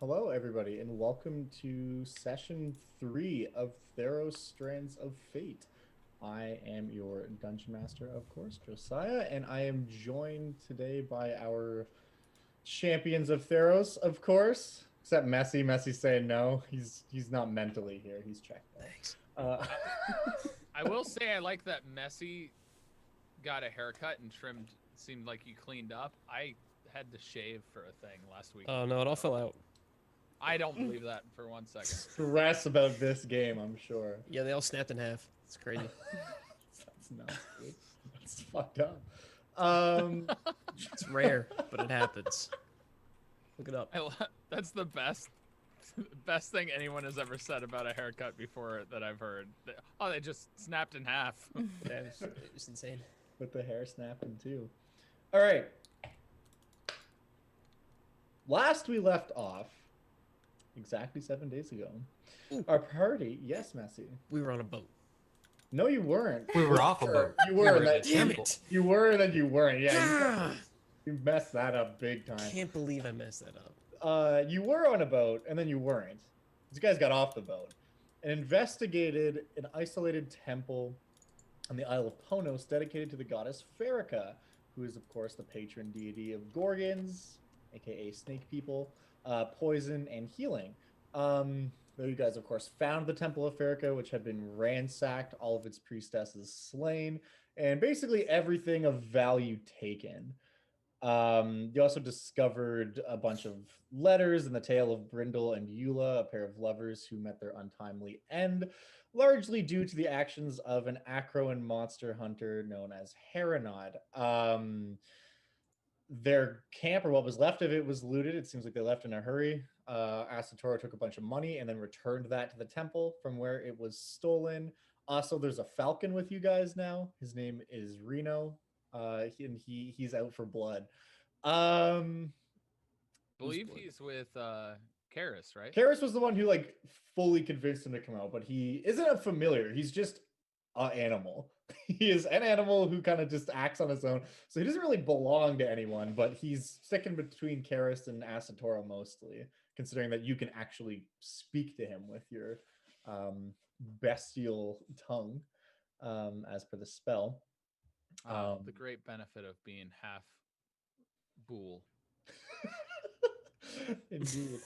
Hello, everybody, and welcome to session 3 of Theros Strands of Fate. I am your dungeon master, of course, Josiah, and I am joined today by our champions of Theros, of course, except Messi. Messi's saying no. He's not mentally here. He's checked out. Thanks. I will say I like that Messi got a haircut and trimmed. Seemed like you cleaned up. I had to shave for a thing last week. Oh no, it all fell out. I don't believe that for 1 second. Stress about this game, I'm sure. Yeah, they all snapped in half. It's crazy. That's nuts, dude. That's fucked up. It's rare, but it happens. Look it up. That's the best thing anyone has ever said about a haircut before that I've heard. Oh, they just snapped in half. Yeah, it was insane. With the hair snapping too. All right. Last we left off, exactly 7 days ago, our party. Yes, Messi. We were on a boat. No, you weren't. We were off a boat. You were. We were That, Damn it! you were, and then you weren't. Yeah, you messed that up big time. Can't believe I messed that up. You were on a boat, and then you weren't. You guys got off the boat and investigated an isolated temple on the Isle of Ponos dedicated to the goddess Pharika, who is, of course, the patron deity of Gorgons, aka snake people, poison, and healing. Though you guys, of course, found the Temple of Pharika, which had been ransacked, all of its priestesses slain, and basically everything of value taken. You also discovered a bunch of letters in the tale of Brindle and Eula, a pair of lovers who met their untimely end, largely due to the actions of an Acroan monster hunter known as Herinod. Their camp, or what was left of it, was looted. It seems like they left in a hurry. Asatoro took a bunch of money and then returned that to the temple from where it was stolen. Also, there's a falcon with you guys now. His name is Reno. He's out for blood. Believe he's with Karis, right? Karis was the one who like fully convinced him to come out, but he isn't a familiar. He's just an animal. He is an animal who kind of just acts on his own. So he doesn't really belong to anyone, but he's sticking between Karis and Asatoro mostly, considering that you can actually speak to him with your bestial tongue, as per the spell. The great benefit of being half bull. Indeed.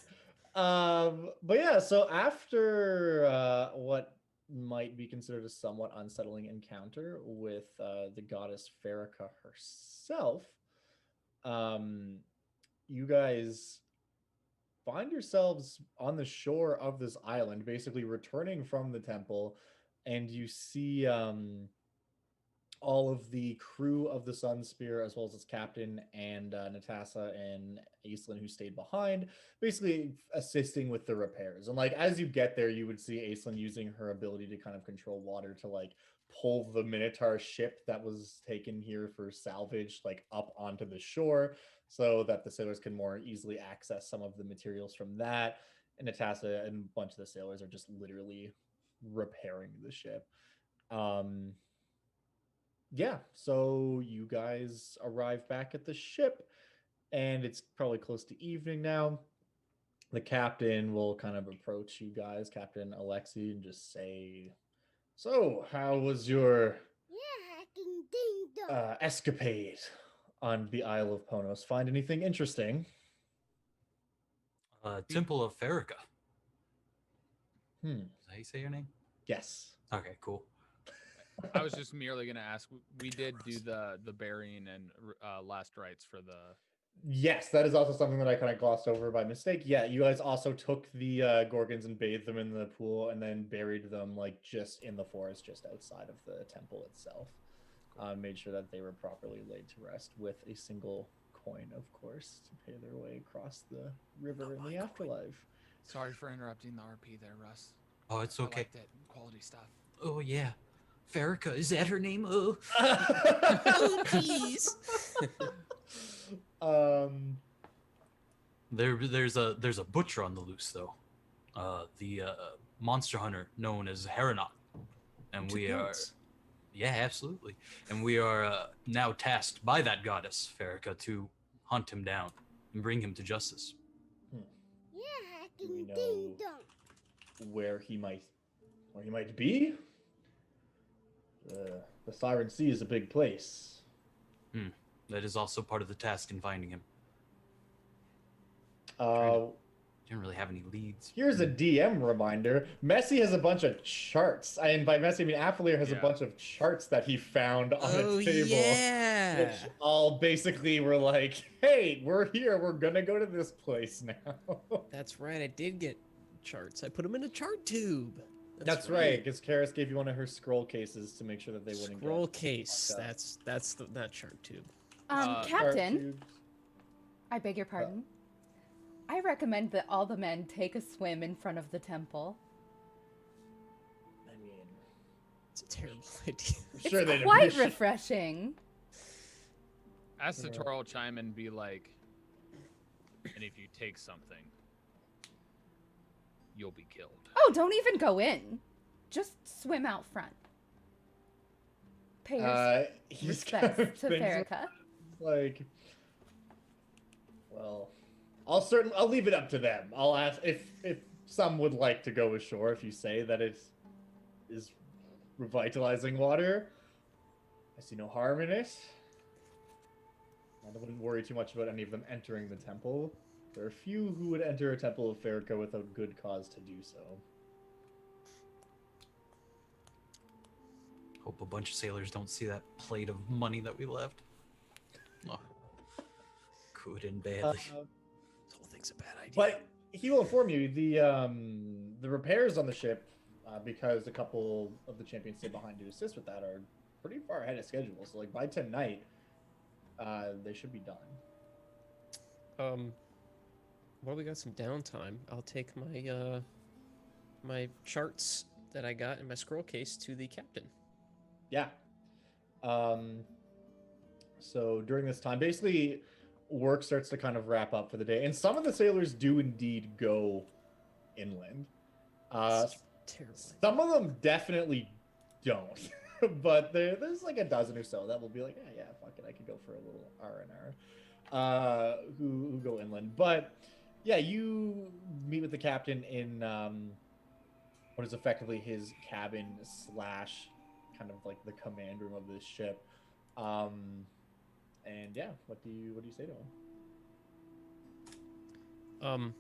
But yeah, so after what might be considered a somewhat unsettling encounter with the goddess Pharika herself, you guys find yourselves on the shore of this island, basically returning from the temple, and you see all of the crew of the Sun Spear, as well as its captain and Natasha and Aislinn, who stayed behind, basically assisting with the repairs. And like as you get there, you would see Aislinn using her ability to kind of control water to like pull the Minotaur ship that was taken here for salvage like up onto the shore, so that the sailors can more easily access some of the materials from that. And Natasha and a bunch of the sailors are just literally repairing the ship. Yeah, so you guys arrive back at the ship, and it's probably close to evening now. The captain will kind of approach you guys, Captain Alexei, and just say, "So, how was your escapade on the Isle of Ponos? Find anything interesting?" Temple of Pharika. Hmm. Is that how you say your name? Yes. Okay, cool. I was just merely going to ask. We did do the burying and last rites for the. Yes, that is also something that I kind of glossed over by mistake. Yeah, you guys also took the Gorgons and bathed them in the pool and then buried them like just in the forest just outside of the temple itself. Made sure that they were properly laid to rest with a single coin, of course, to pay their way across the river in the afterlife. Sorry for interrupting the RP there, Russ. Oh, it's okay. I liked it. Quality stuff. Oh yeah, Pharika. Is that her name? Oh, Oh, jeez. there's a butcher on the loose though. The monster hunter known as Herinod, and we are. Yeah, absolutely. And we are now tasked by that goddess, Pharika, to hunt him down and bring him to justice. Do we know where he might be? The Siren Sea is a big place. That is also part of the task in finding him. Didn't really have any leads. Here's a DM reminder. Messi has a bunch of charts. And by Messi, I mean Affilier has a bunch of charts that he found on a table. Yeah. Which all basically were like, hey, we're here. We're going to go to this place now. That's right. I did get charts. I put them in a chart tube. That's right. Because Karis gave you one of her scroll cases to make sure that they wouldn't get scroll case. That's that chart tube. Captain, I beg your pardon. I recommend that all the men take a swim in front of the temple. I mean, It's a terrible idea. I'm sure It's quite refreshing. Ask the Toro chime and be like, and if you take something, you'll be killed. Oh, don't even go in. Just swim out front. Pay your respects to Pharika. Like, well, I'll leave it up to them. I'll ask if some would like to go ashore. If you say that it is revitalizing water, I see no harm in it. I wouldn't worry too much about any of them entering the temple. There are few who would enter a temple of Pharika without good cause to do so. Hope a bunch of sailors don't see that plate of money that we left. Oh, good and badly. This whole thing's a bad idea. But he will inform you the repairs on the ship, because a couple of the champions stay behind to assist with that, are pretty far ahead of schedule. So like by tonight, they should be done. Well, we got some downtime. I'll take my my charts that I got in my scroll case to the captain. Yeah. So during this time, basically, work starts to kind of wrap up for the day, and some of the sailors do indeed go inland. Terrible. Some of them definitely don't, but there's like a dozen or so that will be like, yeah, fuck it, I could go for a little R&R, who go inland. But yeah, you meet with the captain in what is effectively his cabin / kind of like the command room of this ship. And yeah, what do you say to him?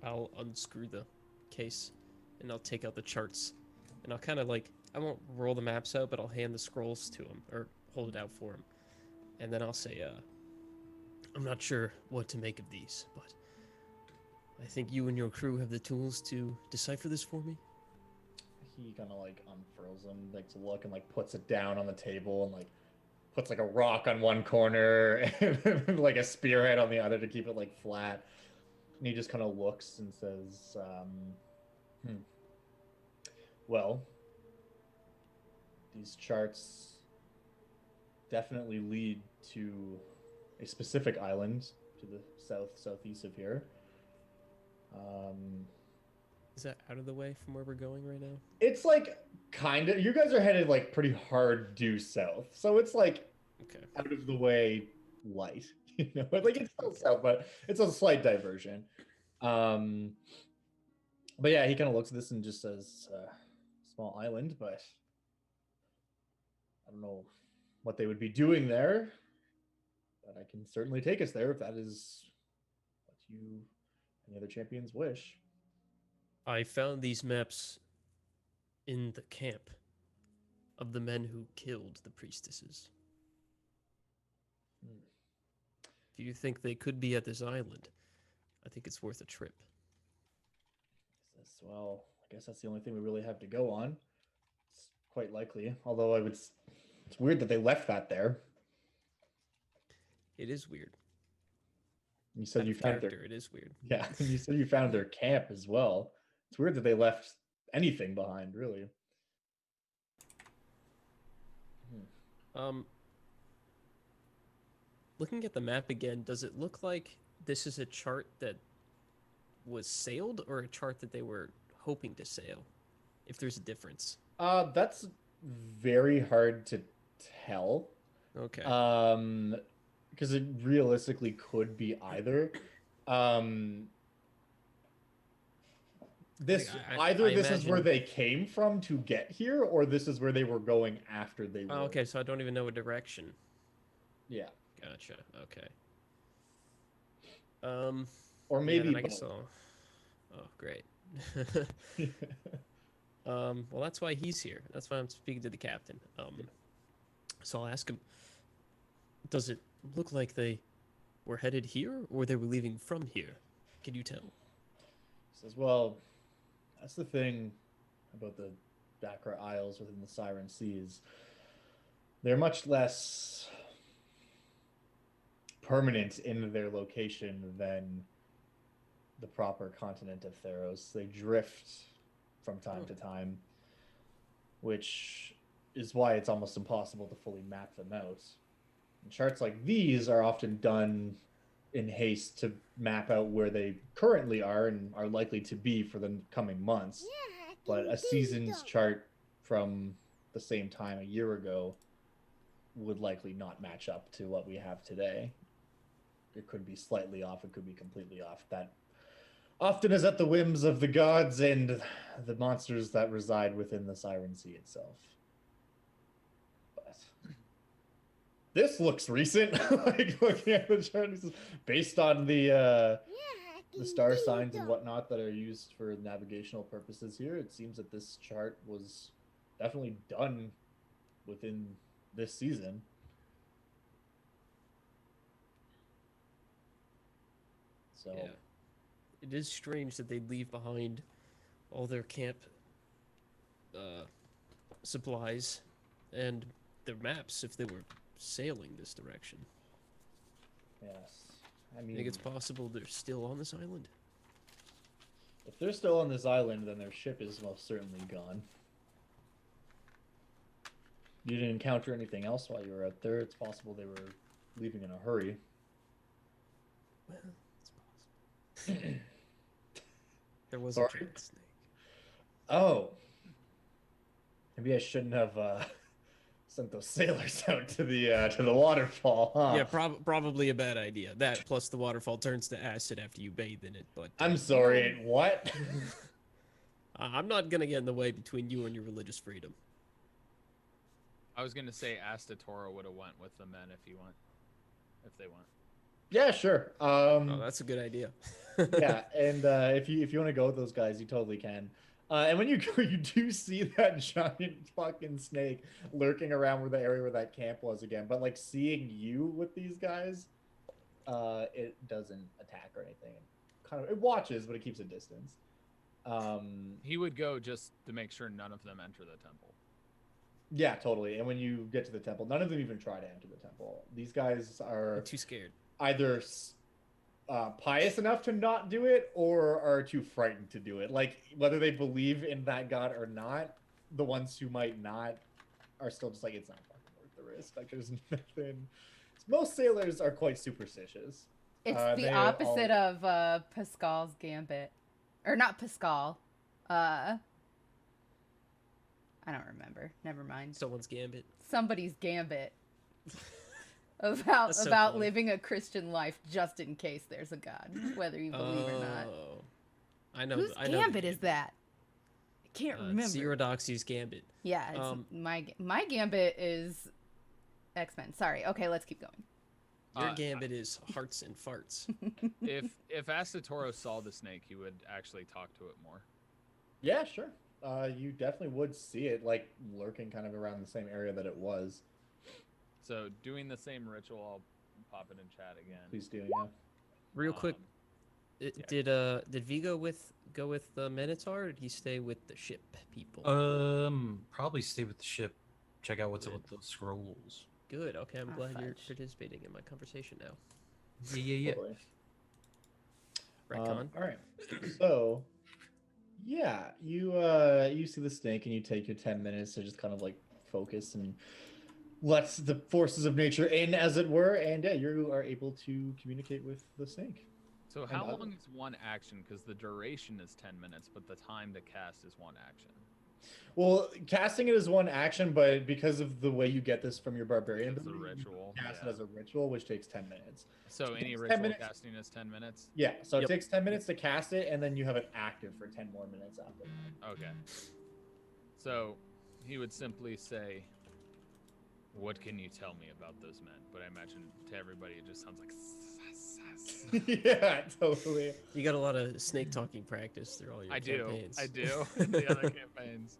I'll unscrew the case and I'll take out the charts and I'll kind of like, I won't roll the maps out, but I'll hand the scrolls to him or hold it out for him. And then I'll say, I'm not sure what to make of these, but I think you and your crew have the tools to decipher this for me. He kind of like unfurls them, takes a look, and like puts it down on the table, and like puts like a rock on one corner and like a spearhead on the other to keep it like flat. And he just kind of looks and says, well, these charts definitely lead to a specific island to the southeast of here. Is that out of the way from where we're going right now? It's like kind of, you guys are headed like pretty hard due south, so it's like out of the way light, you know, like it's still south, but it's a slight diversion. But yeah, he kind of looks at this and just says, small island, but I don't know what they would be doing there, but I can certainly take us there if that is what you and the other champions wish. I found these maps in the camp of the men who killed the priestesses. If you think they could be at this island, I think it's worth a trip. Well, I guess that's the only thing we really have to go on. It's quite likely, although it's weird that they left that there. It is weird. You said you found their... It is weird. Yeah, you said you found their camp as well. It's weird that they left anything behind, really. Looking at the map again, does it look like this is a chart that was sailed or a chart that they were hoping to sail? If there's a difference. That's very hard to tell. Okay. Because it realistically could be either. This I this is where imagine- they came from to get here, or this is where they were going after they were. Oh, okay, so I don't even know a direction. Yeah. Gotcha. Okay. Or Yeah, maybe then I guess both. I'll. Oh, great. Well, that's why he's here. That's why I'm speaking to the captain. So I'll ask him. Does it look like they were headed here, or they were leaving from here? Can you tell? Says, well, that's the thing about the Dakra Isles within the Siren Seas. They're much less permanent in their location than the proper continent of Theros. They drift from time to time, which is why it's almost impossible to fully map them out. And charts like these are often done in haste to map out where they currently are and are likely to be for the coming months. But a season's chart from the same time a year ago would likely not match up to what we have today. It could be slightly off, it could be completely off. That often is at the whims of the gods and the monsters that reside within the Siren Sea itself. But this looks recent. Like looking at the chart, this is based on the star signs and whatnot that are used for navigational purposes here. It seems that this chart was definitely done within this season. So Yeah. It is strange that they'd leave behind all their camp supplies and their maps if they were sailing this direction. yes, I I mean, think it's possible they're still on this island. if they're still on this island, then their ship is most certainly gone. You didn't encounter anything else while you were out there. It's possible they were leaving in a hurry. Well, it's possible. There was Sorry? a giant snake. Oh, maybe I shouldn't have sent those sailors out to the waterfall, huh? Yeah, probably a bad idea. That plus the waterfall turns to acid after you bathe in it. But I'm sorry. What? I'm not gonna get in the way between you and your religious freedom. I was gonna say Astatoro would have went with the men if they went. Yeah, sure. Oh, that's a good idea. Yeah, and if you want to go with those guys, you totally can. And when you go, you do see that giant fucking snake lurking around where the area where that camp was again. But like seeing you with these guys, it doesn't attack or anything. It watches, but it keeps a distance. He would go just to make sure none of them enter the temple. Yeah, totally. And when you get to the temple, none of them even try to enter the temple. These guys are I'm too scared. either pious enough to not do it or are too frightened to do it. Like, whether they believe in that god or not, the ones who might not are still just like, it's not fucking worth the risk. Like, there's nothing. Most sailors are quite superstitious. It's They the opposite of Pascal's gambit. Or not Pascal. I don't remember. Never mind. Someone's gambit. Somebody's gambit. About That's so funny. living a Christian life just in case there's a God, whether you believe or not. Oh. I know. Whose I know gambit is that? I can't remember. Zero Doxy's gambit. Yeah, it's my gambit is X-Men. Sorry. Okay, let's keep going. Your gambit is hearts and farts. If Astatoro saw the snake, he would actually talk to it more. Yeah, sure. You definitely would see it, like, lurking kind of around the same area that it was. So doing the same ritual, I'll pop it in chat again. Please do, yeah. Real quick, Yeah. did V go with the Minotaur, or did he stay with the ship people? Probably stay with the ship. Check out what's up with those scrolls. Good. Okay, I'm Ah, glad you're fudge. participating in my conversation now. Yeah. Totally. Retcon. All right. So, yeah, you see the snake and you take your 10 minutes to just kind of like focus and let the forces of nature in, as it were, and yeah, you are able to communicate with the snake. So how And long is one action? Because the duration is 10 minutes, but the time to cast is one action. Well, casting it is one action, but because of the way you get this from your barbarian, It's a ability, you ritual. cast Yeah. it as a ritual, which takes 10 minutes. So any takes 10 ritual minutes. casting is 10 minutes? Yeah, so Yep. it takes 10 minutes to cast it, and then you have it active for 10 more minutes after that. Okay. So he would simply say, "What can you tell me about those men?" But I imagine to everybody it just sounds like. Yeah, totally. You got a lot of snake talking practice through all your I campaigns. do. The other campaigns.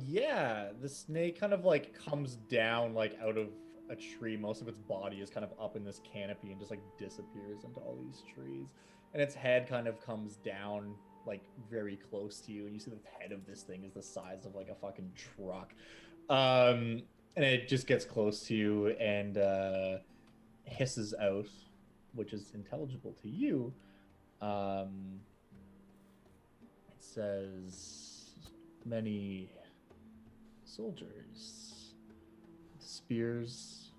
Yeah, the snake kind of like comes down like out of a tree. Most of its body is kind of up in this canopy and just like disappears into all these trees. And its head kind of comes down like very close to you, and you see the head of this thing is the size of like a fucking truck. And it just gets close to you and hisses out, which is intelligible to you. It says, many soldiers, spears,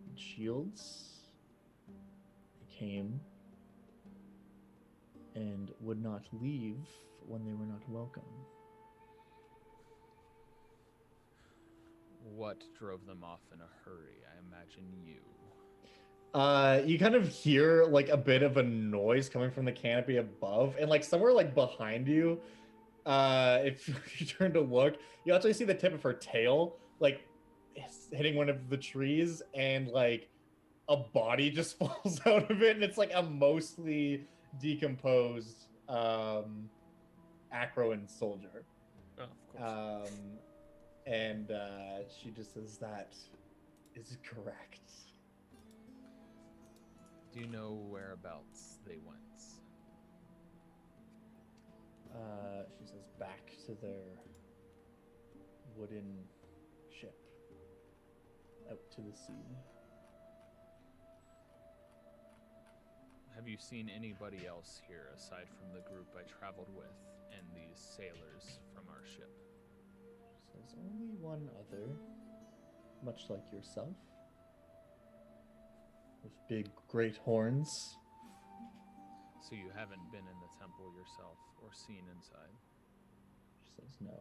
and shields, they came and would not leave when they were not welcome. What drove them off in a hurry? I imagine you. You kind of hear like a bit of a noise coming from the canopy above, and like somewhere like behind you, if you turn to look, you actually see the tip of her tail like hitting one of the trees, and like a body just falls out of it, and it's like a mostly decomposed Acroan soldier. Oh, of course. And she just says, that is correct. Do you know whereabouts they went? She says, back to their wooden ship out to the sea. Have you seen anybody else here aside from the group I traveled with and these sailors from our ship? She says, only one other, much like yourself, with big, great horns. So you haven't been in the temple yourself or seen inside? She says, no,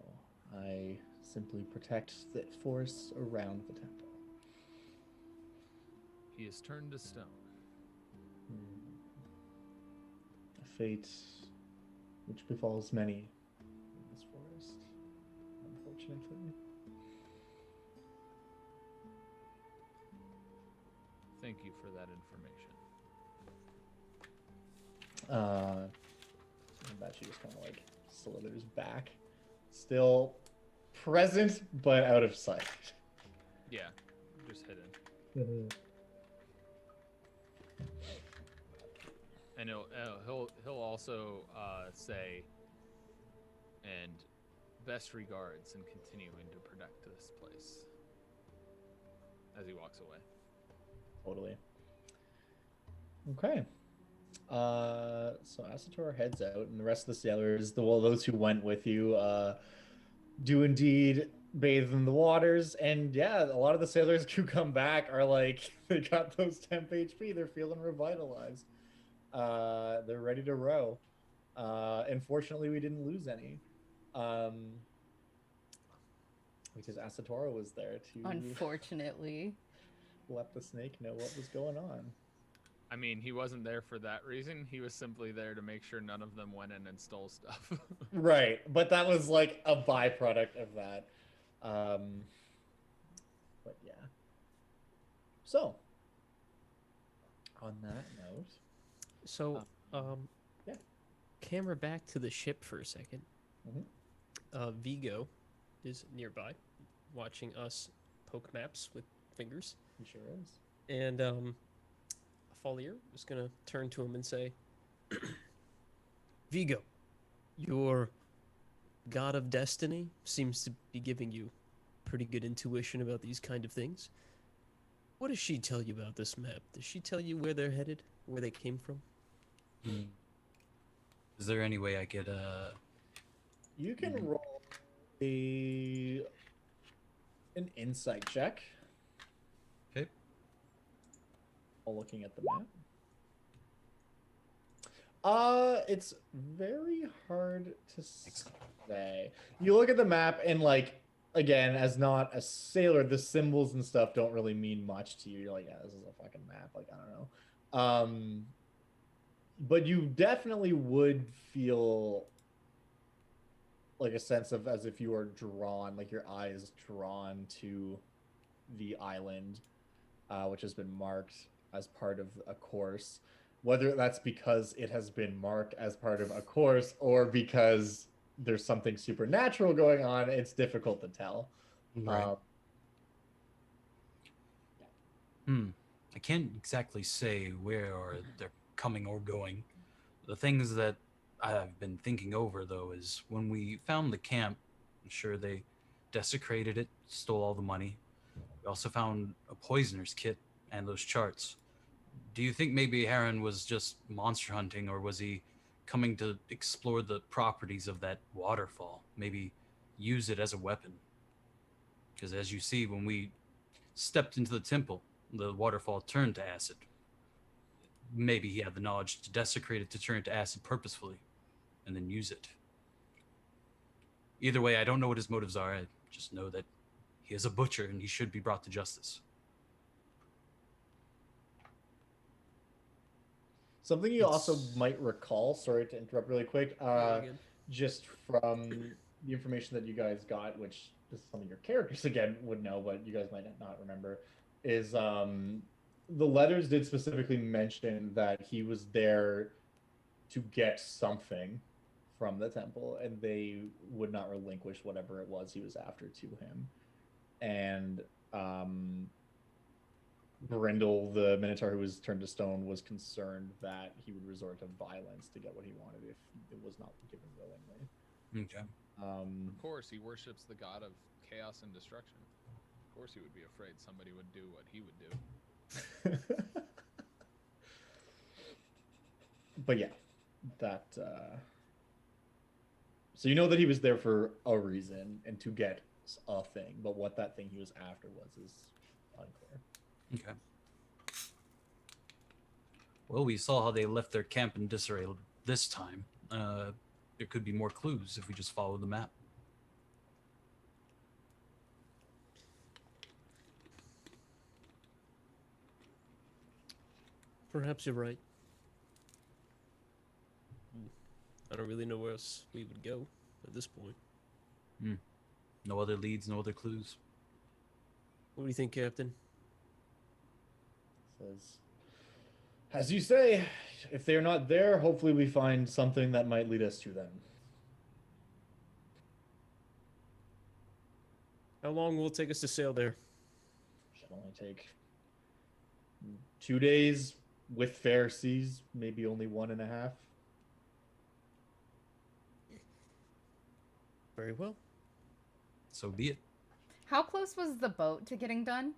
I simply protect the forests around the temple. He is turned to stone. A fate which befalls many in this forest, unfortunately. Thank you for that information. And that she just kind of like slithers back, still present but out of sight. Yeah, just hidden. And he'll also say, and best regards in continuing to protect this place, as he walks away. Totally. Okay. So Asator heads out, and the rest of the sailors, those who went with you, do indeed bathe in the waters. And yeah, a lot of the sailors who come back are like, they got those temp HP. They're feeling revitalized. They're ready to row. Unfortunately, we didn't lose any. Because Asatora was there to Unfortunately. let the snake know what was going on. I mean, he wasn't there for that reason. He was simply there to make sure none of them went in and stole stuff. Right, but that was like a byproduct of that. But yeah. So, on that note, So, yeah. camera back to the ship for a second. Mhm. Vigo is nearby, watching us poke maps with fingers. he sure is. And Folier is going to turn to him and say, Vigo, your god of destiny seems to be giving you pretty good intuition about these kind of things. What does she tell you about this map? Does she tell you where they're headed, where they came from? Is there any way I could You can roll an insight check Okay. while looking at the map. It's very hard to say. You look at the map and like, again, as not a sailor, the symbols and stuff don't really mean much to you. You're like, yeah, this is a fucking map. Like, I don't know. But you definitely would feel like a sense of as if you are drawn, like your eye is drawn to the island, which has been marked as part of a course. Whether that's because it has been marked as part of a course or because there's something supernatural going on, it's difficult to tell. Right. I can't exactly say where or they're coming or going. The things that I've been thinking over, though, is when we found the camp, I'm sure they desecrated it, stole all the money. We also found a poisoner's kit and those charts. Do you think maybe Heron was just monster hunting, or was he coming to explore the properties of that waterfall? Maybe use it as a weapon? Because as you see, when we stepped into the temple, the waterfall turned to acid. Maybe he had the knowledge to desecrate it to turn it to acid purposefully, and then use it. Either way, I don't know what his motives are. I just know that he is a butcher and he should be brought to justice. Something you also might recall, sorry to interrupt really quick, just from the information that you guys got, which this is something your characters again would know, but you guys might not remember, is the letters did specifically mention that he was there to get something from the temple, and they would not relinquish whatever it was he was after to him. And Brindle, the Minotaur who was turned to stone, was concerned that he would resort to violence to get what he wanted if it was not given willingly. Okay. Of course, he worships the god of chaos and destruction. Of course he would be afraid somebody would do what he would do. But yeah, that... So you know that he was there for a reason and to get a thing, but what that thing he was after was is unclear. Okay. Well, we saw how they left their camp in disarray this time. There could be more clues if we just follow the map. Perhaps you're right. I don't really know where else we would go at this point. No other leads, no other clues. What do you think, Captain? Says, as you say, if they're not there, hopefully we find something that might lead us to them. How long will it take us to sail there? Should only take 2 days with fair seas, maybe only 1.5. Very well. So be it. How close was the boat to getting done?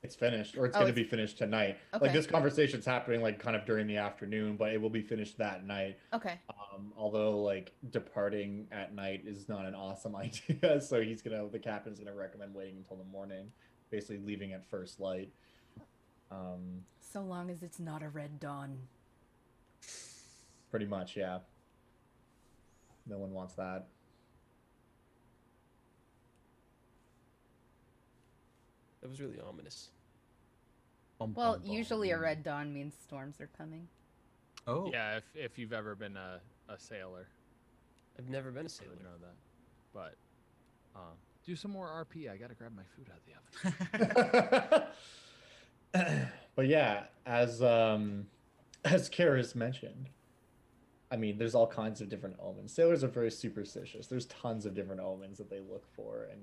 It's finished, or it's going to be finished tonight. Okay. Like, this conversation's happening, like, kind of during the afternoon, but it will be finished that night. Okay. Although, like, departing at night is not an awesome idea, so the captain's gonna recommend waiting until the morning, basically leaving at first light. So long as it's not a red dawn. Pretty much, yeah. No one wants that. That was really ominous. Well, usually a red dawn means storms are coming. Oh. Yeah, if you've ever been a sailor, I've never been a you sailor. would know that. But do some more RP. I gotta grab my food out of the oven. But yeah, as Karis mentioned, I mean, there's all kinds of different omens. Sailors are very superstitious. There's tons of different omens that they look for and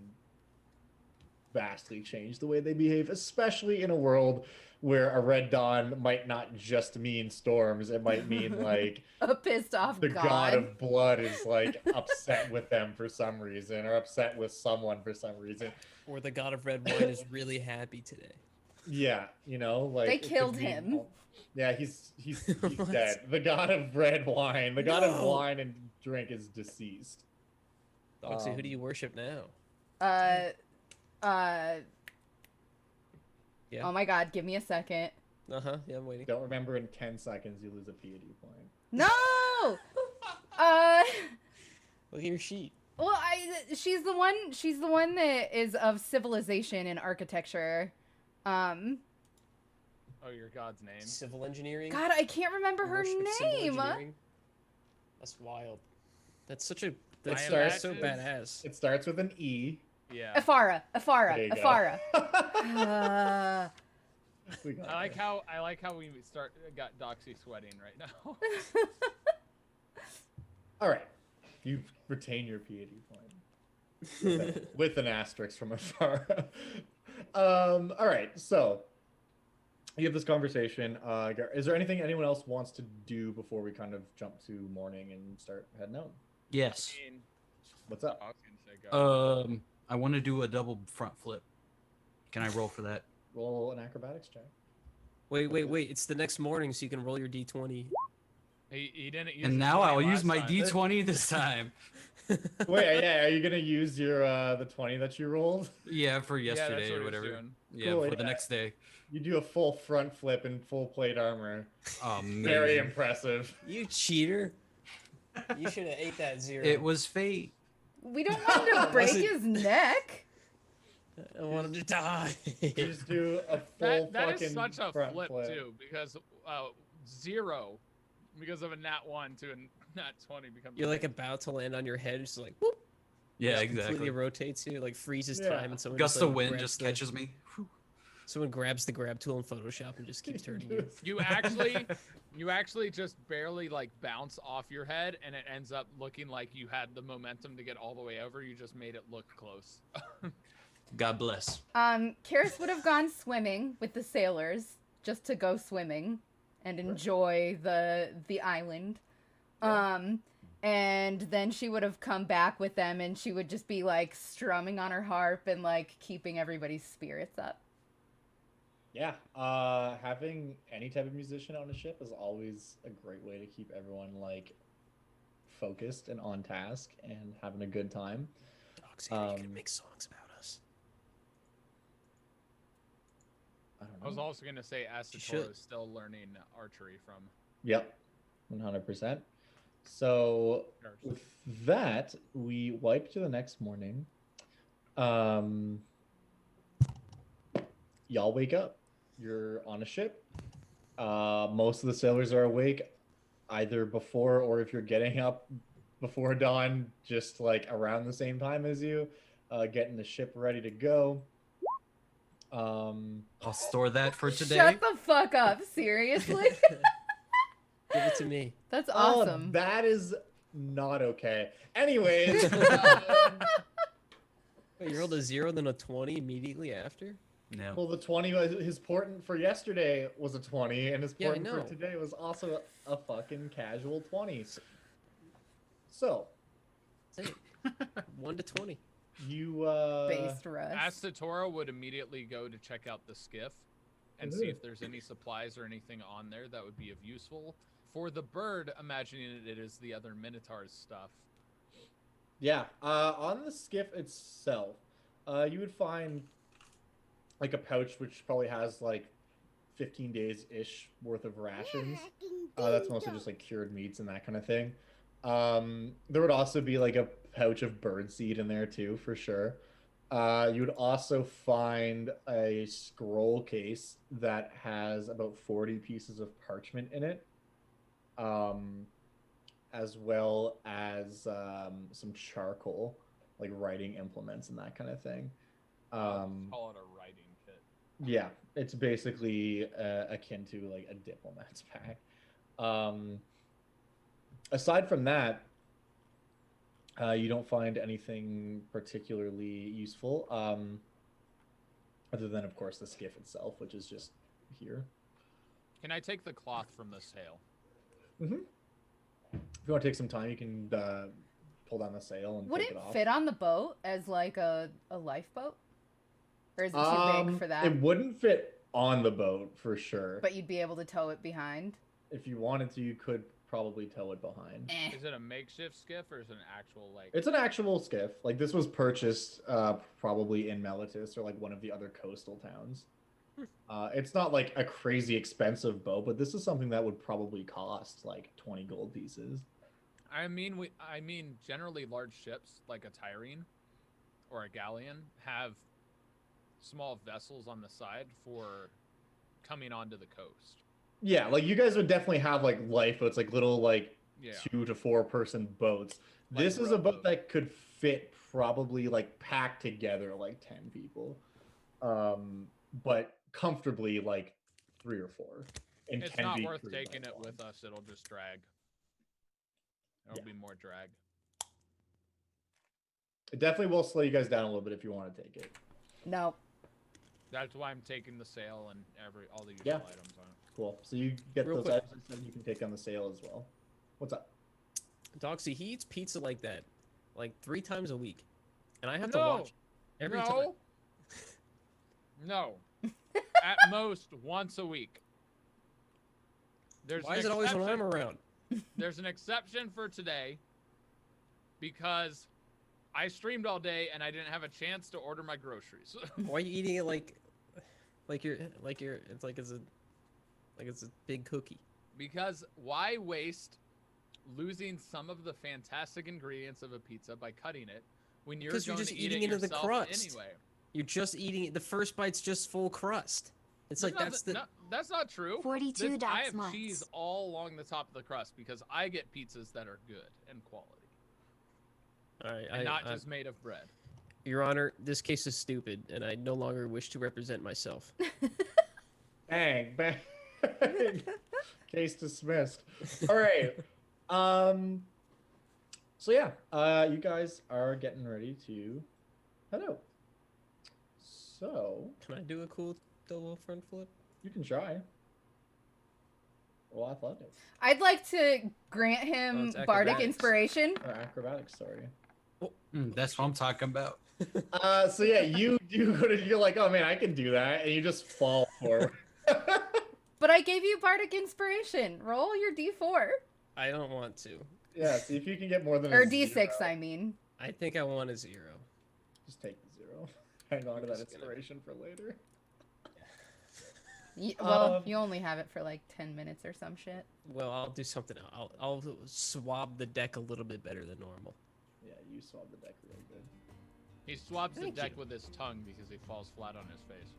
vastly change the way they behave, especially in a world where a red dawn might not just mean storms. It might mean like A pissed off the god of blood is like upset with them for some reason, or upset with someone for some reason. Or the god of red wine is really happy today. Yeah, like They it could killed mean him. Yeah, he's dead. The god of red wine, the god of No. wine and drink is deceased. Doxy, who do you worship now? Yeah. Oh my god, give me a second. Uh-huh, yeah, I'm waiting. Don't remember in 10 seconds, you lose a piety point. No. Uh. Look at your sheet. Well, she's the one. She's the one that is of civilization and architecture. Oh, your god's name. Civil engineering. God, I can't remember her Worship of civil name. engineering? That's wild. That's such a. It That's starts- so badass. It starts with an E. Yeah. Afara. There you go. We got I like there. how we got Doxy sweating right now. All right, you retain your piety point with an asterisk from afar. All right, so you have this conversation. Is there anything anyone else wants to do before we kind of jump to morning and start heading out? Yes. I mean, What's up? I was gonna say go. I want to do a double front flip. Can I roll for that? Roll an acrobatics check. Wait. It's the next morning, so you can roll your d20. He didn't use And his now 20 I'll use last my time. d20 this time. Wait, yeah, are you gonna use your the 20 that you rolled? Yeah, for Yeah, that's yesterday what or he was whatever. doing. Yeah, Cool, for the yeah. next day. You do a full front flip in full plate armor. Oh man. Very impressive. You cheater! You should have ate that 0. It was fate. We don't want him to break Was it- his neck. I want him to die. You just do a full That fucking is such a front flip too, because 0 because of a nat 1 to a nat 20 becomes. You're like about to land on your head, just like whoop. Yeah, Just exactly. Completely rotates you, like freezes Yeah. time, and someone Gust just, of like, wind grabs just the- catches me. Whew. Someone grabs the grab tool in Photoshop and just keeps turning you. You actually just barely like bounce off your head, and it ends up looking like you had the momentum to get all the way over. You just made it look close. God bless. Karis would have gone swimming with the sailors just to go swimming and enjoy the island. And then she would have come back with them, and she would just be like strumming on her harp and like keeping everybody's spirits up. Yeah, having any type of musician on a ship is always a great way to keep everyone like focused and on task and having a good time. Dogs, you can make songs about us. I don't know. I was also gonna say should. Asatoro is still learning archery from. Yep, 100%. So with that, we wipe to the next morning. Y'all wake up. You're on a ship. Most of the sailors are awake either before, or if you're getting up before dawn, just like around the same time as you, getting the ship ready to go. I'll store that for today. Shut the fuck up! Seriously, Give it to me. that's Oh, awesome. that is not okay. Anyways, Wait, you rolled a 0, then a 20 immediately after? No. well, the 20 was his portent for yesterday was a 20, and his Yeah, I portent for know. today was also a fucking casual 20. So Say it. 1 to 20. you Based Russ. Asatoro would immediately go to check out the skiff and see if there's any supplies or anything on there that would be of useful. For the bird, imagining it is the other Minotaur's stuff. Yeah, on the skiff itself, you would find like a pouch which probably has like 15 days ish worth of rations. That's mostly just like cured meats and that kind of thing. There would also be like a pouch of bird seed in there too, for sure. You would also find a scroll case that has about 40 pieces of parchment in it, as well as some charcoal, like writing implements and that kind of thing. Call it a writing kit. Yeah, it's basically akin to like a diplomat's pack. Aside from that, you don't find anything particularly useful, other than, of course, the skiff itself, which is just here. Can I take the cloth from the sail? Mm-hmm. If you want to take some time, you can pull down the sail and Would take it it off. fit on the boat as like a lifeboat? Or is it too big for that? It wouldn't fit on the boat for sure. But you'd be able to tow it behind? If you wanted to, you could probably tow it behind. Eh. Is it a makeshift skiff or is it an actual like? It's an actual skiff. Like, this was purchased probably in Melitus or like one of the other coastal towns. It's not like a crazy expensive boat, but this is something that would probably cost like 20 gold pieces. I mean, generally large ships like a Tyrene or a galleon have small vessels on the side for coming onto the coast. Yeah, like you guys would definitely have like lifeboats, like little like Yeah. 2 to 4 person boats. Like This is a boat rowboat. that could fit probably like packed together like 10 people. But comfortably like 3 or 4. And It's can not be worth crewed taking by it one. with us. It'll just drag. It'll be more drag. It definitely will slow you guys down a little bit if you want to take it. No. That's why I'm taking the sail and all the useful Yeah. items on it. Cool. So you get Real those quick. items and you can take on the sail as well. What's up? Doxy, he eats pizza like that, like 3 times a week, and I have to No. watch every time. No. At most once a week. Why is it always when I'm around? There's an exception for today because I streamed all day and I didn't have a chance to order my groceries. Why are you eating it like it's a big cookie? Because why waste losing some of the fantastic ingredients of a pizza by cutting it when you're Because you're going just to eat eating it into the yourself crust. anyway? You're just eating it. The first bite's just full crust. It's like that's not true. 42 I dots have cheese all along the top of the crust because I get pizzas that are good and quality, All right, and not just made of bread. Your Honor, this case is stupid, and I no longer wish to represent myself. Bang, bang. Case dismissed. All right. So yeah, you guys are getting ready to head out. So Can I do a cool double front flip? you can try. Well, athletics I'd like to grant him it's bardic acrobatics. inspiration. or acrobatics. Sorry. That's what I'm talking about. So yeah, you do go to. You're like, oh man, I can do that, and you just fall forward. But I gave you bardic inspiration. Roll your d4. I don't want to. Yeah, see if you can get more than Or a d6, 0. I mean. I think I want a 0. Just take the 0. Hang on to that Just gonna- inspiration for later. Well, you only have it for like 10 minutes or some shit. Well, I'll do something. I'll swab the deck a little bit better than normal. Yeah, you swabbed the deck really good. He swabs the Thank deck you. with his tongue because he falls flat on his face.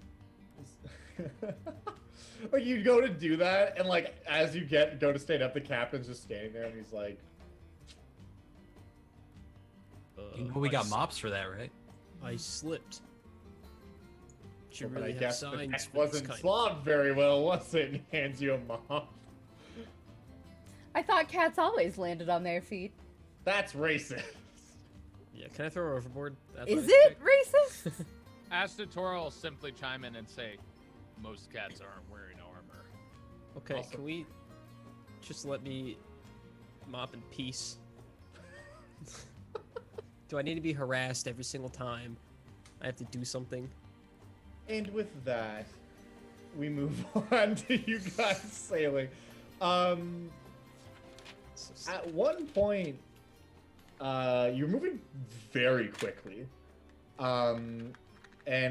Like you go to do that, and like as you go to stand up, the captain's just standing there, and he's like, You know we I got s- mops for that, right? I slipped. Should "But really I have guess the signs deck for this wasn't kind of- swabbed very well, was it?" And he hands you a mop. I thought cats always landed on their feet. That's racist. Yeah, can I throw her overboard? Is Athletics it check? racist? Astator will simply chime in and say, "Most cats aren't wearing armor." Okay, Awesome. can we just let me mop in peace? Do I need to be harassed every single time I have to do something? And with that, we move on to you guys sailing. At one point, you're moving very quickly. And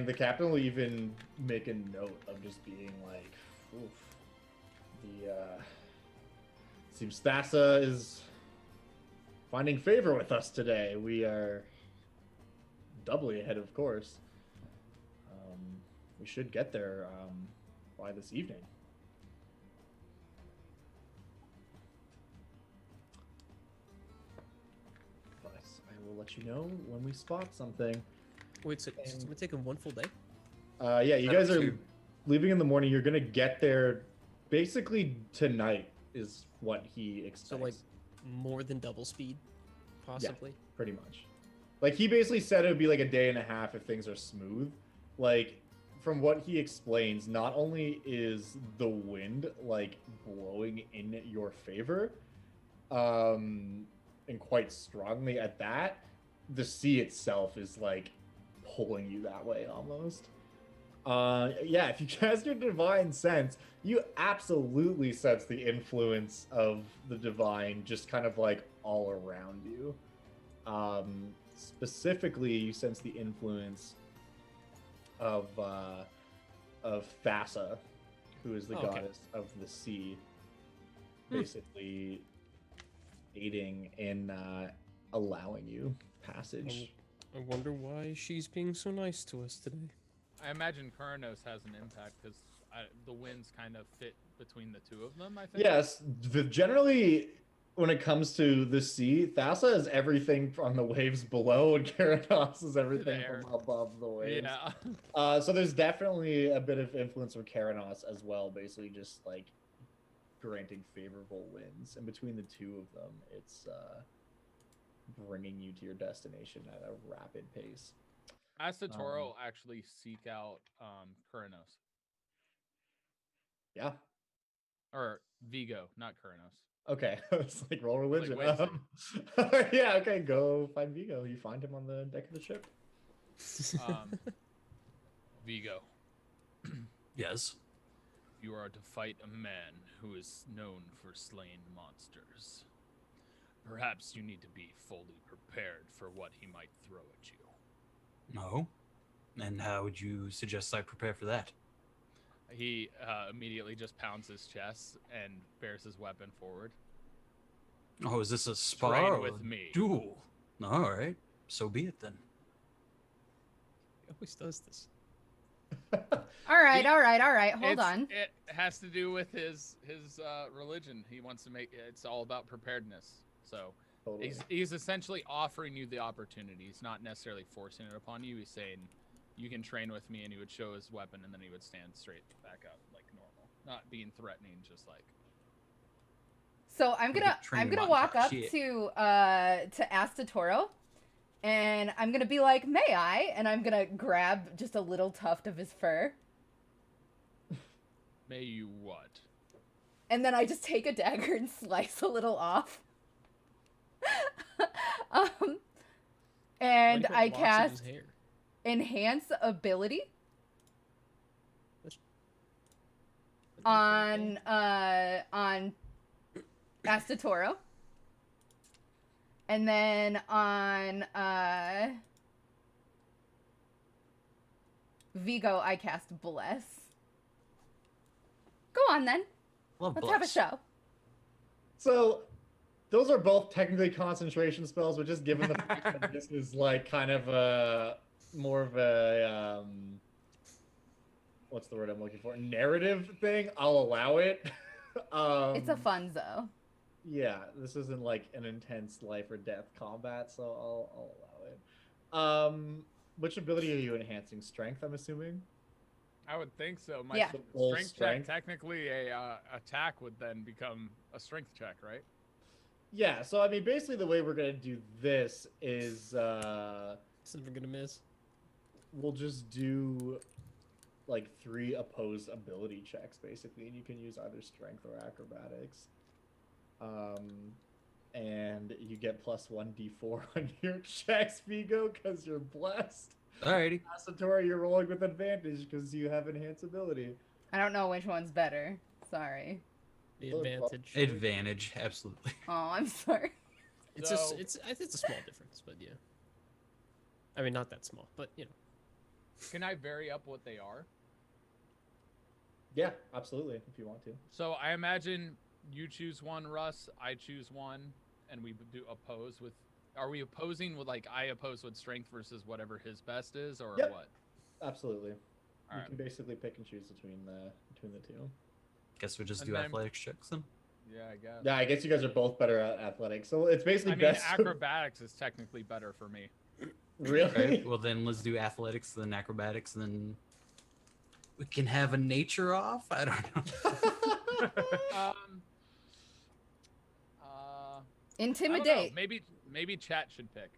the captain will even make a note of just being like, oof. Seems Thassa is finding favor with us today. We are doubly ahead, of course. We should get there by this evening. But I will let you know when we spot something. Wait, so And- we're taking one full day? Yeah, you guys are Two. leaving in the morning. You're gonna get there basically tonight, is what he expects. So, like, more than double speed, possibly? Pretty much. Like, he basically said it would be like a day and a half if things are smooth. Like, from what he explains, not only is the wind like blowing in your favor, and quite strongly at that, the sea itself is like pulling you that way almost. Yeah, if you cast your divine sense, you absolutely sense the influence of the divine just kind of like all around you. Specifically, you sense the influence of of Thassa, who is the Okay. goddess of the sea, basically aiding in allowing you passage. I wonder why she's being so nice to us today. I imagine Keranos has an impact because the winds kind of fit between the two of them, I think. Yes, generally, when it comes to the sea, Thassa is everything from the waves below, and Keranos is everything air. from above the waves. Yeah. So there's definitely a bit of influence from Keranos as well, basically just like granting favorable winds. And between the two of them, it's bringing you to your destination at a rapid pace. As the Toro actually seek out Keranos. Yeah. Or Vigo, not Keranos. Okay. It's like roll religion. Like, Yeah, okay, go find Vigo. You find him on the deck of the ship. Vigo, Yes. you are to fight a man who is known for slaying monsters. Perhaps you need to be fully prepared for what he might throw at you. No. And how would you suggest I prepare for that? He immediately just pounds his chest and bears his weapon forward. Oh, is this a spar Train or with a me. duel? All right. So be it then. He always does this. All right. Hold on. It has to do with his religion. He wants to make it's all about preparedness. So Totally. he's essentially offering you the opportunity. He's not necessarily forcing it upon you. He's saying, you can train with me, and he would show his weapon, and then he would stand straight back up like normal, not being threatening, just like. So I'm gonna walk up Shit. to Astatoro, and I'm gonna be like, "May I?" And I'm gonna grab just a little tuft of his fur, May you what? and then I just take a dagger and slice a little off. And What do you I put locks in his cast hair? enhance ability That's on Astatoro. And then on Vigo, I cast Bless. Go on then. Love Let's have a bless. show. So those are both technically concentration spells, but just given the fact that this is like kind of a more of a what's the word I'm looking for? Narrative thing, I'll allow it. It's a funzo. Yeah, this isn't like an intense life or death combat, so I'll allow it. Which ability are you enhancing? Strength, I'm assuming. I would think so. My Yeah. Full strength strength? check, technically a attack would then become a strength check, right? Yeah, so I mean, basically the way we're gonna do this is It's never gonna miss. we'll just do like 3 opposed ability checks basically, and you can use either strength or acrobatics. And you get +1 d4 on your checks, Vigo, because you're blessed. Alrighty. Asatori, you're rolling with advantage because you have enhanced ability. I don't know which one's better. Sorry. The Look, advantage. Advantage, absolutely. Oh, I'm sorry. It's So- a it's a small difference, but yeah. I mean, not that small, but you know. Can I vary up what they are? Yeah, absolutely, if you want to. So I imagine you choose one, Russ. I choose one, and we do oppose with. Are we opposing with like I oppose with strength versus whatever his best is, or Yep. what? Absolutely. All You right. can basically pick and choose between the two. Guess we just And do then- athletics checks then. Yeah, I guess. Yeah, I guess you guys are both better at athletics, so it's basically I mean, best. acrobatics is technically better for me. Really? Alright, well then let's do athletics, then acrobatics, and then we can have a nature off. I don't know. Um. I don't know. Intimidate. Maybe chat should pick.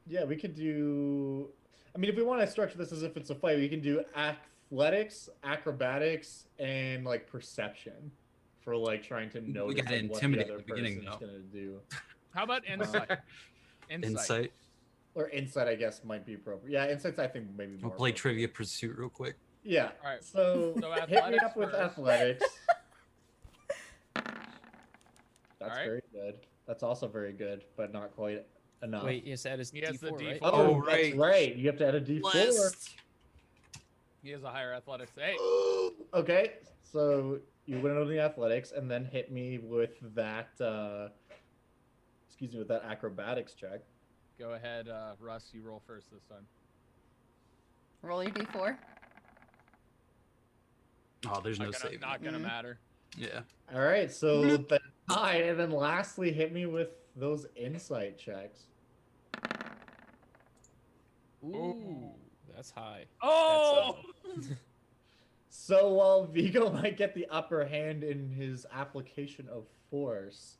Yeah, we could do. I mean, if we want to structure this as if it's a fight, we can do athletics, acrobatics, and like perception for like trying to notice gotta like, what the intimidate other at the beginning, person's though. gonna do. How about insight? Insight. Or insight, I guess, might be appropriate. Yeah, insight's I think maybe We'll more. play appropriate. Trivia Pursuit real quick. Yeah. All right. So, So hit me athletics up with first. athletics. That's Alright. very good. That's also very good, but not quite enough. Wait, yes, that is He has the D4, right? D4. Oh, Oh, that's right. right. You have to add a D4. Blessed. He has a higher athletics. Hey, Okay, so you win on the athletics, and then hit me with that. Excuse me, with that acrobatics check. go ahead, Russ. You roll first this time. Roll your d4. Oh, there's no Not gonna, saving. not gonna matter. Yeah. All right, so then 9, and then lastly hit me with those insight checks. Ooh, that's high. Oh! That's, So while Vigo might get the upper hand in his application of force,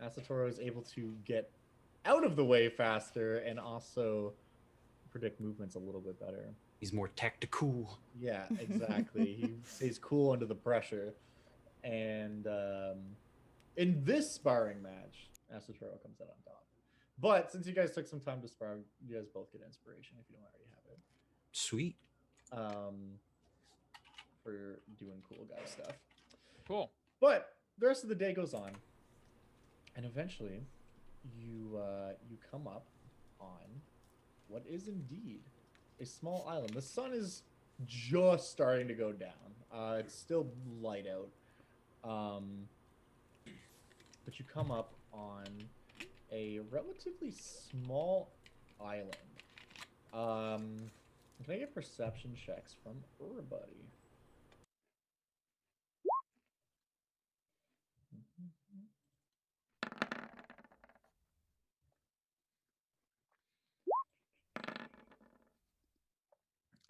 Asatoro is able to get out of the way faster and also predict movements a little bit better. He's more tactical. Yeah, exactly. He stays cool under the pressure. And in this sparring match, Asatoro comes out on top. But since you guys took some time to spar, you guys both get inspiration if you don't already have it. Sweet. For doing cool guy stuff. Cool. But the rest of the day goes on, and eventually, you come up on what is indeed a small island. The sun is just starting to go down. It's still light out, but you come up on a relatively small island. Can I get perception checks from everybody?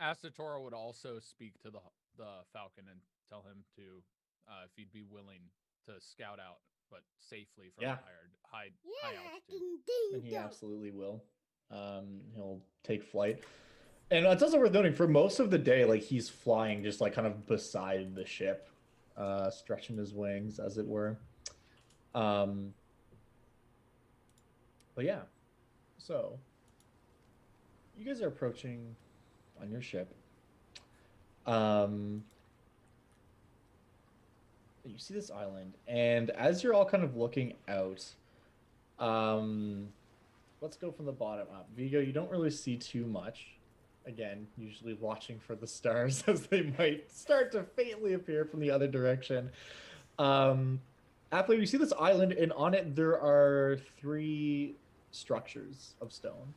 Asatoro would also speak to the Falcon and tell him to, if he'd be willing to scout out, but safely from Yeah. high altitude. And he absolutely will. He'll take flight. And it's also worth noting, for most of the day, like, he's flying just like kind of beside the ship, stretching his wings, as it were. But yeah, so you guys are approaching on your ship. You see this island, and as you're all kind of looking out, let's go from the bottom up. Vigo, you don't really see too much. Again, usually watching for the stars as they might start to faintly appear from the other direction. After you see this island, and on it there are 3 structures of stone.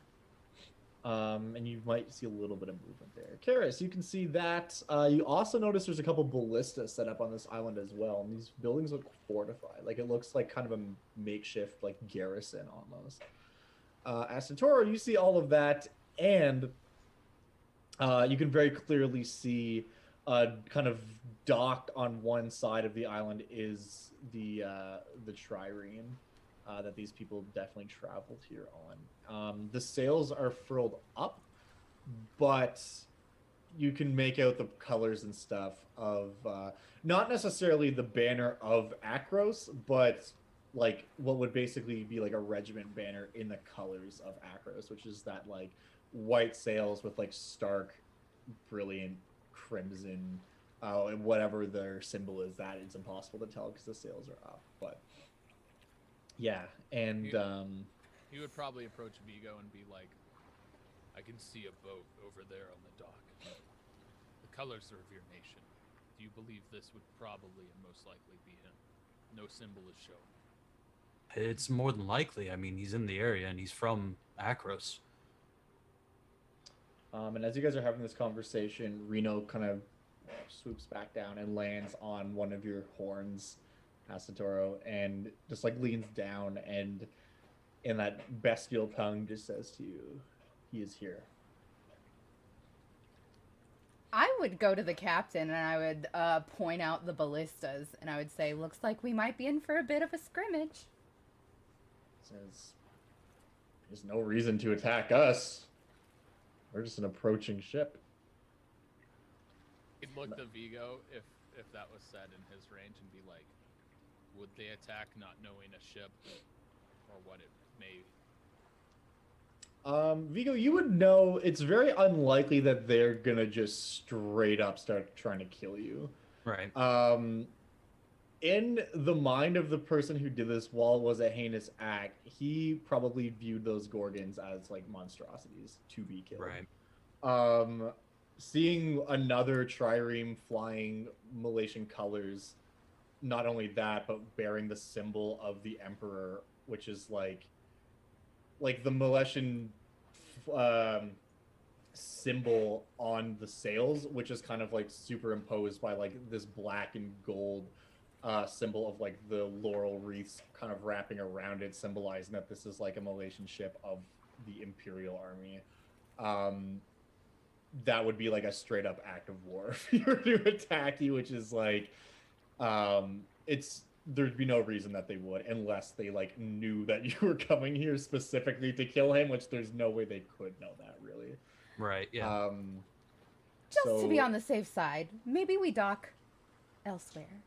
And you might see a little bit of movement there. Karis, you can see that. You also notice there's a couple ballistas set up on this island as well, and these buildings look fortified. Like, it looks like kind of a makeshift, like, garrison almost. Asatoro, you see all of that, and you can very clearly see kind of docked on one side of the island is the trireme that these people definitely traveled here on. The sails are furled up, but you can make out the colors and stuff of not necessarily the banner of Akros, but like what would basically be like a regiment banner in the colors of Akros, which is that like white sails with like stark, brilliant crimson, and whatever their symbol is. That it's impossible to tell because the sails are up. But yeah, and he would probably approach Vigo and be like, "I can see a boat over there on the dock. The colors are of your nation. Do you believe this would probably and most likely be him? No symbol is shown." It's more than likely. I mean, he's in the area and he's from Akros. And as you guys are having this conversation, Reno kind of swoops back down and lands on one of your horns, Asatoro, and just like leans down and in that bestial tongue just says to you, "He is here." I would go to the captain and I would point out the ballistas and I would say, "Looks like we might be in for a bit of a scrimmage." Says, "There's no reason to attack us. We're just an approaching ship." He'd look to Vigo if that was said in his range and be like, would they attack not knowing a ship or what it may? Vigo, you would know it's very unlikely that they're gonna just straight up start trying to kill you. Right. In the mind of the person who did this, while it was a heinous act, he probably viewed those Gorgons as like monstrosities to be killed. Right. seeing another trireme flying Malaysian colors, not only that, but bearing the symbol of the Emperor, which is like the Malaysian symbol on the sails, which is kind of like superimposed by like this black and gold symbol of like the laurel wreaths kind of wrapping around it, symbolizing that this is like a Malaysian ship of the Imperial Army. That would be like a straight up act of war if you were to attack you, which is like, there'd be no reason that they would, unless they like knew that you were coming here specifically to kill him, which there's no way they could know that, really. Right, yeah. Just to be on the safe side, maybe we dock elsewhere.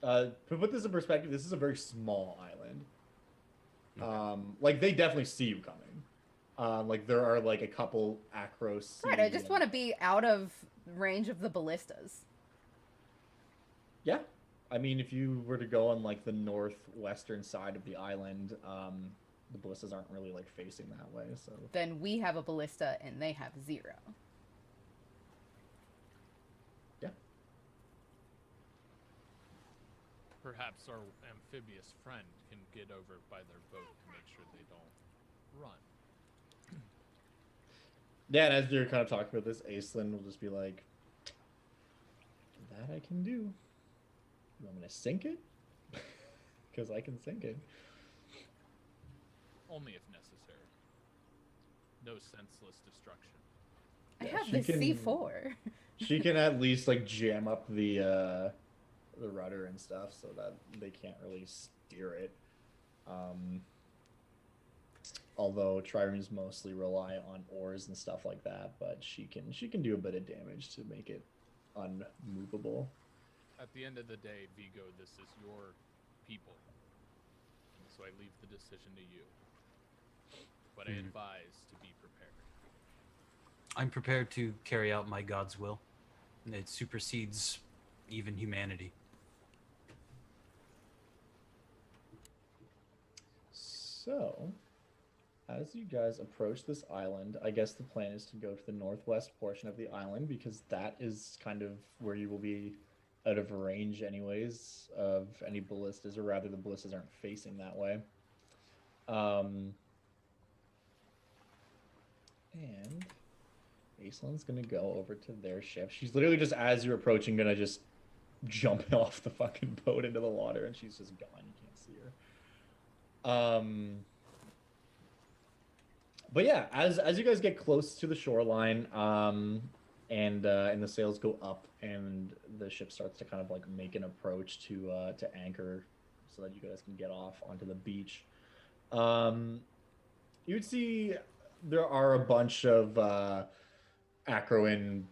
To put this in perspective, this is a very small island. Like, they definitely see you coming. Like, there are like a couple acros. Right, I just want to be out of range of the ballistas. Yeah. I mean, if you were to go on like the northwestern side of the island, the ballistas aren't really like facing that way, so. Then we have a ballista and they have 0. Yeah. Perhaps our amphibious friend can get over by their boat to make sure they don't run. Yeah, and as you're kind of talking about this, Aislinn will just be like, that I can do. You want me to sink it? Because I can sink it. Only if necessary. No senseless destruction. I Yeah, have she the can- C4. She can at least like jam up the rudder and stuff so that they can't really steer it. Although triremes mostly rely on oars and stuff like that, but she can do a bit of damage to make it unmovable. At the end of the day, Vigo, this is your people. So I leave the decision to you. But I advise to be prepared. I'm prepared to carry out my God's will. It supersedes even humanity. So, as you guys approach this island, I guess the plan is to go to the northwest portion of the island, because that is kind of where you will be out of range anyways of any ballistas, or rather the ballistas aren't facing that way. And Aislinn's gonna go over to their ship. She's literally just, as you're approaching, gonna just jump off the fucking boat into the water, and she's just gone. You can't see her. But yeah, as you guys get close to the shoreline, and the sails go up, and the ship starts to kind of like make an approach to anchor, so that you guys can get off onto the beach. You'd see there are a bunch of Acroan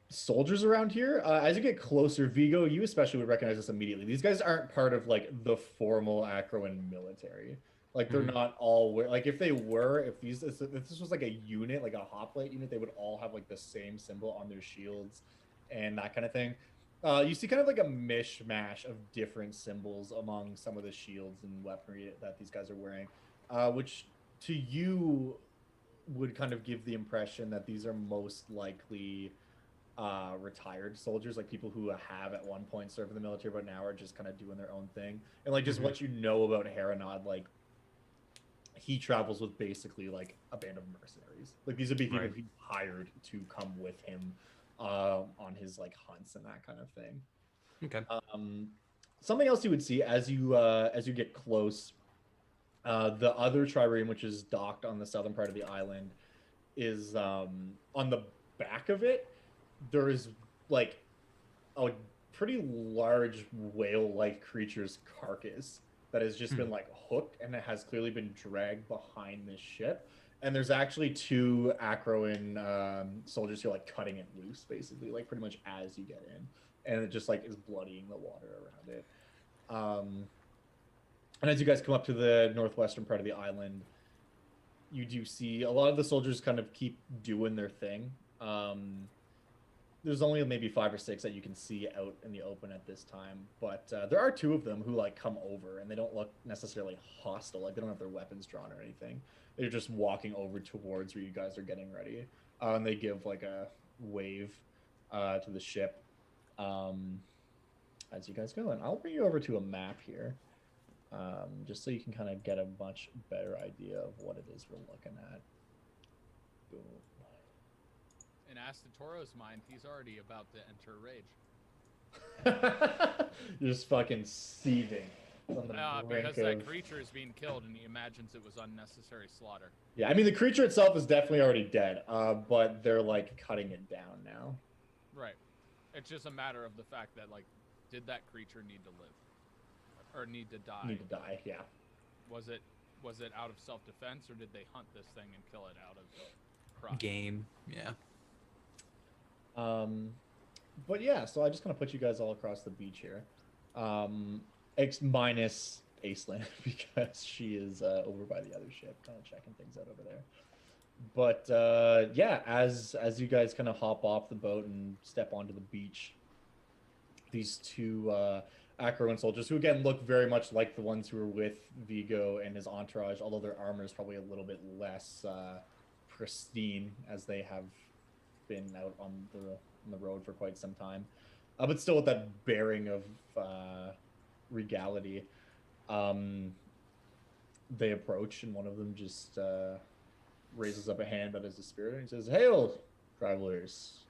soldiers around here. As you get closer, Vigo, you especially would recognize this immediately. These guys aren't part of like the formal Acroan military. Like, they're not all like, if they were, if this was like a unit, like a hoplite unit, they would all have like the same symbol on their shields and that kind of thing. You see kind of like a mishmash of different symbols among some of the shields and weaponry that these guys are wearing, which to you would kind of give the impression that these are most likely retired soldiers, like people who have at one point served in the military but now are just kind of doing their own thing. And like, just what you know about Herinod, like, he travels with basically like a band of mercenaries. Like, these would be people he hired to come with him on his like hunts and that kind of thing. Okay. Something else you would see as you get close, the other trireme, which is docked on the southern part of the island, is on the back of it. There is like a pretty large whale-like creature's carcass that has just been like hooked, and it has clearly been dragged behind this ship. And there's actually 2 Acroan soldiers who are like cutting it loose, basically, like pretty much as you get in, and it just like is bloodying the water around it. And as you guys come up to the northwestern part of the island, you do see a lot of the soldiers kind of keep doing their thing. there's only maybe 5 or 6 that you can see out in the open at this time, but there are 2 of them who like come over, and they don't look necessarily hostile. Like they don't have their weapons drawn or anything. They're just walking over towards where you guys are getting ready, and they give like a wave to the ship as you guys go. And I'll bring you over to a map here, just so you can kind of get a much better idea of what it is we're looking at. Boom. In Asatoro's mind, he's already about to enter rage. You're just fucking seething on the brink because that creature is being killed, and he imagines it was unnecessary slaughter. Yeah, I mean the creature itself is definitely already dead, but they're like cutting it down now. Right. It's just a matter of the fact that like, did that creature need to live, or need to die? Need to die, yeah. Was it out of self-defense, or did they hunt this thing and kill it out of pride? Game, yeah. But yeah, so I just kind of put you guys all across the beach here, minus Aislinn because she is over by the other ship, kind of checking things out over there. But yeah, as you guys kind of hop off the boat and step onto the beach, these 2 Acroan soldiers, who again look very much like the ones who were with Vigo and his entourage, although their armor is probably a little bit less pristine, as they have been out on the road for quite some time, but still with that bearing of regality. They approach, and one of them just raises up a hand that is a spirit, and he says, "Hail, travelers!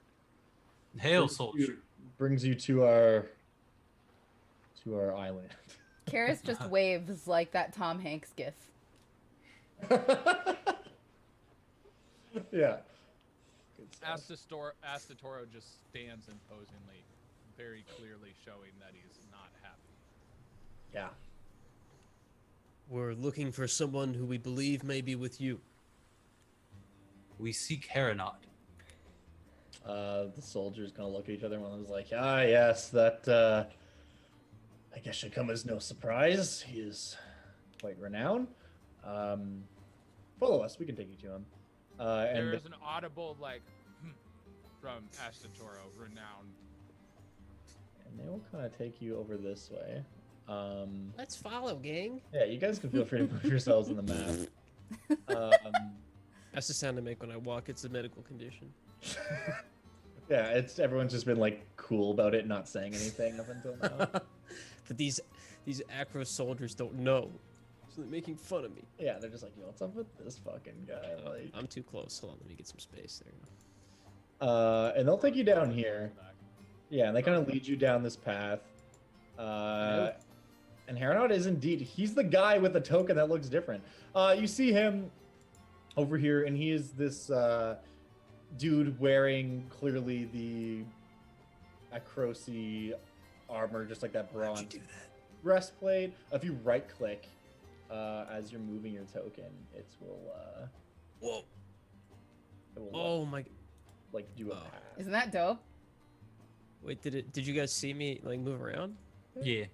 Hail, soldier!" Brings you to our island." Karis just waves like that Tom Hanks gif. Yeah. Asatoro just stands imposingly, very clearly showing that he's not happy. Yeah. We're looking for someone who we believe may be with you. We seek Herinod. The soldiers kind of look at each other, and one of them's like, "Ah, yes, that I guess should come as no surprise. He is quite renowned. Follow us. We can take you to him." There is an audible like from Asatoro, renowned. And they will kind of take you over this way. Let's follow, gang. Yeah, you guys can feel free to move yourselves on the map. That's the sound I make when I walk. It's a medical condition. Yeah, everyone's just been like cool about it, not saying anything up until now. But these Acro soldiers don't know, so they're making fun of me. Yeah, they're just like, "Yo, what's up with this fucking guy?" Like, I'm too close. Hold on, let me get some space there. and they'll take you down here. Yeah, and they kind of lead you down this path. And Herinod is indeed, he's the guy with the token that looks different. You see him over here, and he is this dude wearing clearly the Acrosi armor, just like that bronze breastplate. If you right click as you're moving your token, it will Whoa. it will Oh my. like do a Oh. path. Isn't that dope? Wait, did you guys see me like move around? Yeah.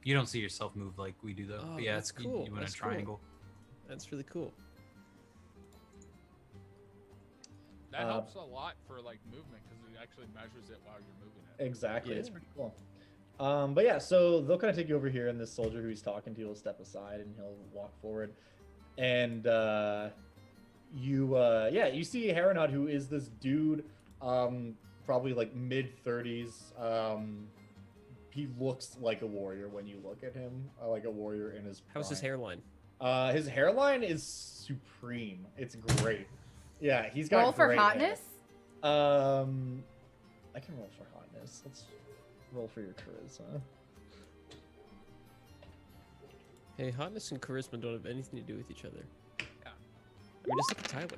You don't see yourself move like we do, though. Oh, But yeah, that's cool. You went That's a cool. triangle. That's really cool. That helps a lot for like movement because it actually measures it while you're moving it. Exactly, it's Yeah. pretty cool. But yeah, so they'll kind of take you over here, and this soldier who he's talking to will step aside, and he'll walk forward, and you see Herinod, who is this dude, probably like mid-30s. He looks like a warrior when you look at him, like a warrior in his prime. How's his hairline? His hairline is supreme. It's great. Yeah, he's got Roll for great hotness? hair. I can roll for hotness. Let's roll for your charisma. Hey, hotness and charisma don't have anything to do with each other. Yeah. I mean, just look at Tyler.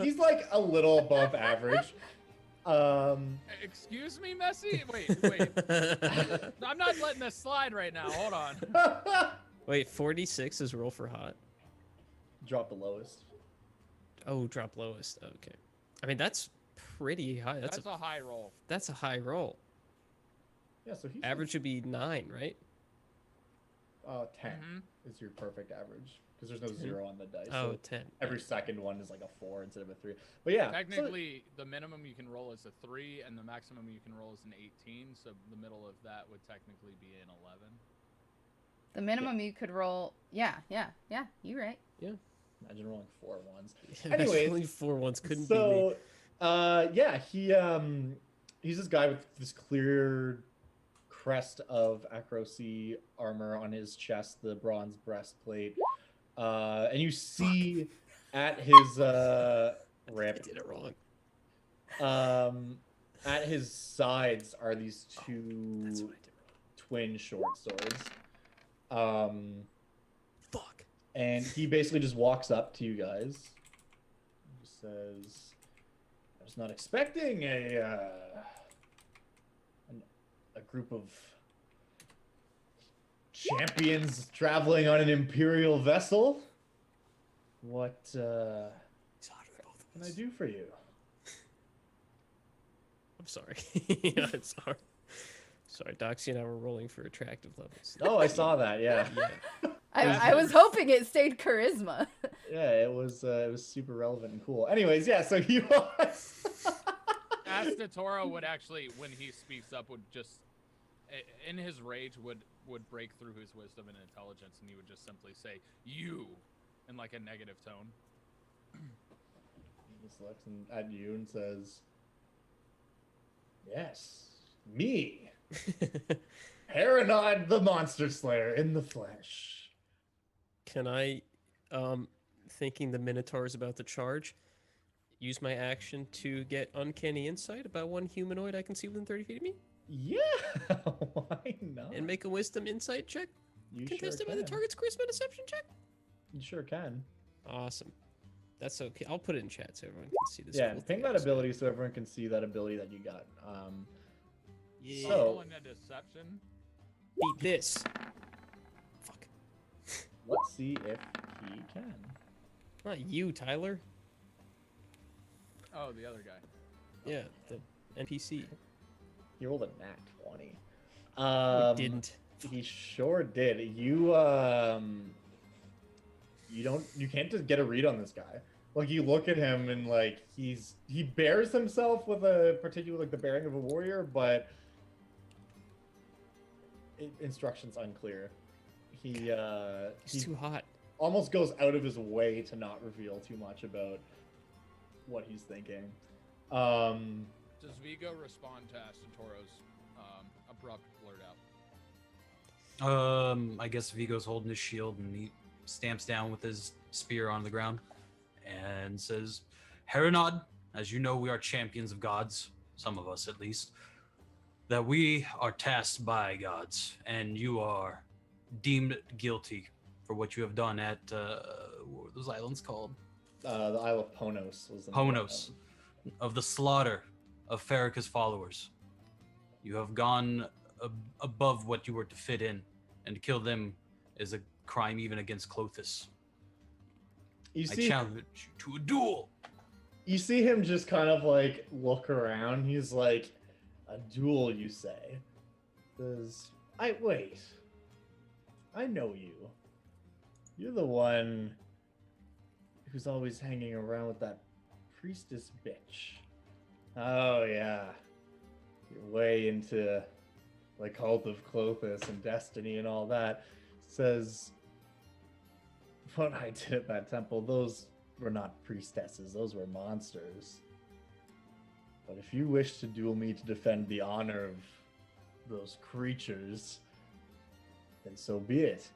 He's like a little above average. Excuse me, Messi? Wait. I'm not letting this slide right now. Hold on. Wait, 46 is roll for hot. Drop the lowest. Oh, drop lowest. Okay. I mean, that's pretty high. That's a high roll. That's a high roll. Yeah, so he's Average would be 9, right? 10 Mhm. is your perfect average. because there's no 0 on the dice. Oh, so 10. every second one is like a 4 instead of a 3. But yeah, Technically, the minimum you can roll is a 3, and the maximum you can roll is an 18. So the middle of that would technically be an 11. The minimum you could roll. Yeah. You're right. Imagine rolling 4 ones. Anyways, Anyways, 4 ones couldn't be me. So, yeah, he's this guy with this clear crest of Acrocy armor on his chest, the bronze breastplate, and you see at his I rip, did it wrong. at his sides are these two That's what I did twin short swords. Fuck. And he basically just walks up to you guys. He says, "I was not expecting a group of champions traveling on an imperial vessel. What He's hotter than both can of I us. do for you?" I'm sorry. Yeah, it's hard. Sorry, Doxy and I were rolling for attractive levels. Oh, I saw that. Yeah, Yeah. I was hoping it stayed charisma. yeah, it was super relevant and cool. Anyways, yeah, so he was. Astatoro would actually, when he speaks up, would just, in his rage, would break through his wisdom and intelligence, and he would just simply say, "You," in like a negative tone. He just looks at you and says, "Yes, me, Herinod the Monster Slayer in the flesh." Can I, thinking the Minotaur is about to charge, use my action to get uncanny insight about one humanoid I can see within 30 feet of me? Yeah, why not? And make a wisdom insight check You contested sure by the can. target's charisma deception check? You sure can. Awesome. That's okay. I'll put it in chat so everyone can see this. Yeah, cool ping thing that I just got. ability so everyone can see that ability that you got. Yeah. So- Rolling a deception. Beat this. Fuck. Let's see if he can. Not you, Tyler. Oh, the other guy. Yeah, the NPC. He rolled a nat 20. We didn't. He sure did. You can't just get a read on this guy. Like, you look at him and like he bears himself with a particular, like, the bearing of a warrior, but instructions unclear. He's It's too hot. almost goes out of his way to not reveal too much about what he's thinking. Does Vigo respond to Astatoro's abrupt blurt out? I guess Vigo's holding his shield and he stamps down with his spear on the ground and says, "Herinod, as you know, we are champions of gods, some of us at least, that we are tasked by gods, and you are deemed guilty for what you have done at, what were those islands called? The Isle of Ponos was the name of Ponos, them. of the slaughter of Pharika's followers. You have gone above what you were to fit in, and to kill them is a crime even against Clothis. You I see, challenge you to a duel." you see him just kind of like look around. He's like, "A duel, you say? Wait. I know you. You're the one who's always hanging around with that priestess bitch. Oh yeah. You're way into the cult of Clothis and destiny and all that." Says, "What I did at that temple, those were not priestesses, those were monsters. But if you wish to duel me to defend the honor of those creatures, then so be it."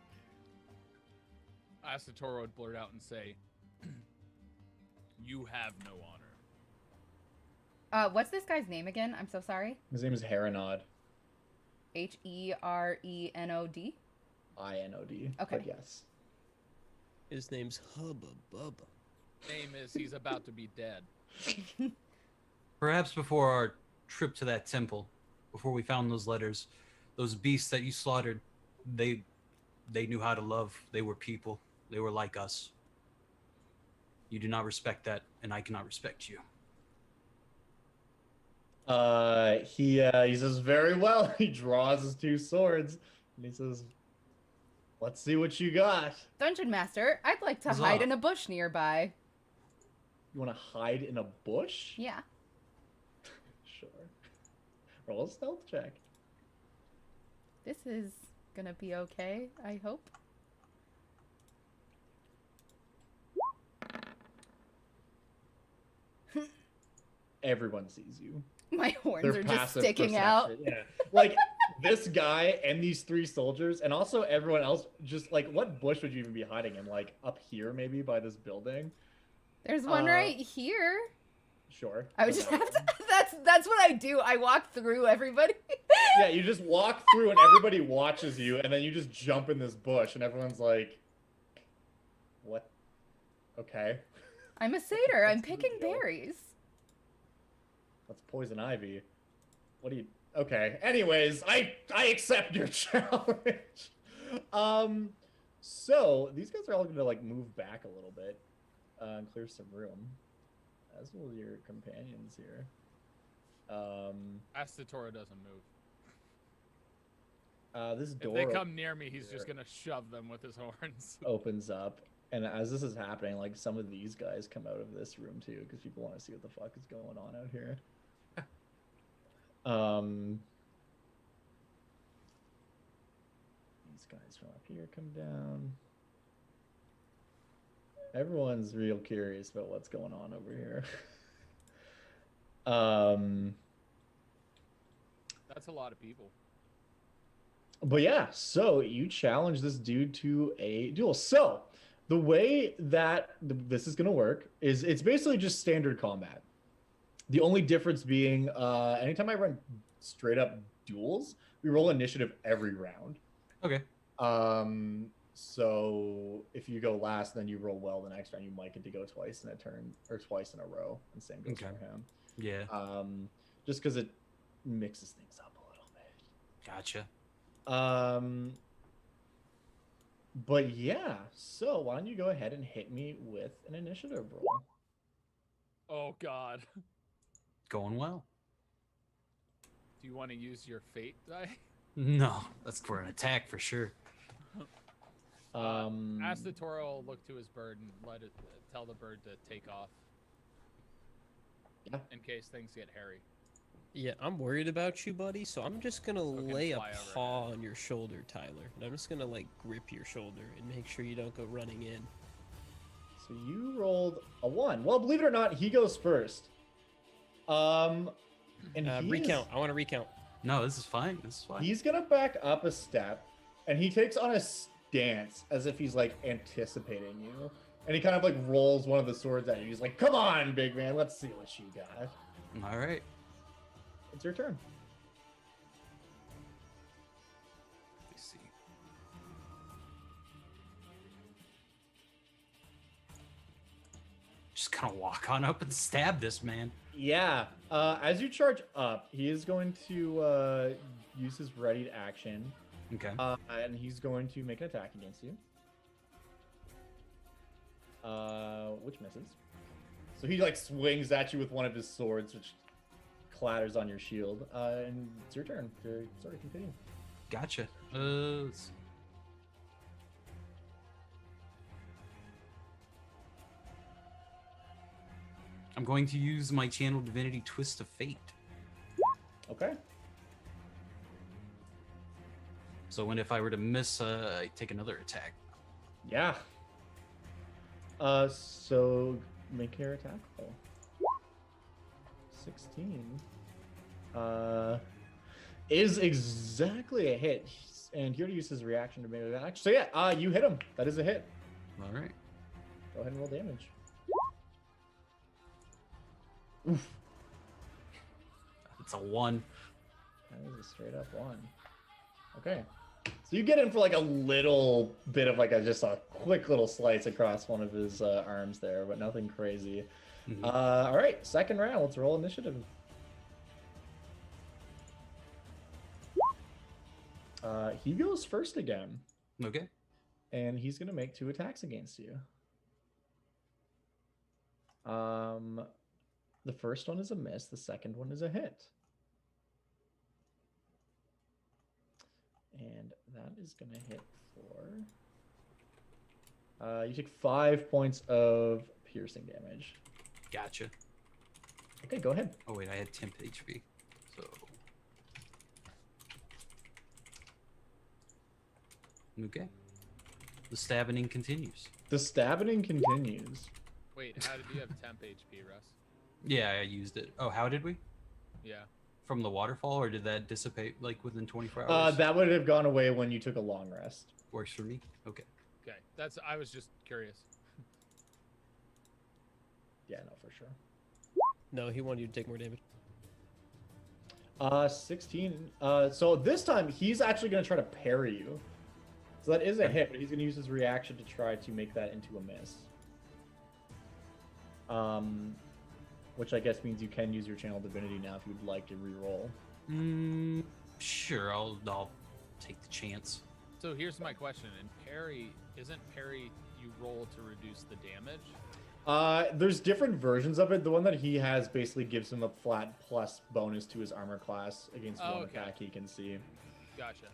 Astatoro would blurt out and say, "You have no honor." What's this guy's name again? I'm so sorry. His name is Herinod. Herenod. INOD. Okay. But yes. His name's Hubba Bubba. Name is he's about to be dead. Perhaps before our trip to that temple, before we found those letters, those beasts that you slaughtered, they knew how to love. They were people. They were like us. You do not respect that, and I cannot respect you. He says, "Very well." He draws his two swords and he says, Let's see what you got. Dungeon Master, I'd like to Huzzah. hide in a bush nearby. You want to hide in a bush? Yeah. Sure. Roll a stealth check. This is gonna be okay, I hope. Everyone sees you. My horns Their are just passive sticking out. perception, Yeah. Like this guy and these 3 soldiers, and also everyone else. Just like, what bush would you even be hiding in? Like up here, maybe by this building. There's one right here. Sure. I would just have to. That's what I do. I walk through everybody. Yeah, you just walk through and everybody watches you, and then you just jump in this bush, and everyone's like, "What? Okay, I'm a satyr. I'm That's the picking deal. berries. that's poison ivy." What do you? Okay. Anyways, I accept your challenge. So these guys are all going to like move back a little bit, and clear some room, as will your companions here. Astotoro doesn't move. This If door they come near me, he's here just gonna shove them with his horns. opens up, and as this is happening, like some of these guys come out of this room too, because people want to see what the fuck is going on out here. These guys from up here come down. Everyone's real curious about what's going on over here. That's a lot of people. But yeah, so you challenge this dude to a duel. So the way that this is going to work is it's basically just standard combat. The only difference being anytime I run straight up duels, we roll initiative every round. Okay. So if you go last, then you roll well the next round, you might get to go twice in a turn or twice in a row, and same goes Okay. for him. Yeah. Just because it mixes things up a little bit. Gotcha. But yeah, so why don't you go ahead and hit me with an initiative roll? Oh God. Going well. Do you want to use your fate die? No, that's for an attack for sure. Astotoro will look to his bird and tell the bird to take off. Yeah. In case things get hairy. Yeah, I'm worried about you, buddy, so I'm just gonna Okay, lay a fly over. paw on your shoulder, Tyler. And I'm just gonna, like, grip your shoulder and make sure you don't go running in. So you rolled a 1. Well, believe it or not, he goes first. And Recount. I want to recount. No, this is fine. This is fine. he's gonna back up a step, and he takes on a stance as if he's like anticipating you. And he kind of like rolls one of the swords at you. He's like, "Come on, big man, let's see what you got." All right. It's your turn. Let's see. Just gonna walk on up and stab this man. Yeah. As you charge up, he is going to use his readied action, Okay. and he's going to make an attack against you. Which misses. So he like swings at you with one of his swords, which clatters on your shield. And it's your turn to sort of continue. Gotcha. Let's see. I'm going to use my channel divinity twist of fate. Okay. So when if I were to miss, I take another attack. Yeah. So make your attack roll. 16. Is exactly a hit. And here to use his reaction to make an action. So yeah, you hit him. That is a hit. All right. Go ahead and roll damage. Oof. It's a 1. That is a straight up 1. Okay. So you get him for like a little bit of like just a quick little slice across one of his arms there, but nothing crazy. Mhm. All right, second round. Let's roll initiative. He goes first again, Okay. and he's gonna make 2 attacks against you. The first one is a miss. The second one is a hit. And that is going to hit for... you take 5 points of piercing damage. Gotcha. Okay, go ahead. Oh wait, I had temp HP. So. Okay. The stabbing continues. The stabbing continues. Wait, how did you have temp HP, Russ? Yeah, I used it. Oh, how did we? Yeah. From the waterfall, or did that dissipate like within 24 hours? That would have gone away when you took a long rest. Works for me. Okay. Okay, I was just curious. Yeah, no, for sure. No, he wanted you to take more damage. 16. So this time he's actually going to try to parry you. So that is a hit, but he's going to use his reaction to try to make that into a miss. Which I guess means you can use your channel divinity now if you would like to re-roll. Sure, I'll take the chance. So here's my question: in parry, isn't parry you roll to reduce the damage? There's different versions of it. The one that he has basically gives him a flat plus bonus to his armor class against one attack he can see. Gotcha.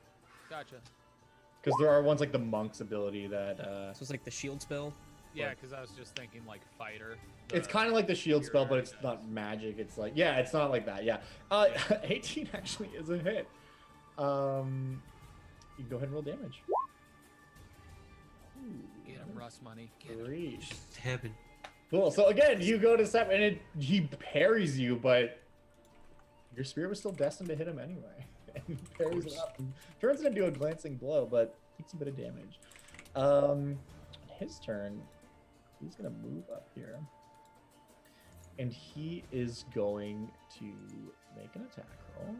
Because there are ones like the monk's ability that. So it's like the shield spell. Yeah, because I was just thinking like fighter. It's kind of like the shield spell, but it's not magic. It's like, yeah, it's not like that. Yeah. 18 actually is a hit. You can go ahead and roll damage. Get him, Russ money. Get him. 3. Heaven. Cool. So again, you go to step, and he parries you, but your spirit was still destined to hit him anyway. And he parries it up and turns it into a glancing blow, but takes a bit of damage. His turn, he's gonna move up here, and he is going to make an attack roll.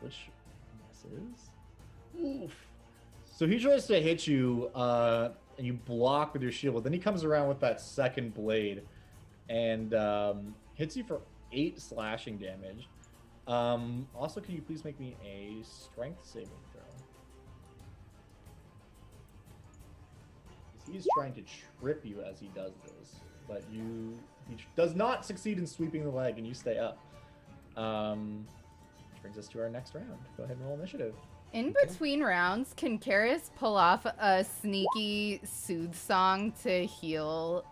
Which misses. Oof. So he tries to hit you, and you block with your shield, but then he comes around with that second blade and hits you for 8 slashing damage. Also, can you please make me a strength saving throw? He's trying to trip you as he does this, but he does not succeed in sweeping the leg, and you stay up. Which brings us to our next round. Go ahead and roll initiative. In between rounds, can Karis pull off a sneaky soothe song to heal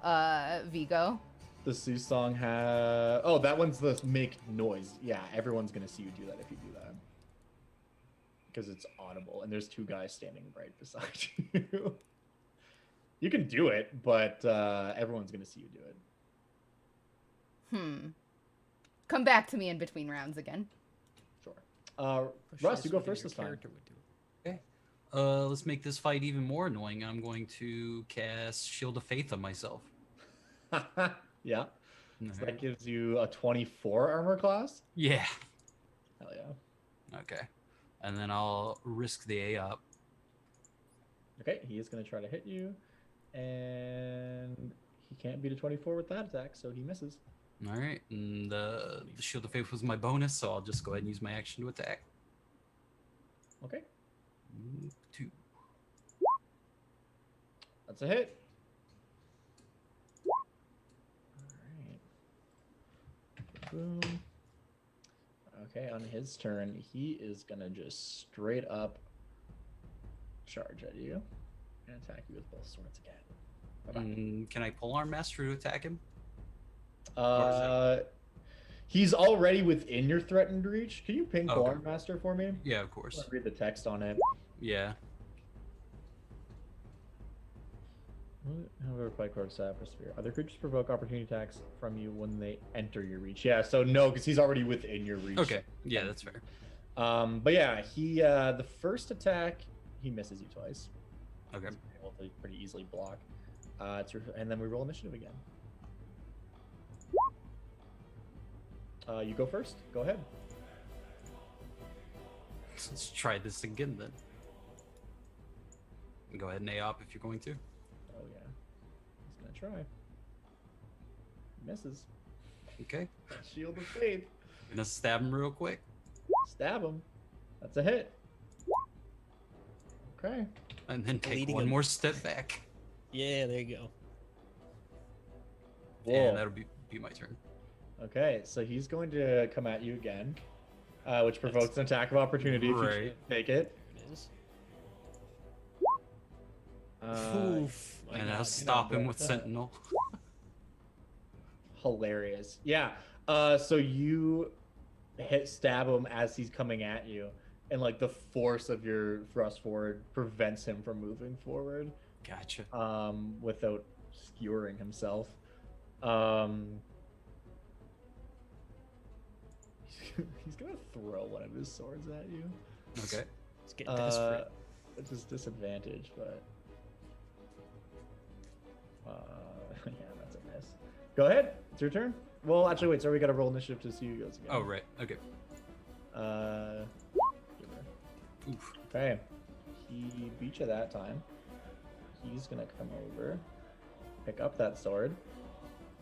Vigo? The Sue song has... Oh, that one's the make noise. Yeah, everyone's going to see you do that if you do that. Because it's audible, and there's 2 guys standing right beside you. You can do it, but everyone's going to see you do it. Come back to me in between rounds again. Sure. Russ, you go first this time. Okay. Let's make this fight even more annoying. I'm going to cast Shield of Faith on myself. Yeah. So that gives you a 24 armor class? Yeah. Hell yeah. Okay. And then I'll risk the A up. Okay, he is going to try to hit you. And he can't beat a 24 with that attack, so he misses. All right. And the Shield of Faith was my bonus, so I'll just go ahead and use my action to attack. Okay. 2. That's a hit. Boom. Okay, on his turn, he is gonna just straight up charge at you and attack you with both swords again. Can I pull Arm Master to attack him? He's already within your threatened reach. Can you ping Arm Master for me? Yeah, of course. Read the text on it. Yeah. However, by Crowstaff or Sphere. Other creatures provoke opportunity attacks from you when they enter your reach. Yeah, so no, because he's already within your reach. Okay. Yeah, that's fair. But yeah, he the first attack he misses you twice. Okay. He's able to pretty easily block. And then we roll initiative again. You go first. Go ahead. Let's try this again then. Go ahead and A-op if you're going to. Oh yeah, he's gonna try. Misses. Okay. Shield of Faith. I'm gonna stab him real quick. Stab him. That's a hit. Okay. And then take Leading one him. more step back. Yeah, there you go. Whoa. And that'll be my turn. Okay, so he's going to come at you again. which provokes an attack of opportunity if you Right. take it. There it is. Uh, My And I'll God. stop him bro. with Sentinel. Hilarious. Yeah. So you stab him as he's coming at you, and like the force of your thrust forward prevents him from moving forward. Gotcha. Without skewering himself. He's gonna throw one of his swords at you. Okay. It's getting desperate. It's his disadvantage, but yeah, that's a miss. Go ahead. It's your turn. Well, actually, wait. Sorry, we got to roll initiative to see who goes again. Oh, right. Okay. Give her. Oof. Okay. He beat you that time. He's gonna come over, pick up that sword.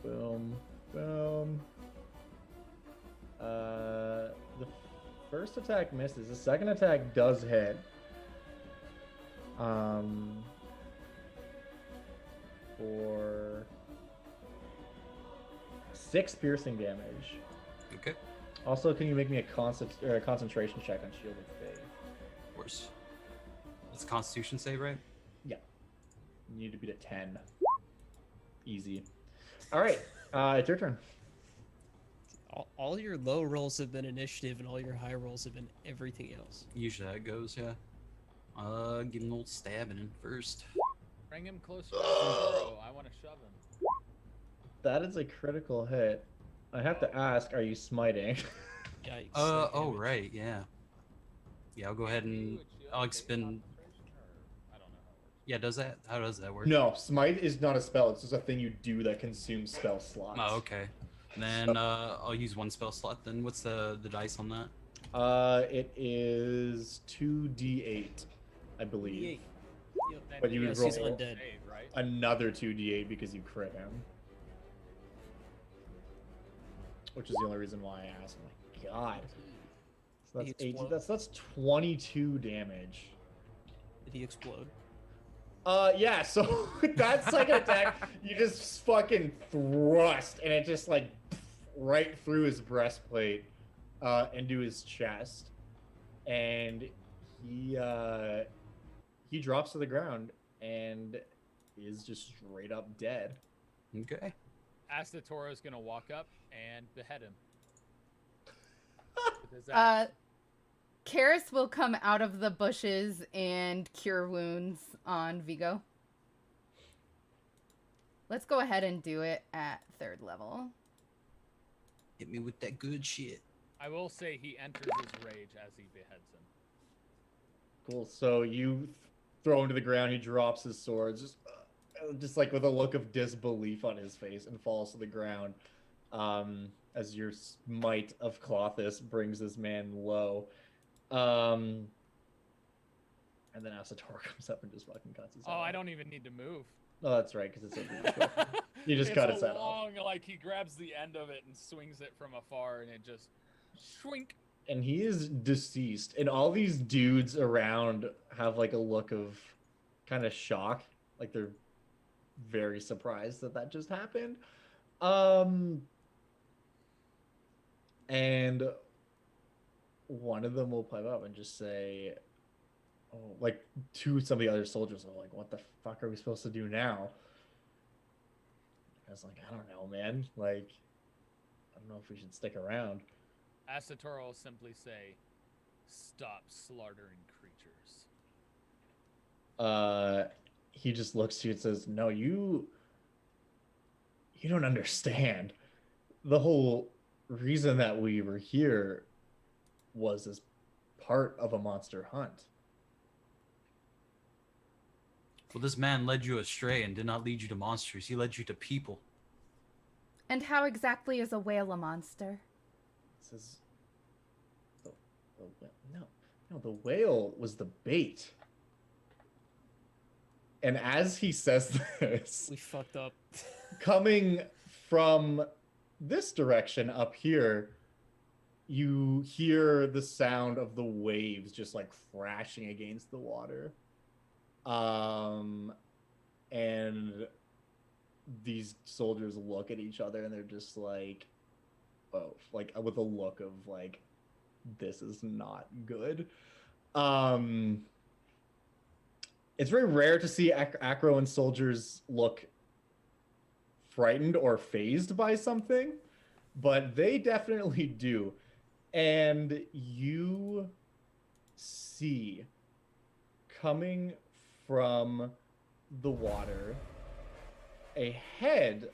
Boom, boom. The first attack misses. The second attack does hit. For 6 piercing damage. Okay. Also, can you make me a concentration check on Shield of Faith? Of course. It's a Constitution save, right? Yeah. You need to beat a 10. Easy. All right. It's your turn. All your low rolls have been initiative, and all your high rolls have been everything else. Usually that goes, yeah. Give him an old stabbing in first. Bring him closer to Toro. I want to shove him. That is a critical hit. I have to ask, are you smiting? Yikes. Oh, damage. right, yeah. Yeah, I'll go ahead and I'll expend. I don't know how it works. Yeah, does that? How does that work? No, smite is not a spell. It's just a thing you do that consumes spell slots. Oh, okay. Then I'll use one spell slot. Then what's the dice on that? It is 2d8, I believe. Yep. Then But you would Yes, roll he's undead. save, right? another 2d8 because you crit him. Which is the only reason why I asked. Oh my god. So He that's 18, explode? that's 22 damage. Did he explode? Yeah, so that second attack, you just fucking thrust, and it just like right through his breastplate, into his chest, and he drops to the ground and is just straight up dead. Okay. Astatoro's gonna walk up and behead him. With his axe. Karis will come out of the bushes and cure wounds on Vigo. Let's go ahead and do it at 3rd level. Hit me with that good shit. I will say he enters his rage as he beheads him. Cool. So you throw him to the ground. He drops his sword, just like with a look of disbelief on his face, and falls to the ground. As your smite of Clothis brings this man low. And then Asator comes up and just fucking cuts his head Oh, I off. don't even need to move. Oh, that's right, because it's a You just It's cut a his head off. long, like he grabs the end of it and swings it from afar, and it just shwink. And he is deceased. And all these dudes around have like a look of kind of shock, like they're very surprised that just happened. And one of them will pipe up and just say, oh, like to some of the other soldiers, are like, what the fuck are we supposed to do now? I was like, I don't know, man. Like, I don't know if we should stick around. Astatoro will simply say, "Stop slaughtering creatures." He just looks to you and says, no, you don't understand. The whole reason that we were here was as part of a monster hunt. Well, this man led you astray and did not lead you to monsters. He led you to people. And how exactly is a whale a monster? Says, no, the whale was the bait. And as he says this, We fucked up. coming from this direction up here, you hear the sound of the waves just like crashing against the water. And these soldiers look at each other and they're just like, oh, like with a look of like, this is not good. It's very rare to see Acroan soldiers look frightened or phased by something, but they definitely do. And you see coming from the water a head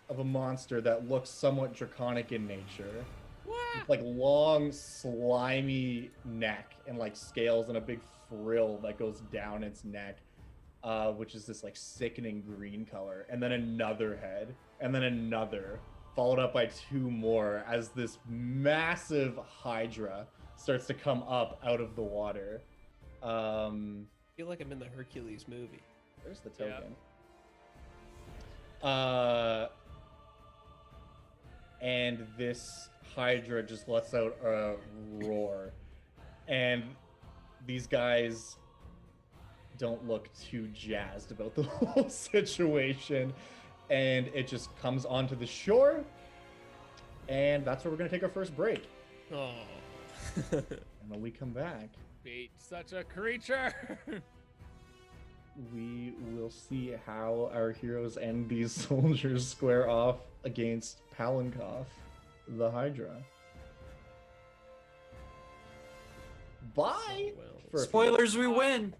of a monster that looks somewhat draconic in nature. With, like, long, slimy neck and like scales and a big frill that goes down its neck, which is this like sickening green color. And then another head, and then another, followed up by two more as this massive hydra starts to come up out of the water. I feel like I'm in the Hercules movie. There's the token. Yeah. And this hydra just lets out a roar, and these guys don't look too jazzed about the whole situation, and it just comes onto the shore, and that's where we're gonna take our first break. Oh. And when we come back, Beat such a creature. we will see how our heroes and these soldiers square off against Palinkoff, the Hydra. Bye! Well, For a few- Spoilers, we win.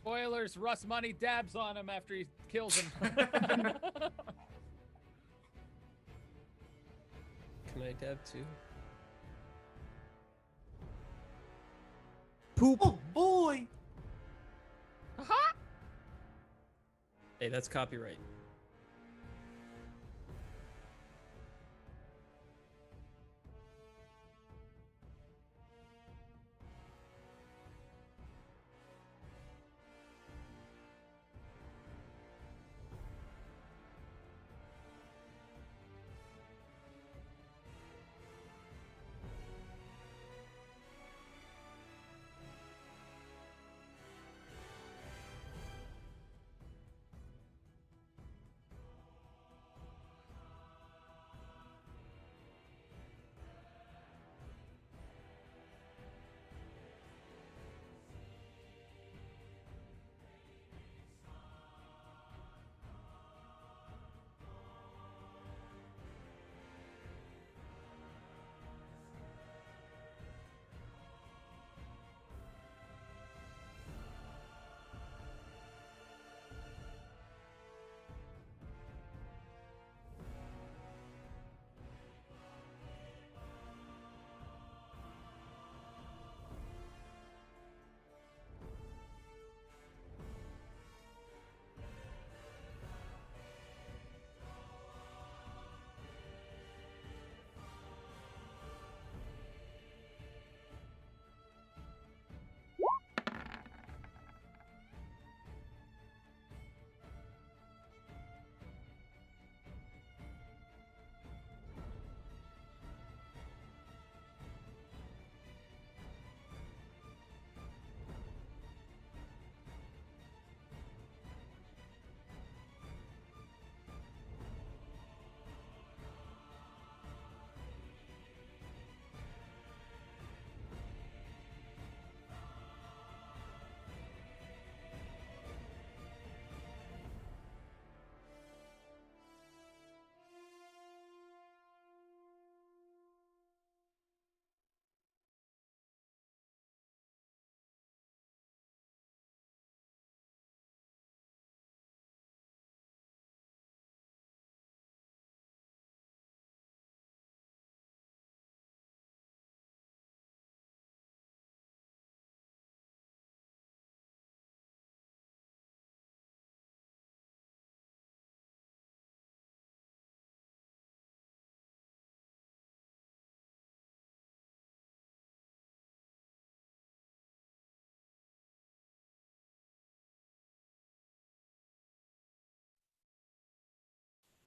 Spoilers, Russ Money dabs on him after he kills him. Can I dab too? Poop. Oh boy. Hey, that's copyright.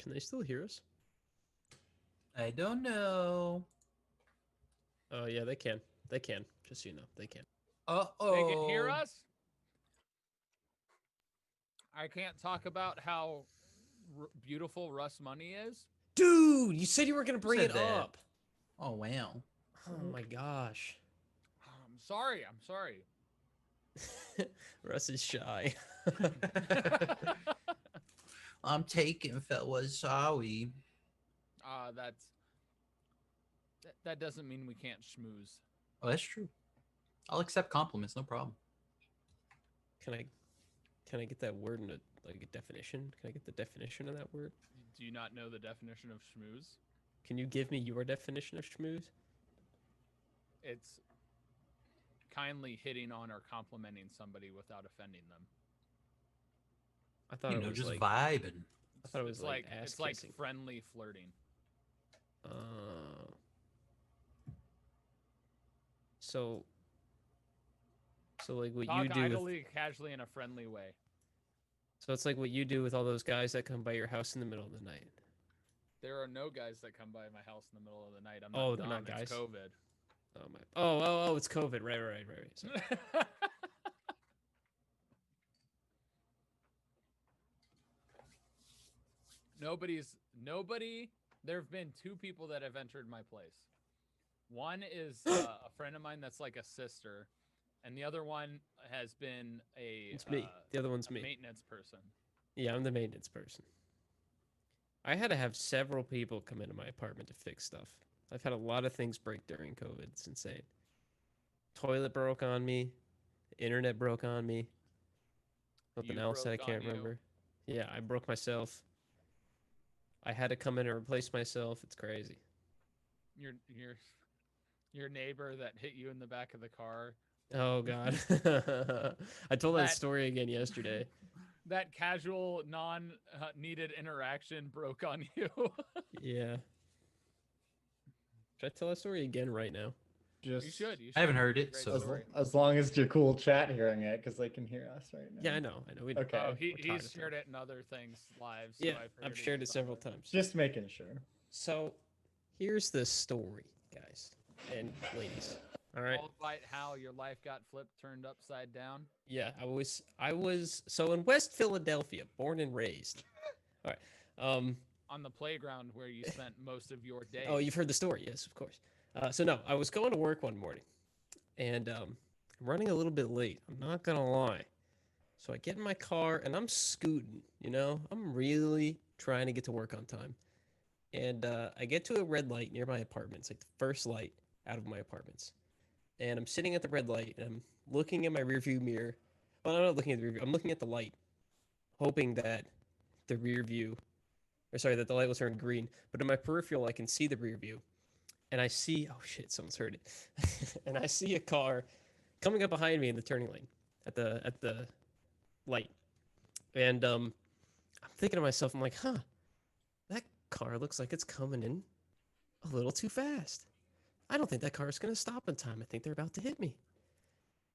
Can they still hear us? I don't know. Oh yeah, they can. They can. Just so you know, they can. Uh-oh. They can hear us? I can't talk about how beautiful Russ Money is. Dude, you said you were gonna bring said it that? up. Oh wow. Oh my gosh. I'm sorry. I'm sorry. Russ is shy. I'm taken, fellas. Sorry. That doesn't mean we can't schmooze. Oh, that's true. I'll accept compliments, no problem. Can I get that word in a definition? Can I get the definition of that word? Do you not know the definition of schmooze? Can you give me your definition of schmooze? It's kindly hitting on or complimenting somebody without offending them. I thought You it know, was just like vibing. I thought it was It's like like ass it's like kissing. friendly flirting. So like what Talk you do idly, casually, in a friendly way. so it's like what you do with all those guys that come by your house in the middle of the night. There are no guys that come by my house in the middle of the night. I'm Oh, not they're dumb. not guys? It's COVID. Oh my. Oh, it's COVID. Right. Sorry. Nobody. There have been two people that have entered my place. One is a friend of mine that's like a sister, and the other one has been It's me. The other one's a me. maintenance person. Yeah, I'm the maintenance person. I had to have several people come into my apartment to fix stuff. I've had a lot of things break during COVID. It's insane. Toilet broke on me. The internet broke on me. Something You else that I broke on can't you. remember. Yeah, I broke myself. I had to come in and replace myself. It's crazy. Your neighbor that hit you in the back of the car. Oh God. I told that That- story again yesterday. That casual, non-needed interaction broke on you. Yeah. Should I tell that story again right now? Just You should. I haven't heard It's it, a great so- story. as long as you're cool chat hearing it, because they can hear us right now. Yeah, I know. We know. Okay. Oh, We're tired he's of shared that. it in other things live. So Yeah, I've heard shared it several somewhere. times. Just making sure. So, here's the story, guys and ladies. All right. All right, how your life got flipped, turned upside down. Yeah, I was so in West Philadelphia, born and raised. All right. On the playground where you spent most of your day. Oh, you've heard the story, yes, of course. So no, I was going to work one morning, and I'm running a little bit late. I'm not gonna lie. So I get in my car and I'm scooting. You know, I'm really trying to get to work on time. And I get to a red light near my apartment. It's like the first light out of my apartments. And I'm sitting at the red light and I'm looking at my rearview mirror. Well, I'm not looking at the rearview. I'm looking at the light, hoping that the that the light will turn green. But in my peripheral, I can see the rear view. And I see, oh shit, someone's heard it. And I see a car coming up behind me in the turning lane at the light. And I'm thinking to myself, I'm like, that car looks like it's coming in a little too fast. I don't think that car is going to stop in time. I think they're about to hit me.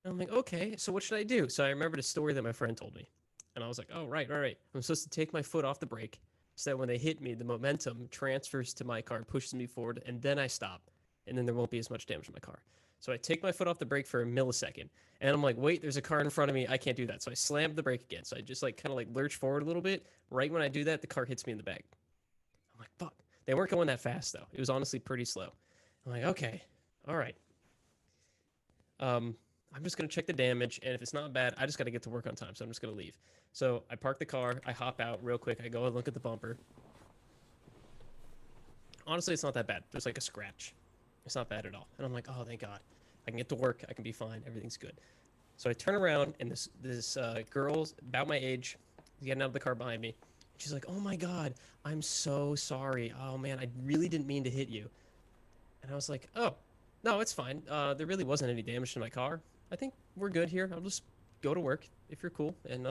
And I'm like, okay, so what should I do? So I remembered a story that my friend told me. And I was like, oh, right. I'm supposed to take my foot off the brake so that when they hit me, the momentum transfers to my car, pushes me forward, and then I stop. And then there won't be as much damage to my car. So I take my foot off the brake for a millisecond. And I'm like, wait, there's a car in front of me. I can't do that. So I slammed the brake again. So I just kind of lurch forward a little bit. Right when I do that, the car hits me in the back. I'm like, fuck. They weren't going that fast, though. It was honestly pretty slow. I'm like, okay, all right. I'm just going to check the damage, and if it's not bad, I just got to get to work on time, so I'm just going to leave. So I park the car, I hop out real quick, I go and look at the bumper. Honestly, it's not that bad. There's like a scratch. It's not bad at all. And I'm like, oh, thank God. I can get to work, I can be fine, everything's good. So I turn around, and this girl's about my age, getting out of the car behind me. She's like, oh my God, I'm so sorry. Oh man, I really didn't mean to hit you. And I was like, oh, no, it's fine. There really wasn't any damage to my car. I think we're good here. I'll just go to work if you're cool, and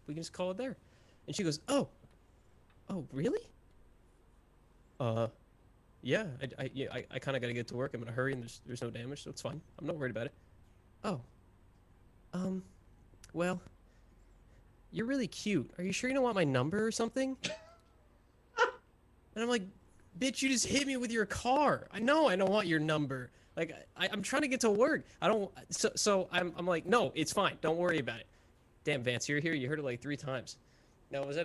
we can just call it there. And she goes, oh, really? Yeah, I kind of got to get to work. I'm in a hurry, and there's no damage, so it's fine. I'm not worried about it. Oh, well, you're really cute. Are you sure you don't want my number or something? And I'm like, bitch, you just hit me with your car. I know I don't want your number. Like, I'm trying to get to work. I don't. So I'm like, no, it's fine. Don't worry about it. Damn, Vance, you're here. You heard it like 3 times. No, it was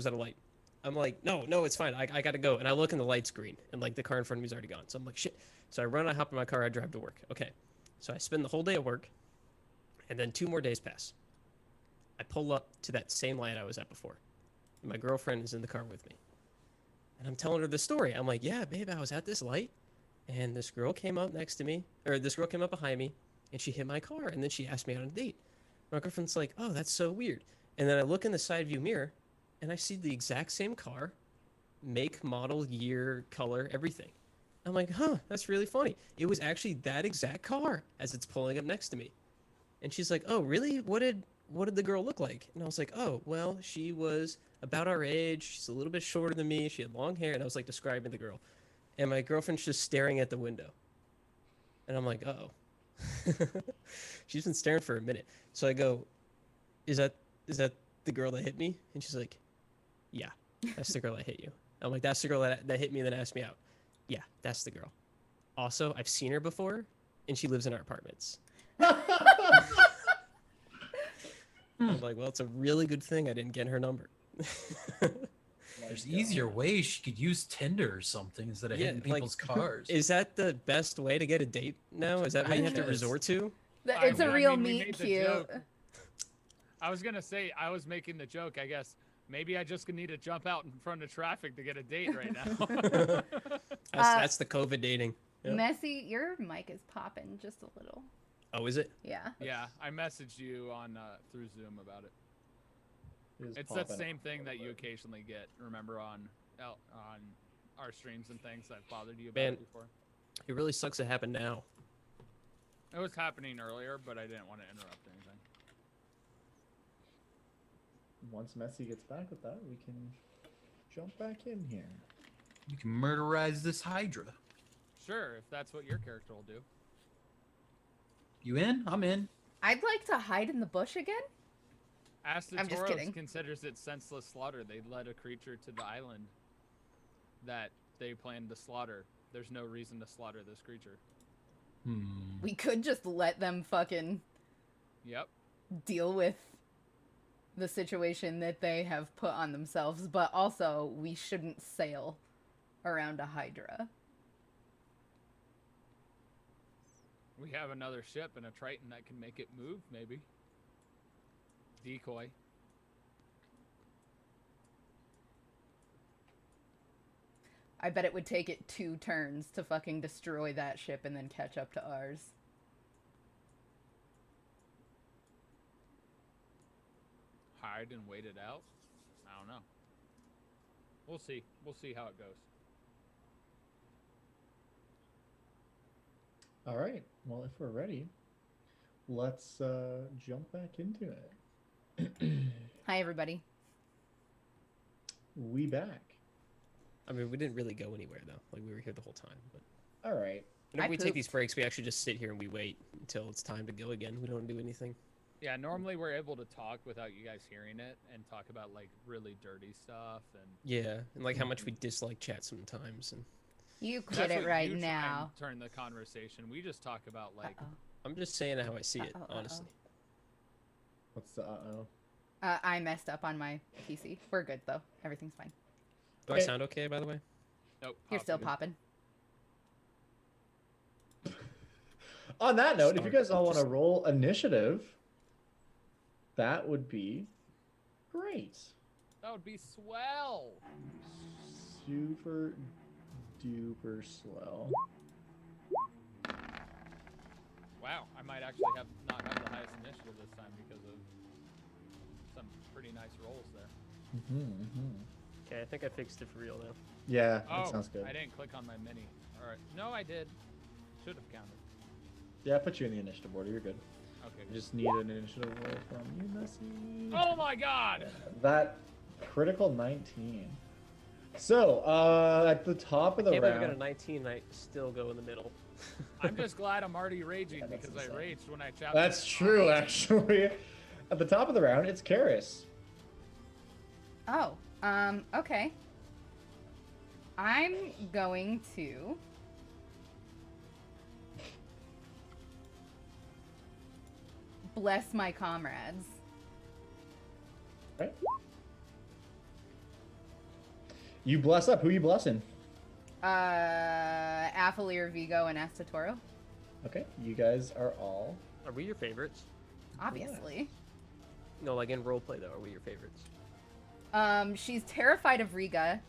at a light. I'm like, no, it's fine. I gotta go. And I look in the light screen, and like the car in front of me is already gone. So I'm like, shit. So I run, I hop in my car, I drive to work. Okay. So I spend the whole day at work, and then 2 more days pass. I pull up to that same light I was at before. And my girlfriend is in the car with me. And I'm telling her the story. I'm like, yeah, babe, I was at this light, and this girl came up next to me, or this girl came up behind me, and she hit my car, and then she asked me out on a date. My girlfriend's like, oh, that's so weird. And then I look in the side view mirror, and I see the exact same car, make, model, year, color, everything. I'm like, huh, that's really funny. It was actually that exact car as it's pulling up next to me. And she's like, oh, really? What did the girl look like? And I was like, oh, well, she was about our age. She's a little bit shorter than me. She had long hair. And I was like describing the girl. And my girlfriend's just staring at the window. And I'm like, uh-oh. She's been staring for a minute. So I go, is that the girl that hit me? And she's like, yeah, that's the girl that hit you. I'm like, that's the girl that hit me and then asked me out. Yeah, that's the girl. Also, I've seen her before, and she lives in our apartments. I'm like, well, it's a really good thing I didn't get her number. There's easier ways. She could use Tinder or something instead of hitting people's cars. Is that the best way to get a date now? Is that what you have to resort to? It's a real meet cute. I was gonna say, I was making the joke, I guess. Maybe I just need to jump out in front of traffic to get a date right now. That's the COVID dating. Yep. Messy, your mic is popping just a little. Oh, is it? Yeah. Yeah, I messaged you on through Zoom about it. It's that same thing that you occasionally get. Remember on our streams and things I've bothered you about before. It really sucks it happened now. It was happening earlier, but I didn't want to interrupt anything. Once Messi gets back with that, we can jump back in here. You can murderize this Hydra. Sure, if that's what your character will do. You in? I'm in. I'd like to hide in the bush again. I'm just kidding. Considers it senseless slaughter. They led a creature to the island that they planned to slaughter. There's no reason to slaughter this creature. We could just let them fucking deal with the situation that they have put on themselves, but also we shouldn't sail around a Hydra. We have another ship and a Triton that can make it move, maybe. Decoy. I bet it would take it 2 turns to fucking destroy that ship and then catch up to ours. Hide and wait it out? I don't know. We'll see. We'll see how it goes. All right. Well, if we're ready, let's jump back into it. Hi, everybody. We back. I mean, we didn't really go anywhere, though. Like, we were here the whole time. But all right. Whenever we take these breaks, we actually just sit here and we wait until it's time to go again. We don't do anything. Yeah, normally we're able to talk without you guys hearing it and talk about, like, really dirty stuff. And yeah, and, like, how much we dislike chat sometimes. And you quit it right now. Turn the conversation. We just talk about, like... I'm just saying how I see it, honestly. What's the uh-oh? I messed up on my PC. We're good, though. Everything's fine. Do I sound okay, by the way? Nope. You're still popping. On that note, if you guys all want to roll initiative, that would be great. That would be swell. Super duper swell. Wow, I might actually not have the highest initiative this time because of some pretty nice rolls there. Okay, I think I fixed it for real now. Yeah, that sounds good. I didn't click on my mini. All right. No, I did. Should have counted. Yeah, I put you in the initiative order. You're good. Okay. I just need an initiative roll from you, Messi. Oh my god! That critical 19. So, at the top of the round... I got a 19 and I still go in the middle. I'm just glad I'm already raging because I raged when I chopped. That's true, actually. At the top of the round, it's Karis. Oh, okay. I'm going to... bless my comrades. Right. You bless up. Who you blessing? Athalir, Vigo, and Astatoro. Okay, you guys are all. Are we your favorites? Obviously. No, like in roleplay though, are we your favorites? She's terrified of Riga.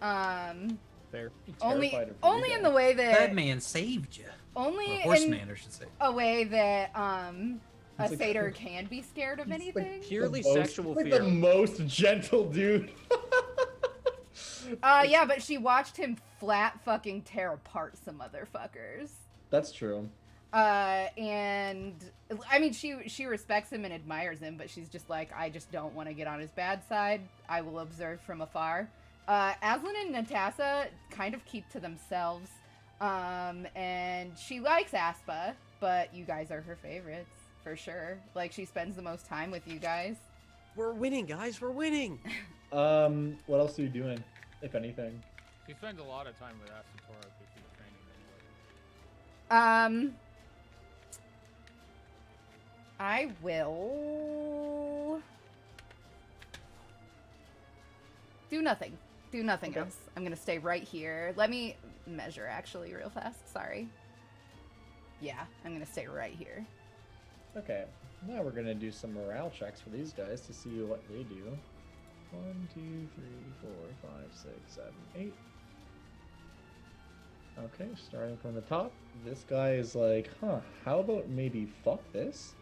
Fair. Only Terrified of only Riga. in the way that That man saved you. only Or in horseman, I should say. a way that a He's like- satyr can be scared of He's like anything. Purely the most- sexual like fear. the most gentle dude. Yeah, but she watched him flat fucking tear apart some motherfuckers. That's true. And I mean, she respects him and admires him, but she's just like, I just don't want to get on his bad side. I will observe from afar. Aslan and Natasa kind of keep to themselves. And she likes Aspa, but you guys are her favorites for sure. Like, she spends the most time with you guys. We're winning, guys. We're winning. What else are you doing, if anything? He spends a lot of time with Astatoro because she's training anyway. I will do nothing. Do nothing Okay. else. I'm gonna stay right here. Let me measure actually real fast. Sorry. Yeah, I'm gonna stay right here. Okay, now we're gonna do some morale checks for these guys to see what they do. 1, 2, 3, 4, 5, 6, 7, 8. Okay, starting from the top. This guy is like, huh, how about maybe fuck this?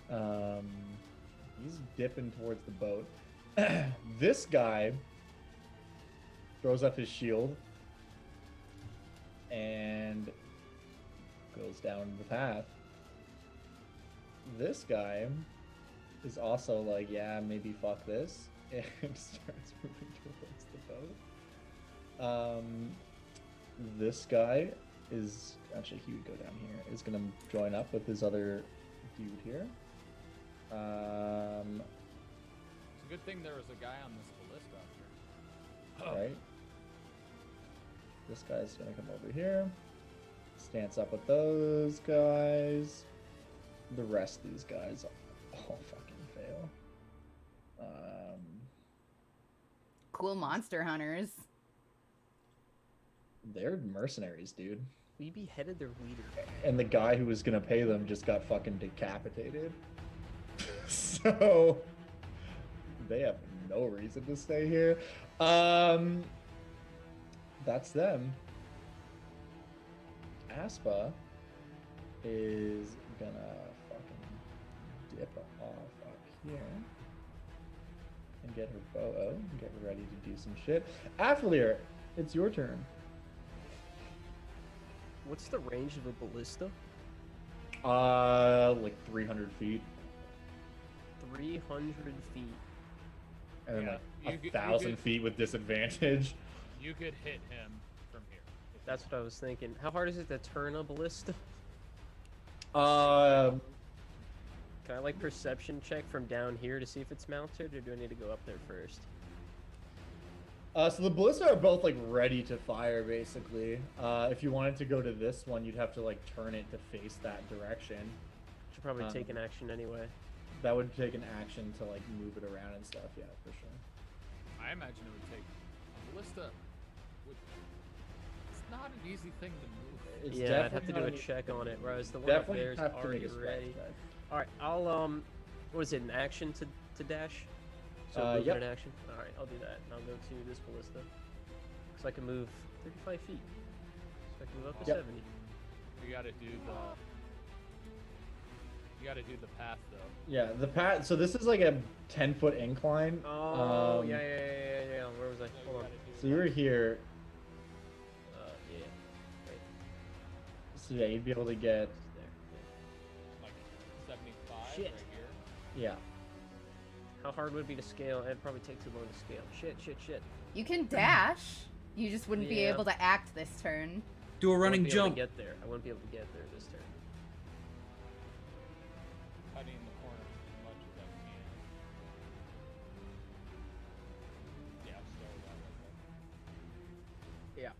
He's dipping towards the boat. This guy throws up his shield and goes down the path. This guy is also like, yeah, maybe fuck this, and starts moving towards the boat. This guy is actually, he would go down here. Is gonna join up with his other dude here. It's a good thing there was a guy on this ballista up here. Right. This guy's gonna come over here. Stance up with those guys. The rest of these guys all fucking fail. Cool monster hunters. They're mercenaries, dude. We beheaded their leader. And the guy who was gonna pay them just got fucking decapitated. So they have no reason to stay here. That's them. Aspa is gonna fucking dip off up here and get her bow out and get ready to do some shit. Athalir, it's your turn. What's the range of a ballista? Like 300 feet. 300 feet. And then Yeah, like you could- 1,000 feet with disadvantage. You could hit him from here. if That's you what I was thinking. How hard is it to turn a ballista? Um, Can I like perception check from down here to see if it's mounted, or do I need to go up there first? so the ballista are both like ready to fire, basically. If you wanted to go to this one, you'd have to like turn it to face that direction. Should probably take an action anyway. That would take an action to like move it around and stuff. Yeah, for sure. I imagine it would take a ballista. It's not an easy thing to move. It's Yeah, I'd have to definitely do a not check on it, whereas the one up Definitely there is have to already make a strength ready. check. All right, I'll what is it? An action to dash? So move Yep. in an action. All right, I'll do that, and I'll go to this ballista. So I can move 35 feet. So I can move up to Yep. 70. You gotta do the. You gotta do the path though. Yeah, the path. So this is like a 10-foot incline. Oh yeah. Where was I? Hold on. So you were here. Yeah. Wait. So yeah, you'd be able to get. There. Like 75 Shit. right here. Yeah. How hard would it be to scale? It'd probably take too long to scale. Shit. You can dash. You just wouldn't be Yeah. able to act this turn. Do a I running wouldn't be able jump. to get there. I wouldn't be able to get there this turn. Cutting the corner as much as I can. Yeah, so that Yeah.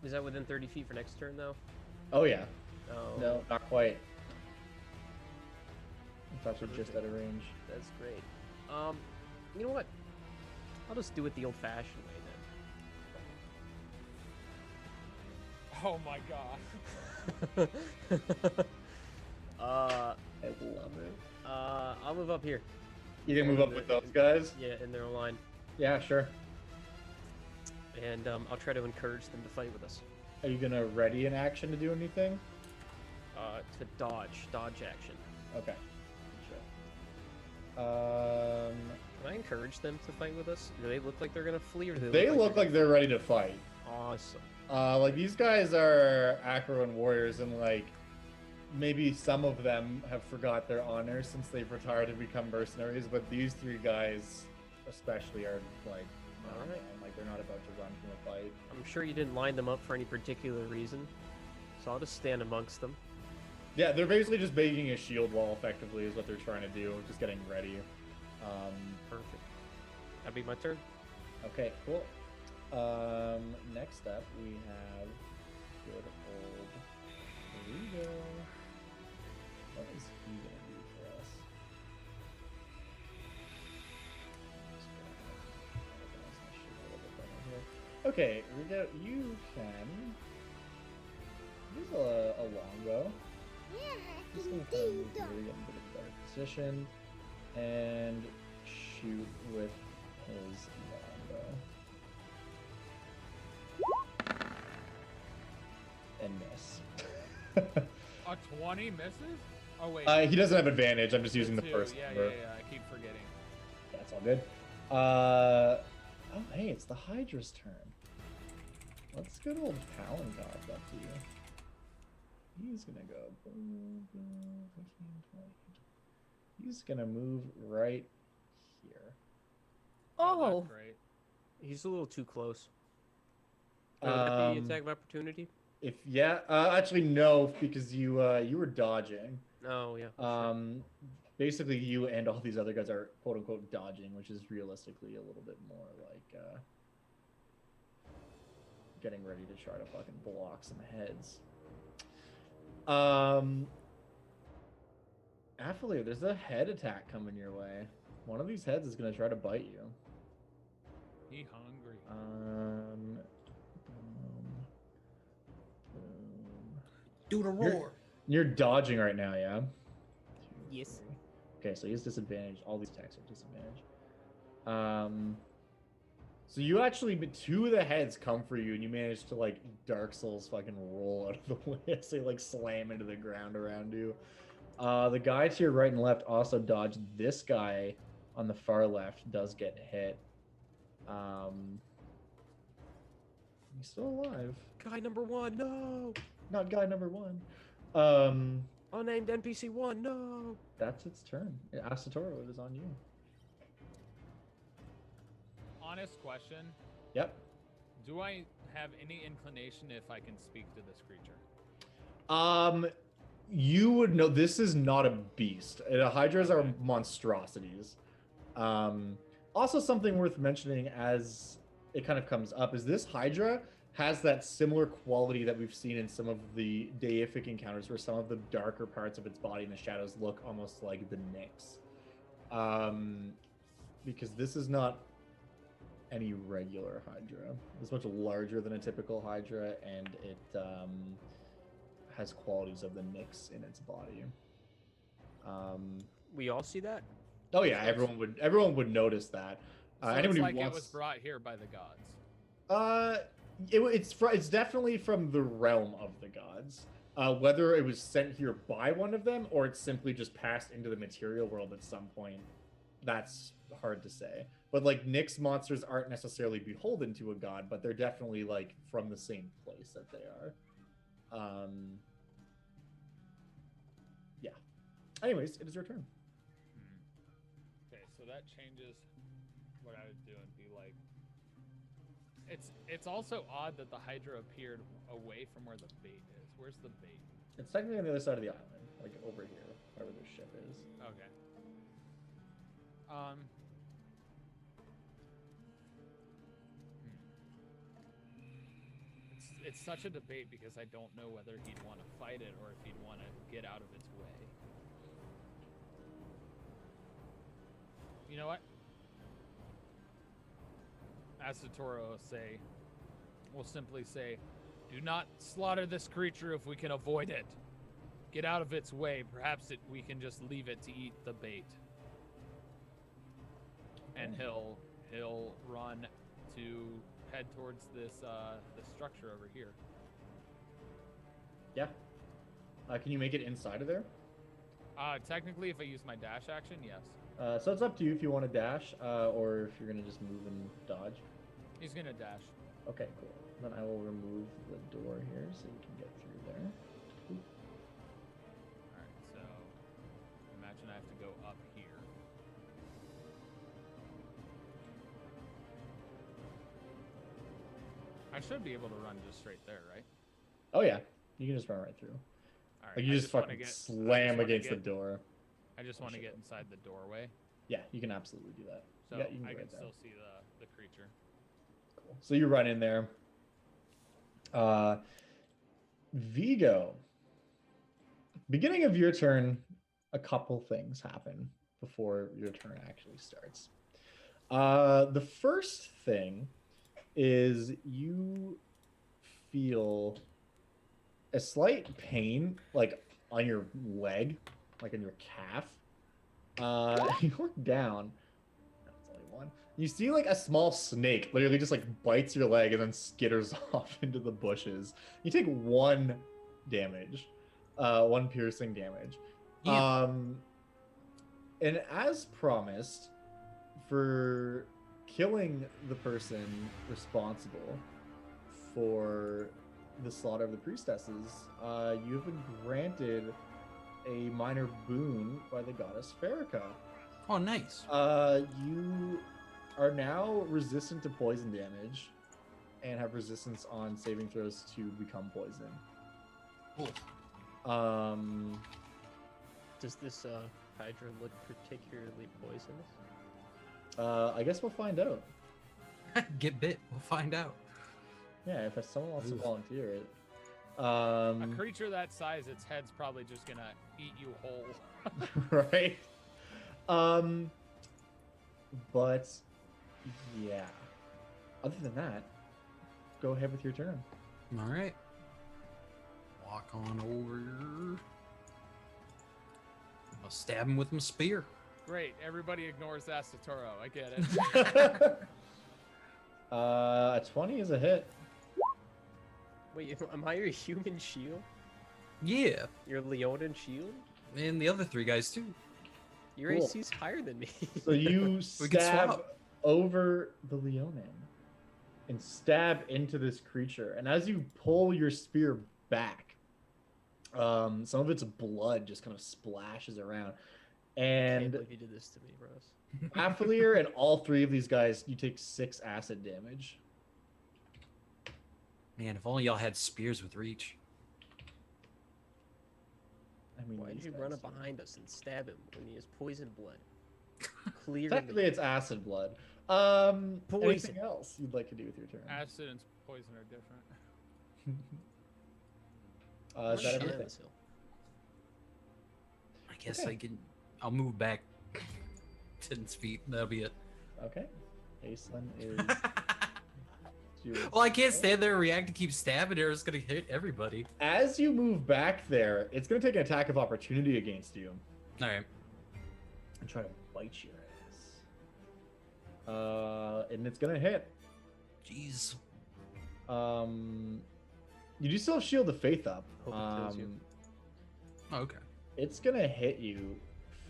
Is that within 30 feet for next turn though? Oh yeah. Oh. No, not quite. It's actually just out of range. That's great. You know what? I'll just do it the old-fashioned way Oh my god. then. I love it. I'll move up here. You can move up with those guys? Yeah, in their line. Yeah, sure. And I'll try to encourage them to fight with us. Are you gonna ready an action to do anything? To dodge action. Okay. Sure. Can I encourage them to fight with us? Do they look like they're gonna flee, or do They look like they're ready to fight. Awesome. Like these guys are Acroan warriors, and like maybe some of them have forgot their honor since they've retired and become mercenaries. But these three guys, especially, are like, All right. like they're not about to run from a fight. I'm sure you didn't line them up for any particular reason, so I'll just stand amongst them. Yeah, they're basically just making a shield wall. Effectively, is what they're trying to do. Just getting ready. Perfect. That'd be my turn. Okay, cool. Next up we have good old Rigo. What is he gonna do for us? Okay, Rigo, you can use a longbow. Just gonna kind of move here, get a bit of better position, and shoot with his longbow. And miss. A 20 misses? Oh wait. He doesn't have advantage. I'm just using the first Yeah, number. I keep forgetting. That's all good. Oh, hey, it's the Hydra's turn. Let's good old Palancock up to you. He's gonna go. Boom, boom, 15, 20. He's gonna move right here. Oh. That's great. He's a little too close. Would that be attack of opportunity? Actually no, because you were dodging. Oh yeah. Basically you and all these other guys are quote unquote dodging, which is realistically a little bit more like getting ready to try to fucking block some heads. Affiliate, there's a head attack coming your way. One of these heads is gonna try to bite you. He hungry. Do the roar. You're dodging right now, yeah? Yes. Okay, so he's disadvantaged. All these attacks are disadvantaged. So you actually, two of the heads come for you, and you manage to like Dark Souls fucking roll out of the way as they like slam into the ground around you. The guy to your right and left also dodged. This guy on the far left does get hit. He's still alive. Guy number 1, no. Not guy number 1. Unnamed NPC 1, no. That's its turn. Asatoro, it is on you. Honest question. Yep. Do I have any inclination if I can speak to this creature? You would know this is not a beast. Hydras are monstrosities. Also, something worth mentioning as it kind of comes up is this Hydra has that similar quality that we've seen in some of the deific encounters, where some of the darker parts of its body in the shadows look almost like the Nyx. Because this is not any regular Hydra. It's much larger than a typical Hydra, and it has qualities of the Nyx in its body. We all see that? Oh yeah, everyone would notice that. So Anyone it's who like wants... it was brought here by the gods. It's definitely from the realm of the gods. Whether it was sent here by one of them or it's simply just passed into the material world at some point, that's hard to say. But like Nyx monsters aren't necessarily beholden to a god, but they're definitely like from the same place that they are. Yeah. Anyways, it is your turn. Okay, so that changes what I would do and be like. It's also odd that the Hydra appeared away from where the bait is. Where's the bait? It's technically on the other side of the island, like over here, wherever their ship is. Okay. It's such a debate because I don't know whether he'd want to fight it or if he'd want to get out of its way. You know what? Asatoro will simply say, "Do not slaughter this creature if we can avoid it. Get out of its way. Perhaps we can just leave it to eat the bait." And he'll run to head towards this structure over here. Yeah. Can you make it inside of there? Technically, if I use my dash action, yes. So it's up to you if you want to dash, or if you're gonna just move and dodge. He's gonna dash. Okay, cool. Then I will remove the door here so you can get through there. Oop. Alright, so imagine I have to go up here. I should be able to run just straight there, right? Oh yeah, you can just run right through. Alright, Like you just fucking slam against the door. I just want to get inside the doorway. Yeah, you can absolutely do that. So yeah, you can I go can right there. still see the creature. Cool. So you run in there. Vigo. Beginning of your turn, a couple things happen before your turn actually starts. The first thing is you feel a slight pain, like on your leg, like in your calf. You look down. That's only one. You see like a small snake literally just like bites your leg and then skitters off into the bushes. You take 1 damage, 1 piercing damage. Yeah. And as promised, for killing the person responsible for the slaughter of the priestesses, you have been granted a minor boon by the goddess Pharika. Oh, nice. You are now resistant to poison damage and have resistance on saving throws to become poison. Cool. Does this Hydra look particularly poisonous? I guess we'll find out. Get bit. We'll find out. Yeah, if someone wants to volunteer it. A creature that size, its head's probably just gonna eat you whole. Right? But yeah. Other than that, go ahead with your turn. All right. Walk on over. I'll stab him with my spear. Great, everybody ignores Asatoro. I get it. A 20 is a hit. Wait, am I your human shield? Yeah. Your Leonin shield? And the other 3 guys too. Your Cool. AC's higher than me. So you We can stab swap. over the Leonin and stab into this creature. And as you pull your spear back, some of its blood just kind of splashes around. I can't And believe you did this to me, Rose. Affilier and all 3 of these guys, you take 6 acid damage. Man, if only y'all had spears with reach. I mean, Why did these you guys run up do. behind us and stab him when he has poison blood? Clearly. Technically, it's acid blood. Poison. Anything else you'd like to do with your turn? Acid and poison are different. Is that Shit. everything? I guess Okay. I can. I'll move back 10 feet. That'll be it. Okay. Aislinn is. doing Well, I can't stuff. stand there and react to keep stabbing her. It's gonna hit everybody. As you move back there, it's going to take an attack of opportunity against you All right. and try to bite your ass. And it's going to hit. Jeez. You do still have Shield of Faith up. Hope it kills you. Okay. It's going to hit you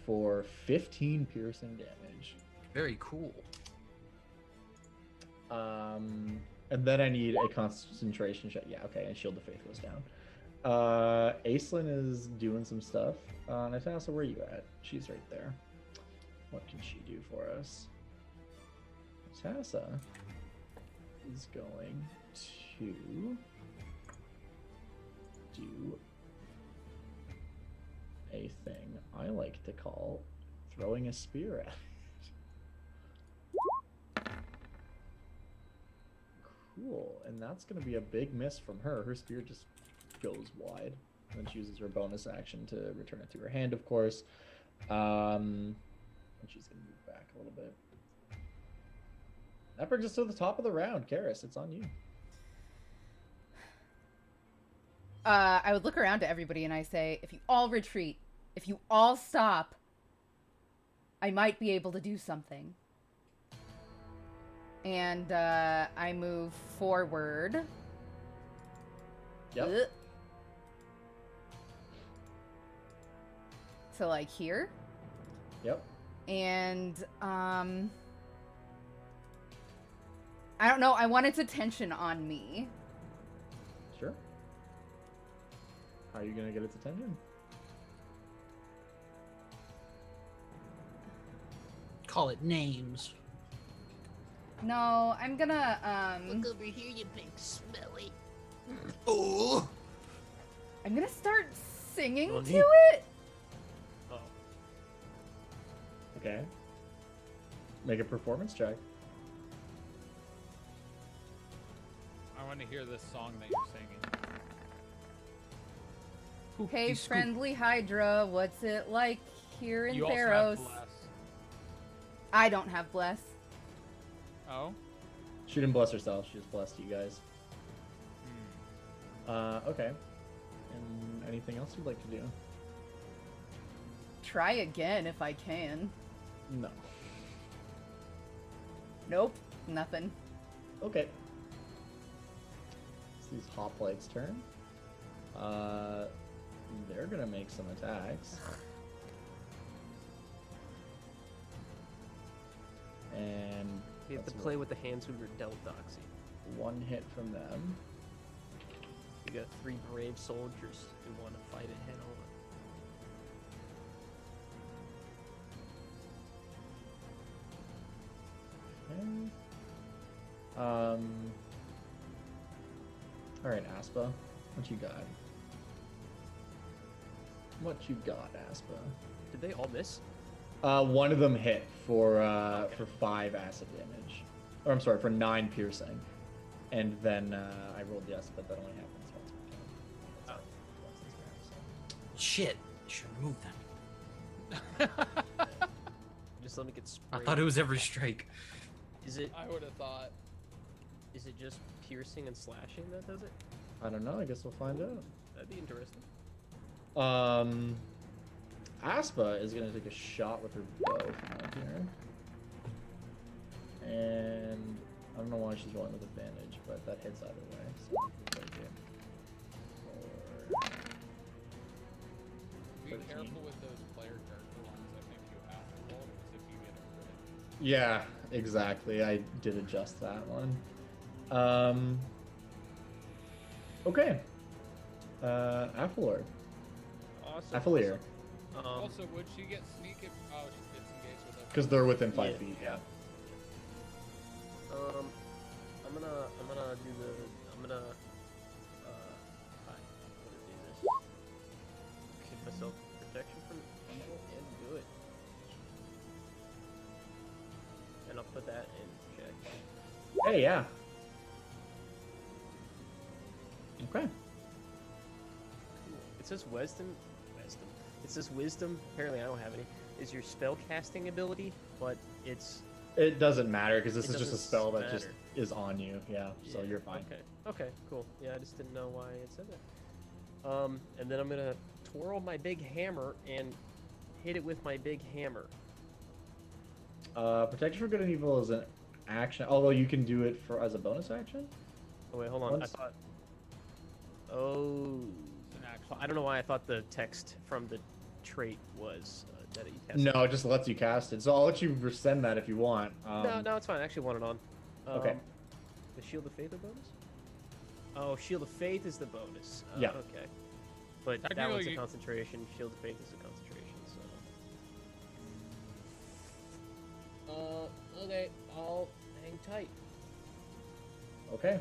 for 15 piercing damage. Very cool. And then I need a concentration check. Yeah, okay, and Shield of Faith goes down. Aislinn is doing some stuff. Natasha, where are you at? She's right there. What can she do for us? Natasha is going to do a thing I like to call throwing a spear at it. Cool, and that's going to be a big miss from her. Her spear just goes wide. And then she uses her bonus action to return it to her hand, of course. And she's going to move back a little bit. That brings us to the top of the round. Karis, it's on you. I would look around to everybody and I say, if you all retreat, if you all stop, I might be able to do something. And I move forward. Yep. To like here. Yep. And I don't know, I want its attention on me. Sure. How are you gonna get its attention? Call it names. No, I'm gonna Look over here, you big smelly. Oh. I'm gonna start singing Oh, to neat. it. Oh. Okay. Make a performance check. I want to hear this song that you're singing. Hey, friendly Hydra, what's it like here in You also Theros? have bless. I don't have bless. Oh? She didn't bless herself. She just blessed you guys. Okay. And anything else you'd like to do? Try again if I can. No. Nope, nothing. Okay. It's these hoplites' turn. They're gonna make some attacks. And We have to that's play with the hands we were dealt, Doxy. one hit from them. You got 3 brave soldiers who want to fight it head on. Okay. Alright, Aspa. What you got? What you got, Aspa? Did they all miss? One of them hit for 5 acid damage. Or I'm sorry, for 9 piercing. And then I rolled the acid, but that only happens once per turn. Once this round, so. Shit. Should remove them. Just let me get sprayed. I thought it was every strike. Is it? I would have thought. Is it just piercing and slashing that does it? I don't know, I guess we'll find out. That'd be interesting. Aspa is gonna take a shot with her bow from out here. And I don't know why she's rolling with advantage, but that hits either way. So we'll take it. Be 13. careful with those player character ones. I think you have to roll because if you get a crit. Yeah, exactly. I did adjust that one. Okay. Athalor. Awesome. Athalier. Also, would she get sneak if it's engaged with us? Because they're within 5 Yeah. feet, yeah. I'm gonna do the. I'm gonna do this. Give myself protection from evil and good. And I'll put that in check. Hey, yeah. Okay. It says wisdom. It says wisdom. Apparently, I don't have any. Is your spell casting ability, but It doesn't matter because this It is just a doesn't spell that just matter. is on you. Yeah, so Yeah, you're fine. Okay, cool. Yeah, I just didn't know why it said that. And then I'm gonna twirl my big hammer and hit it with my big hammer. Protection for good and evil is an action, although you can do it for as a bonus action. Oh wait, hold on. Once- I thought. Oh. It's an action. I don't know why I thought the text from the trait was that you cast. No, it just lets you cast it. So I'll let you resend that if you want. No, it's fine. I actually want it on. Okay. The Shield of Faith a bonus? Oh, Shield of Faith is the bonus. Yeah. Okay. But that Technically, one's a you- concentration. Shield of Faith is a concentration. So. Okay. I'll hang tight. Okay.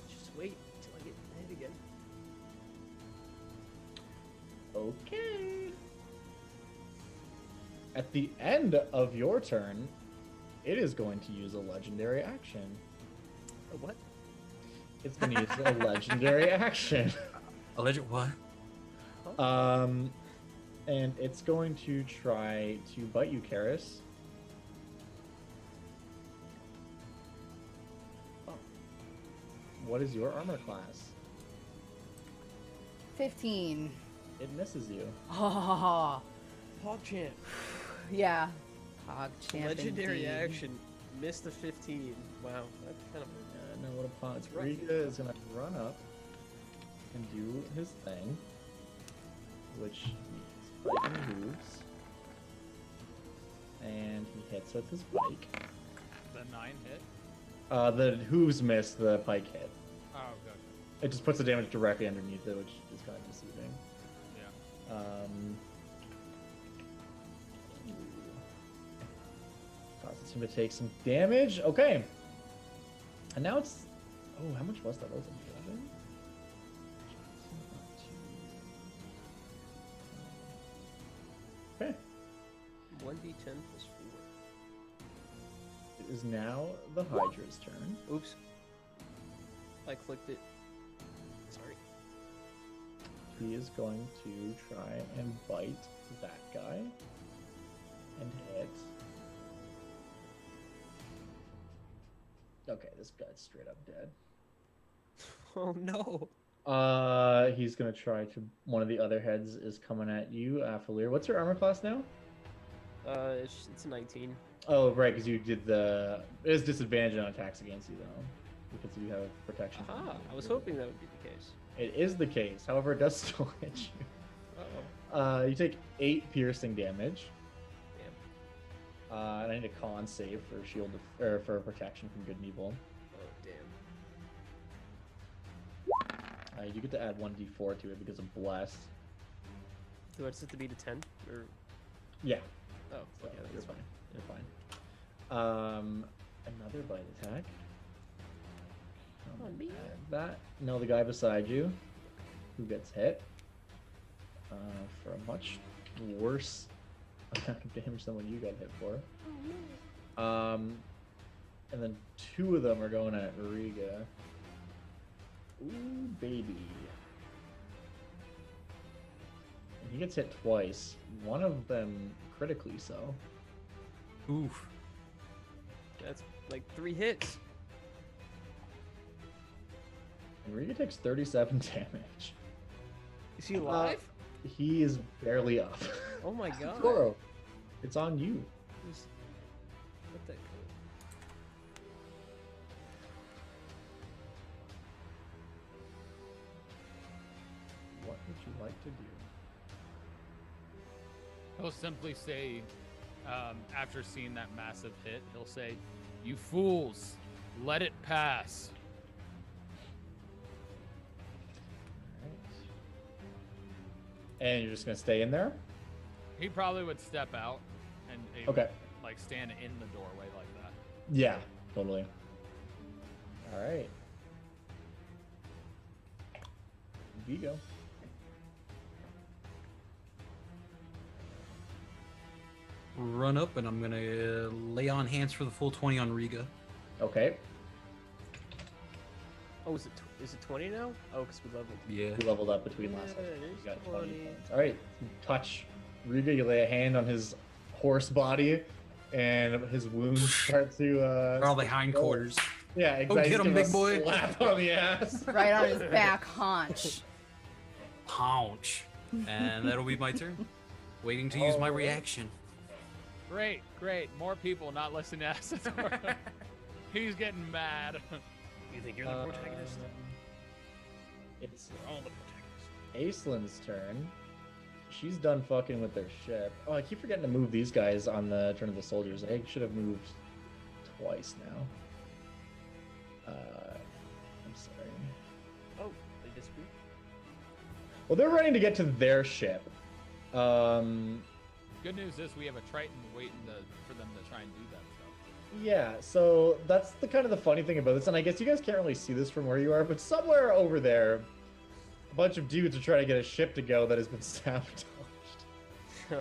Just wait until I get hit again. Okay. At the end of your turn, it is going to use a legendary action. A what? It's going to use a legendary action. A legend what? And it's going to try to bite you, Karis. What is your armor class? 15. It misses you. Oh, PogChamp. yeah. PogChamp. Legendary indeed. action. Missed the 15. Wow, that's kind of. No, what a pun. That's rough. Riga is gonna run up and do his thing, which he's biting hooves, and he hits with his pike. The 9 hit. The hooves miss, the pike hit. Oh, gotcha. It just puts the damage directly underneath it, which is kind of deceiving. Yeah. Causes him to take some damage. Okay. And now it's... Oh, how much was that? That was 11? Okay. 1d10 plus 4. It is now the Hydra's turn. Oops. I clicked it. Sorry. He is going to try and bite that guy. And hit. Okay, this guy's straight up dead. Oh no. He's gonna try to. One of the other heads is coming at you, Falir. What's your armor class now? It's 19. Oh, right, because you did the. There's disadvantage on attacks against you though, because you have protection. from Aha, the- I was hoping that would be the case. It is the case. However, it does still hit you. Uh-oh. You take 8 piercing damage. Damn. And I need a con save for shield or for protection from good and evil. Oh, damn. You get to add 1d4 to it because of bless. Do I just have to beat a 10? Or... Yeah. Oh, So okay, you're that's fine. fine. You're fine. Another bite attack. Come on, me. Add that. No, the guy beside you, who gets hit for a much worse amount of damage than what you got hit for. And then 2 of them are going at Riga. Ooh, baby. And he gets hit twice. One of them critically so. Oof. That's like 3 hits. And Riga takes 37 damage. Is he alive? He is barely up. Oh my god. Goro, it's on you. He's- What the... What would you like to do? He'll simply say, after seeing that massive hit, he'll say, "You fools, let it pass." And you're just gonna stay in there? He probably would step out and he Okay. would, like stand in the doorway like that. Yeah, totally. All right. Vigo. Run up, and I'm gonna lay on hands for the full 20 on Riga. Okay. Oh, is it 20 now? Oh, because we leveled. Yeah. You leveled up between last Yeah, sessions. it You is got 20 20. points. All right. You touch Riga. You lay a hand on his horse body, and his wounds start to. All the hindquarters. Yeah, exactly. get him, Give a big boy. Slap on the ass. Right on his back haunch. Haunch. And that'll be my turn. Waiting to use my reaction. Great, great. More people not listening to Asator. He's getting mad. You think you're the protagonist? It's We're all the protagonists. Aislin's turn. She's done fucking with their ship. Oh, I keep forgetting to move these guys on the turn of the soldiers. I should have moved twice now. I'm sorry. Oh, they disappeared. Well, they're running to get to their ship. Good news is we have a Triton waiting for them to try and do that stuff. Yeah, so that's the kind of the funny thing about this, and I guess you guys can't really see this from where you are, but somewhere over there, a bunch of dudes are trying to get a ship to go that has been sabotaged.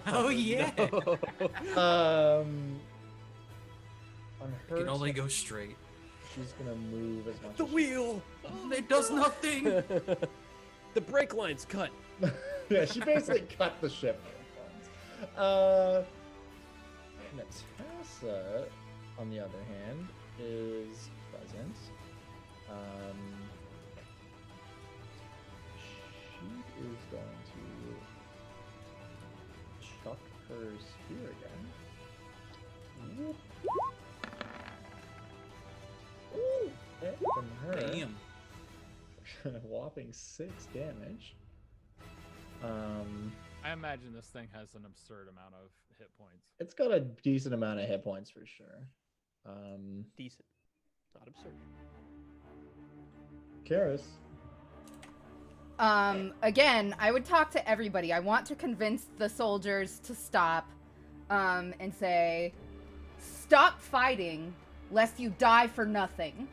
Oh, yeah. no. On her Can only turn, go straight. she's gonna move as much. The as wheel! It does nothing. The brake line's cut. Yeah, she basically cut the ship. Natassa, on the other hand, is present. is going to chuck her spear again. Whoop. Ooh, hit from her. Damn. Whopping 6 damage. I imagine this thing has an absurd amount of hit points. It's got a decent amount of hit points for sure. Decent, not absurd. Karis. Again, I would talk to everybody. I want to convince the soldiers to stop, and say, stop fighting, lest you die for nothing.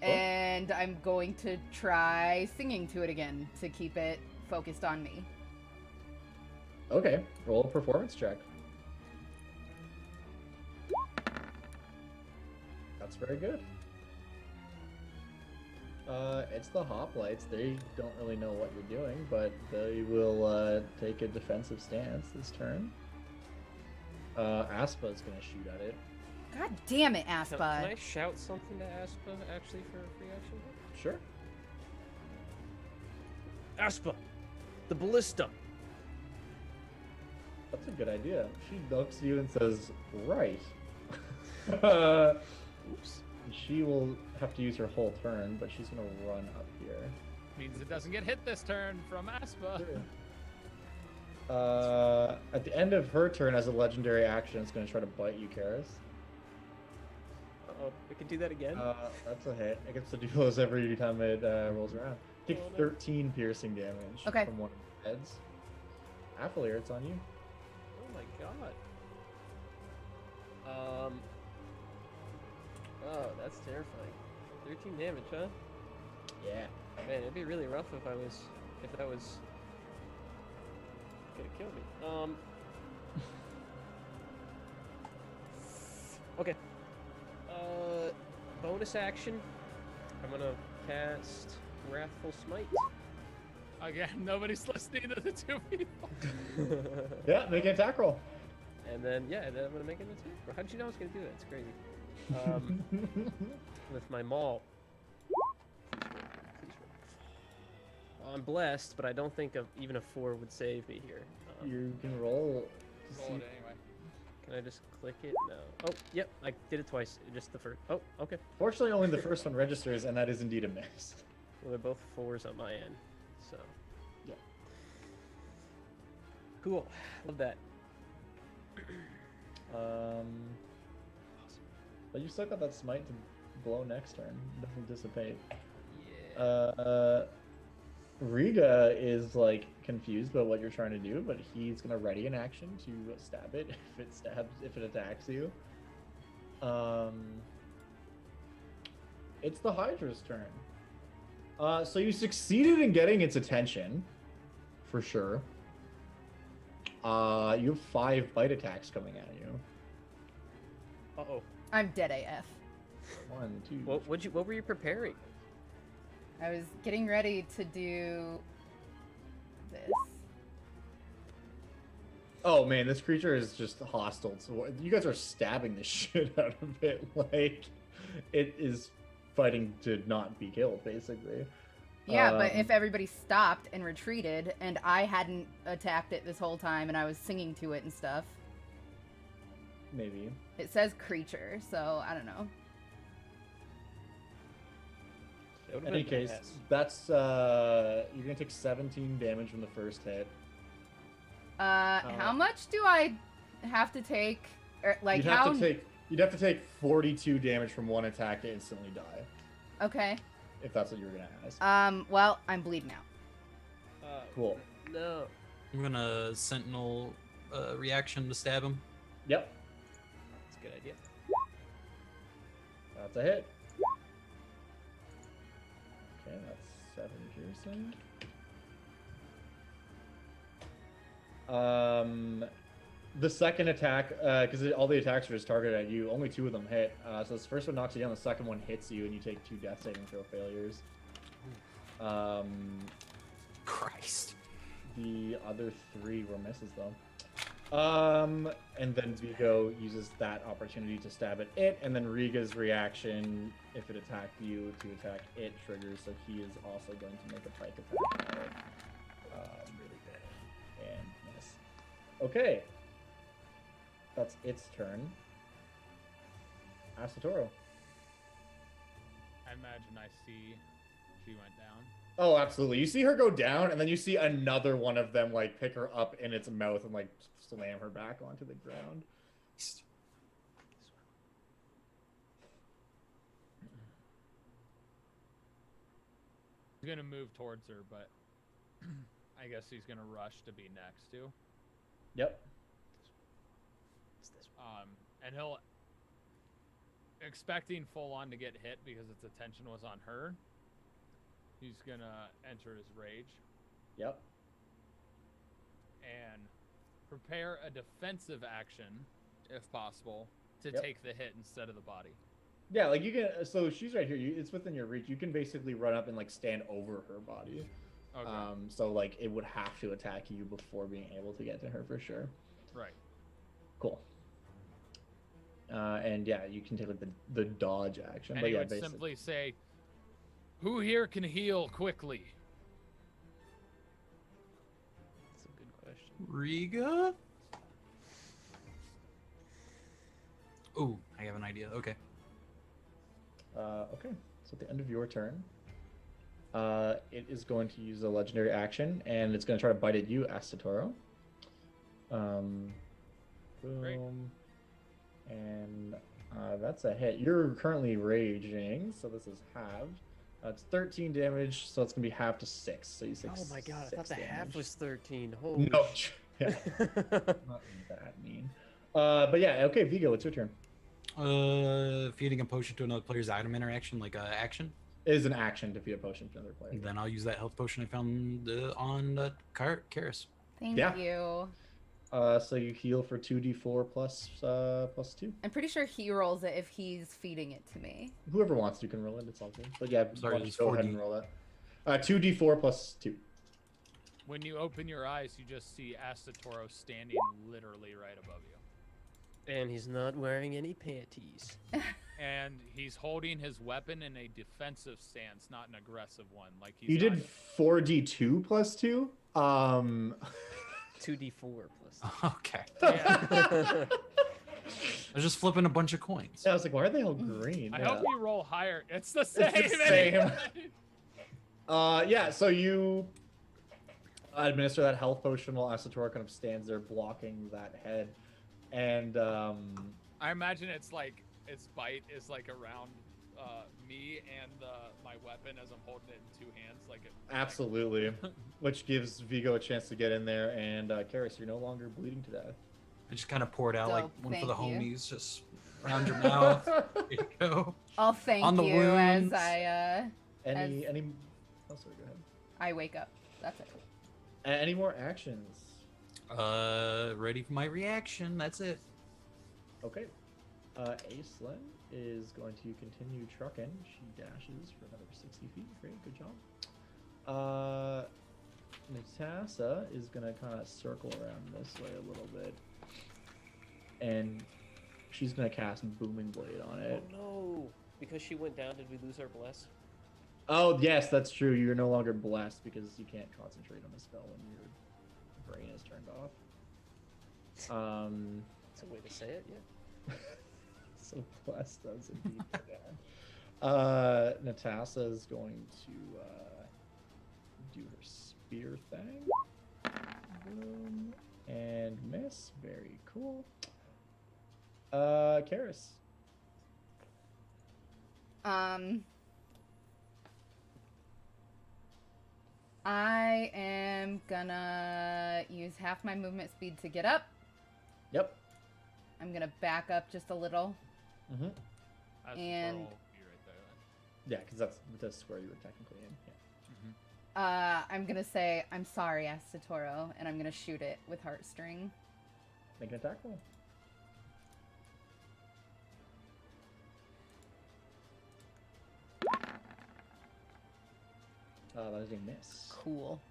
And I'm going to try singing to it again to keep it focused on me. Okay, roll a performance check. That's very good. It's the hoplites. They don't really know what you're doing, but they will take a defensive stance this turn. Aspa's gonna shoot at it. God damn it, Can Aspa. I shout something to Aspa actually for a free action? Sure. Aspa, the ballista. That's a good idea. She looks at you and says, right. Oops. She will have to use her whole turn, but she's gonna run up here. Means it doesn't get hit this turn from Aspa. At the end of her turn, as a legendary action, it's gonna try to bite you, Karis. Uh-oh, we can do that again? That's a hit. It gets to do those every time it rolls around. Take Oh, no. 13 piercing damage Okay. from one of the heads. Affilier, it's on you. Oh my god. Oh, that's terrifying. 13 damage, huh? Yeah. Man, it'd be really rough if that was gonna kill me. Okay. Bonus action. I'm gonna cast Wrathful Smite. Again, nobody's listening to the two people. Yeah, make an attack roll. And then, yeah, then I'm gonna make an attack. How did you know I was gonna do that? It's crazy. With my maul. Please roll. I'm blessed, but I don't think even a 4 would save me here. You can roll to Roll see. it anyway. Can I just click it? No. Oh, yep, I did it twice. Just the first. Oh, okay. Fortunately, only the first one registers, and that is indeed a miss. Well, they're both 4s on my end, so. Yeah. Cool. Love that. But you still got that smite to blow next turn. It doesn't dissipate. Yeah. Riga is like confused about what you're trying to do, but he's gonna ready an action to stab it if it attacks you. It's the Hydra's turn. So you succeeded in getting its attention, for sure. You have 5 bite attacks coming at you. Uh-oh. I'm dead AF. 1, 2. What were you preparing? I was getting ready to do this. Oh man, this creature is just hostile. So you guys are stabbing the shit out of it. Like, it is fighting to not be killed, basically. Yeah, but if everybody stopped and retreated, and I hadn't attacked it this whole time, and I was singing to it and stuff. Maybe. It says creature, so I don't know. That would've In any been case, badass. that's you're gonna take 17 damage from the first hit. How much do I have to take? Or, like, you'd have to take 42 damage from one attack to instantly die. Okay. If that's what you were gonna ask. Well, I'm bleeding out. Cool. No. I'm gonna sentinel reaction to stab him. Yep, That's a good idea. that's a hit. Okay, that's 7 piercing. The second attack, because all the attacks are just targeted at you, only 2 of them hit. So this first one knocks you down, the second one hits you, and you take 2 death saving throw failures. Christ. The other 3 were misses, though. And then Vigo uses that opportunity to stab at it, and then Riga's reaction, if it attacked you, to attack it triggers, so he is also going to make a pike attack. Really good. And miss. Okay. That's its turn. Asatoro. I imagine I see she went down. Oh, absolutely. You see her go down, and then you see another one of them, like, pick her up in its mouth and, like, slam her back onto the ground. He's gonna move towards her, but I guess he's gonna rush to be next to. Yep. And he'll expecting full on to get hit because its attention was on her. He's gonna enter his rage. Yep. And prepare a defensive action, if possible, to Yep. take the hit instead of the body. Yeah, like you can. So she's right here. It's within your reach. You can basically run up and like stand over her body. Okay. So like it would have to attack you before being able to get to her for sure. Right. Cool. And yeah, you can take like the dodge action. And but he yeah, would basically. simply say, "Who here can heal quickly?" That's a good question. Riga? Oh, I have an idea. Okay. Okay. So at the end of your turn, it is going to use a legendary action, and it's going to try to bite at you, Asatoro. Boom. Great. And that's a hit. You're currently raging, so this is halved. It's 13 damage, so it's going to be halved to 6. So you take Oh my god, I thought the 6 half damage. was 13. Holy No, yeah, not that mean. But yeah, okay, Vigo, it's your turn. Feeding a potion to another player's item interaction, like action. It is an action to feed a potion to another player. Then I'll use that health potion I found on Karis. Thank Yeah. you. So you heal for 2d4 plus 2. I'm pretty sure he rolls it if he's feeding it to me. Whoever wants to can roll it. It's all good. But yeah, Sorry, why don't you it's go ahead 4D. and roll that. 2d4 plus 2. When you open your eyes, you just see Asatoro standing literally right above you. And he's not wearing any panties. And he's holding his weapon in a defensive stance, not an aggressive one. Like he's You not... did 4d2 plus 2. 2d4 plus. Okay. Yeah. I was just flipping a bunch of coins. Yeah, I was like, why are they all green? I Yeah. hope you roll higher. It's the same. It's the same. Yeah, so you administer that health potion while Asatoro kind of stands there blocking that head. And I imagine it's like its bite is like around me and my weapon as I'm holding it in 2 hands, like it. absolutely, which gives Vigo a chance to get in there. And Karis, you're no longer bleeding to death. I just kind of poured out like Dope, one for the thank you. homies, just around your mouth. There you go. I'll thank On the you as wounds. Any? Oh, sorry. Go ahead. I wake up. That's it. Any more actions? Ready for my reaction. That's it. Okay. Aislinn is going to continue trucking. She dashes for another 60 feet. Great, good job. Natasa is going to kind of circle around this way a little bit. And she's going to cast Booming Blade on it. Oh no! Because she went down, did we lose our bless? Oh, yes, that's true. You're no longer blessed because you can't concentrate on the spell when your brain is turned off. That's a way to say it, yeah. So blessed does indeed go down. Natasa is going to do her spear thing. Boom. And miss. Very cool. Karis. I am gonna use half my movement speed to get up. Yep. I'm gonna back up just a little. Mm-hmm. Asatoro And- will be right there then. Yeah, because that's where you were technically in. Yeah. I'm gonna say, I'm sorry, Asatoro, and I'm gonna shoot it with Heartstring. Make an attack roll. That is a miss. Cool.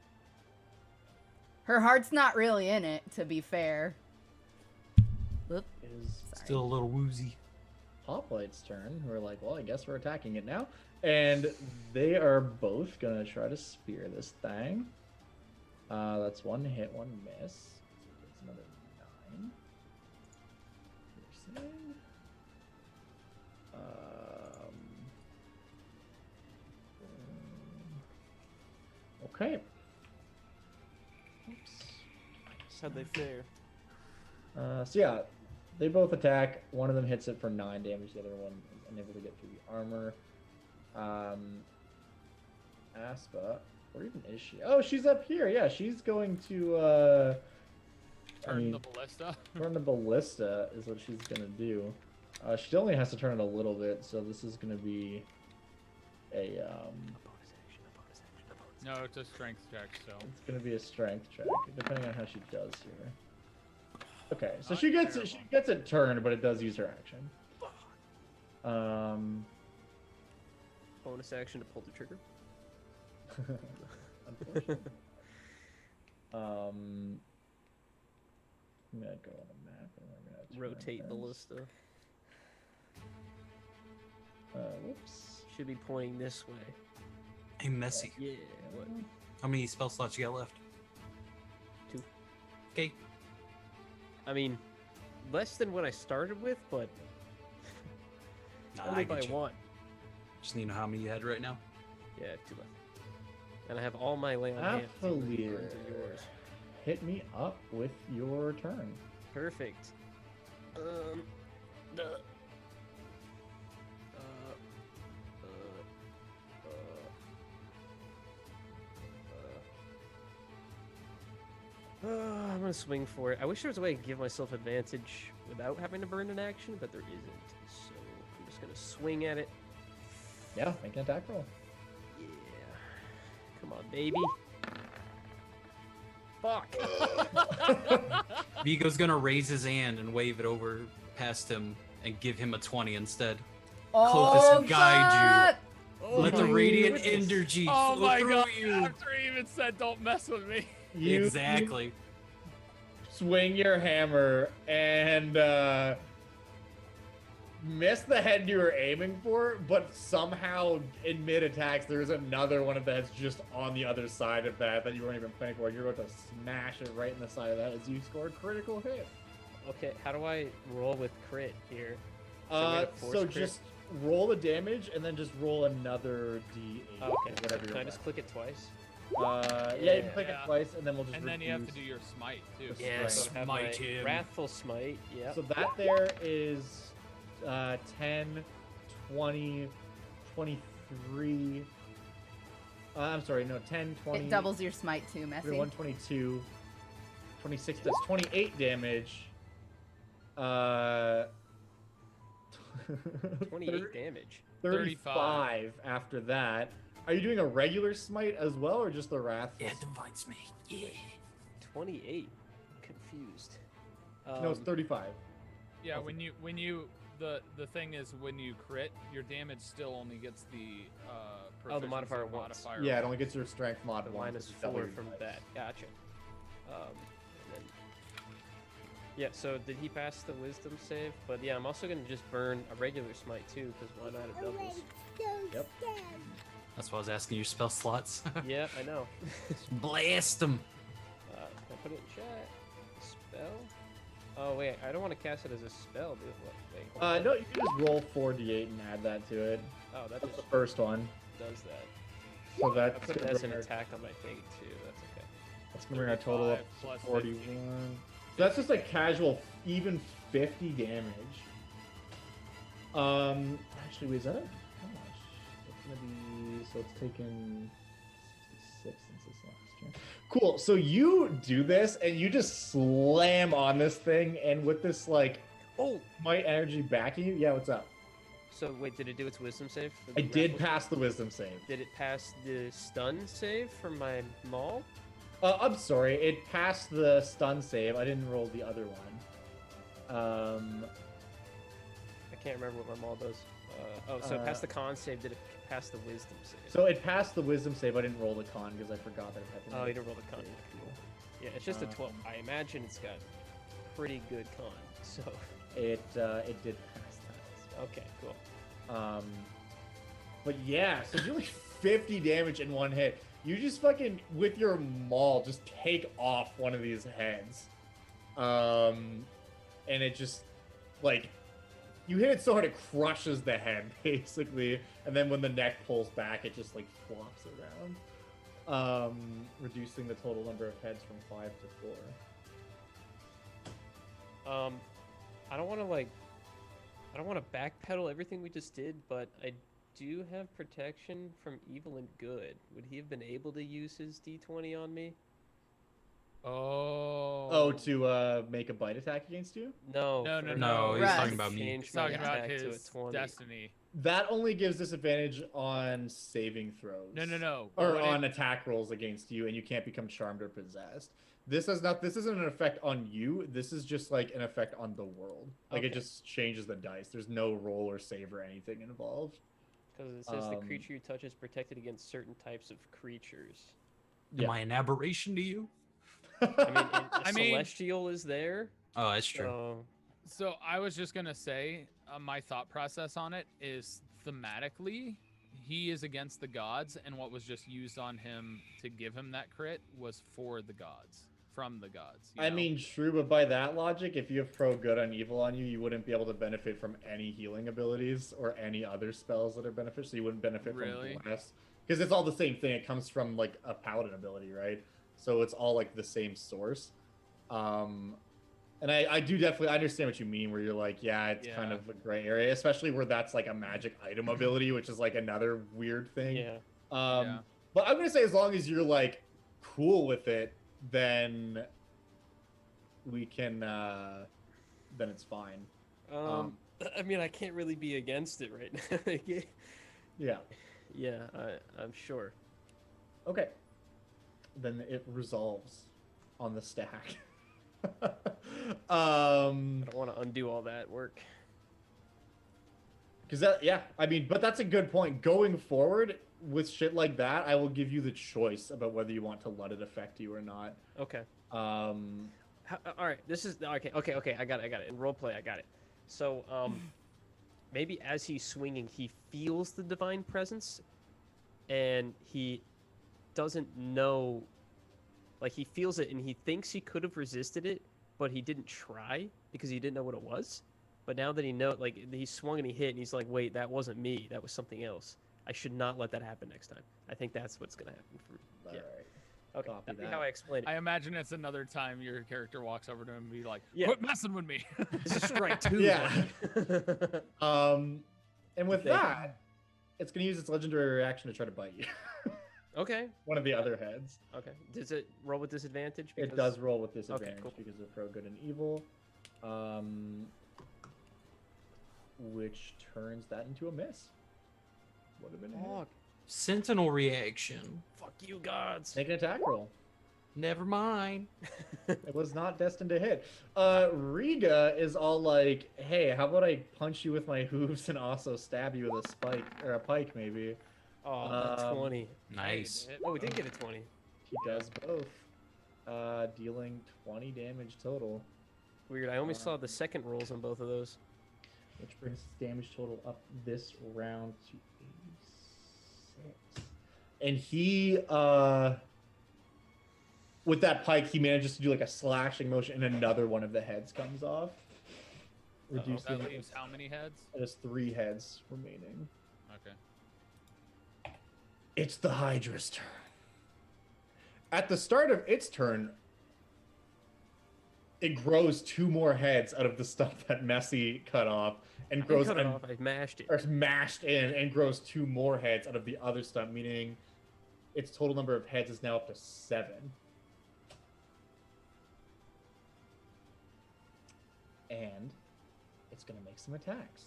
Her heart's not really in it, to be fair. Whoop. is Sorry. Still a little woozy. Hoplite's turn, who are like, well, I guess we're attacking it now. And they are both going to try to spear this thing. That's one hit, one miss. So it's another 9. Piercing. Okay. Oops. How'd they fare? So yeah, they both attack. One of them hits it for 9 damage. The other one is unable to get through the armor. Aspa, where even is she? Oh, she's up here. Yeah, she's going to Turn the ballista. turn the ballista is what she's gonna do. She only has to turn it a little bit, so this is gonna be a No, it's a strength check, so. it's gonna be a strength check, depending on how she does here. Okay, so Not she gets terrible. it turned, but it does use her action. Bonus action to pull the trigger. Unfortunately. I'm gonna go on the map and we're gonna turn Rotate this. ballista. Whoops. Should be pointing this way. Hey, Messy. Yeah. What? How many spell slots you got left? 2. Okay. I mean, less than what I started with, but Nah, only I by get you. 1. Just need to know how many you had right now. Yeah, 2 left. And I have all my lay on hands. Absolutely. Yours. Hit me up with your turn. Perfect. I'm gonna swing for it. I wish there was a way to give myself advantage without having to burn an action, but there isn't. So I'm just gonna swing at it. Yeah, make an attack roll. Yeah. Come on, baby. Fuck. Vigo's gonna raise his hand and wave it over past him and give him a 20 instead. Oh, guide fuck! Oh Let the my radiant goodness. energy Oh flow my through god! you. After he even said, "Don't mess with me." You Exactly. swing your hammer and miss the head you were aiming for, but somehow in mid attacks there's another one of the heads just on the other side of that you weren't even planning for. You're about to smash it right in the side of that as you score a critical hit. Okay, how do I roll with crit here? Is there a way to force So crit? just roll the damage and then just roll another d8. Oh, okay. Whatever Can you're I just click it twice? Yeah, you can click Yeah. it twice and then we'll just And then you have to reduce- do your smite too. the Yeah, strength. so I have my Smite him. Wrathful Smite. Yep. So that there is 10, 20, 23. I'm sorry, no, 10, 20. It doubles your smite too, Messy. 21, 22, 26, that's 28 damage. 28 damage. 35 after that. Are you doing a regular smite as well, or just the wrathful? Yeah, divides me. Yeah. 28. Confused. No, it's 35. Yeah, Oh. when you the thing is when you crit, your damage still only gets the Oh, the modifier once. modifier. Yeah, it only gets your strength mod The once, minus which is double 4 your from dice. that. Gotcha. And then, yeah, so did he pass the wisdom save? But yeah, I'm also going to just burn a regular smite too, because why not? It doubles. Yep. That's why I was asking your spell slots. Yeah, I know. Blast him. Can I put it in chat? Spell? Oh, wait, I don't want to cast it as a spell, dude. What? Wait, hold on. No, you can just roll 4d8 and add that to it. Oh, that That's the just first one. does that. So I that's put it gonna as an bring our- attack on my thing too. That's okay. That's gonna bring our total up 35 to plus 41. 15. So that's just a casual, even 50 damage. Actually, wait, is that a, how much? It's gonna be, so it's taken 66 since this last turn. Cool, so you do this, and you just slam on this thing, and with this, like, Oh! might energy backing you. Yeah, what's up? So, wait, did it do its wisdom save? for I the did grapple? pass the wisdom save. Did it pass the stun save from my maul? I'm sorry, it passed the stun save. I didn't roll the other one. I can't remember what my maul does. So it passed the con save. Did it pass the wisdom save? So it passed the wisdom save. I didn't roll the con because I forgot that it had to. Oh, make you didn't roll the con. save. Cool. Yeah, it's just a 12. I imagine it's got pretty good con. So. It did pass that. Okay, cool. But yeah, so doing 50 damage in one hit. You just fucking, with your maul, just take off one of these heads. And it just, like, you hit it so hard it crushes the head, basically. And then when the neck pulls back, it just, like, flops around. Reducing the total number of heads from 5 to 4. I don't want to backpedal everything we just did, but I do have protection from evil and good. Would he have been able to use his D20 on me? Oh, to make a bite attack against you? No. No, he's talking about me. Change He's my talking about attack to a his 20. destiny. That only gives disadvantage on saving throws. No. Or What on attack rolls against you, and you can't become charmed or possessed. This isn't an effect on you. This is just like an effect on the world. Like it just changes the dice. There's no roll or save or anything involved. Because it says the creature you touch is protected against certain types of creatures. Am I an aberration to you? I mean, Celestial is there. Oh, that's true. So I was just gonna say, my thought process on it is thematically, he is against the gods, and what was just used on him to give him that crit was for the gods, from the gods. I mean, true, but by that logic, if you have pro good on evil on you, you wouldn't be able to benefit from any healing abilities or any other spells that are beneficial. You wouldn't benefit from bless, because it's all the same thing. It comes from like a paladin ability, right? So it's all like the same source. And I do definitely understand what you mean, where you're like, yeah, it's kind of a gray area, especially where that's like a magic item ability, which is like another weird thing. But I'm gonna say, as long as you're like cool with it, then we can then it's fine. I mean, I can't really be against it right now. Yeah, I'm sure. Okay, then it resolves on the stack. I don't want to undo all that work. Because I mean, but that's a good point. Going forward with shit like that, I will give you the choice about whether you want to let it affect you or not. Okay. All right. This is okay. I got it. In roleplay, I got it. So, maybe as he's swinging, he feels the divine presence, and he doesn't know. Like, he feels it, and he thinks he could have resisted it, but he didn't try because he didn't know what it was. But now that he knows, like, he swung and he hit, and he's like, wait, that wasn't me. That was something else. I should not let that happen next time. I think that's what's going to happen for me. All right. Okay, that'd be how I explain it. I imagine it's another time your character walks over to him and be like, Yeah. quit messing with me. This is strike 2. Yeah. And with that, it's going to use its legendary reaction to try to bite you. Okay. One of the other heads. Okay. Does it roll with disadvantage? It does roll with disadvantage cool. because of pro good and evil. Which turns that into a miss. Would have been a hit. Sentinel reaction. Fuck you, gods. Make an attack roll. Never mind. It was not destined to hit. Riga is all like, hey, how about I punch you with my hooves and also stab you with a spike or a pike, maybe? Oh, 20. Nice. Oh, we did get a 20. He does both. Dealing 20 damage total. Weird. I only saw the second rolls on both of those. Which brings damage total up this round to 86. And he, with that pike, he manages to do like a slashing motion, and another one of the heads comes off. Reducing That leaves how many heads? It has 3 heads remaining. Okay. It's the Hydra's turn. At the start of its turn, it grows 2 more heads out of the stuff that Messi cut off, and grows I mashed it. or mashed in, and grows 2 more heads out of the other stuff, meaning its total number of heads is now up to 7. And it's gonna make some attacks.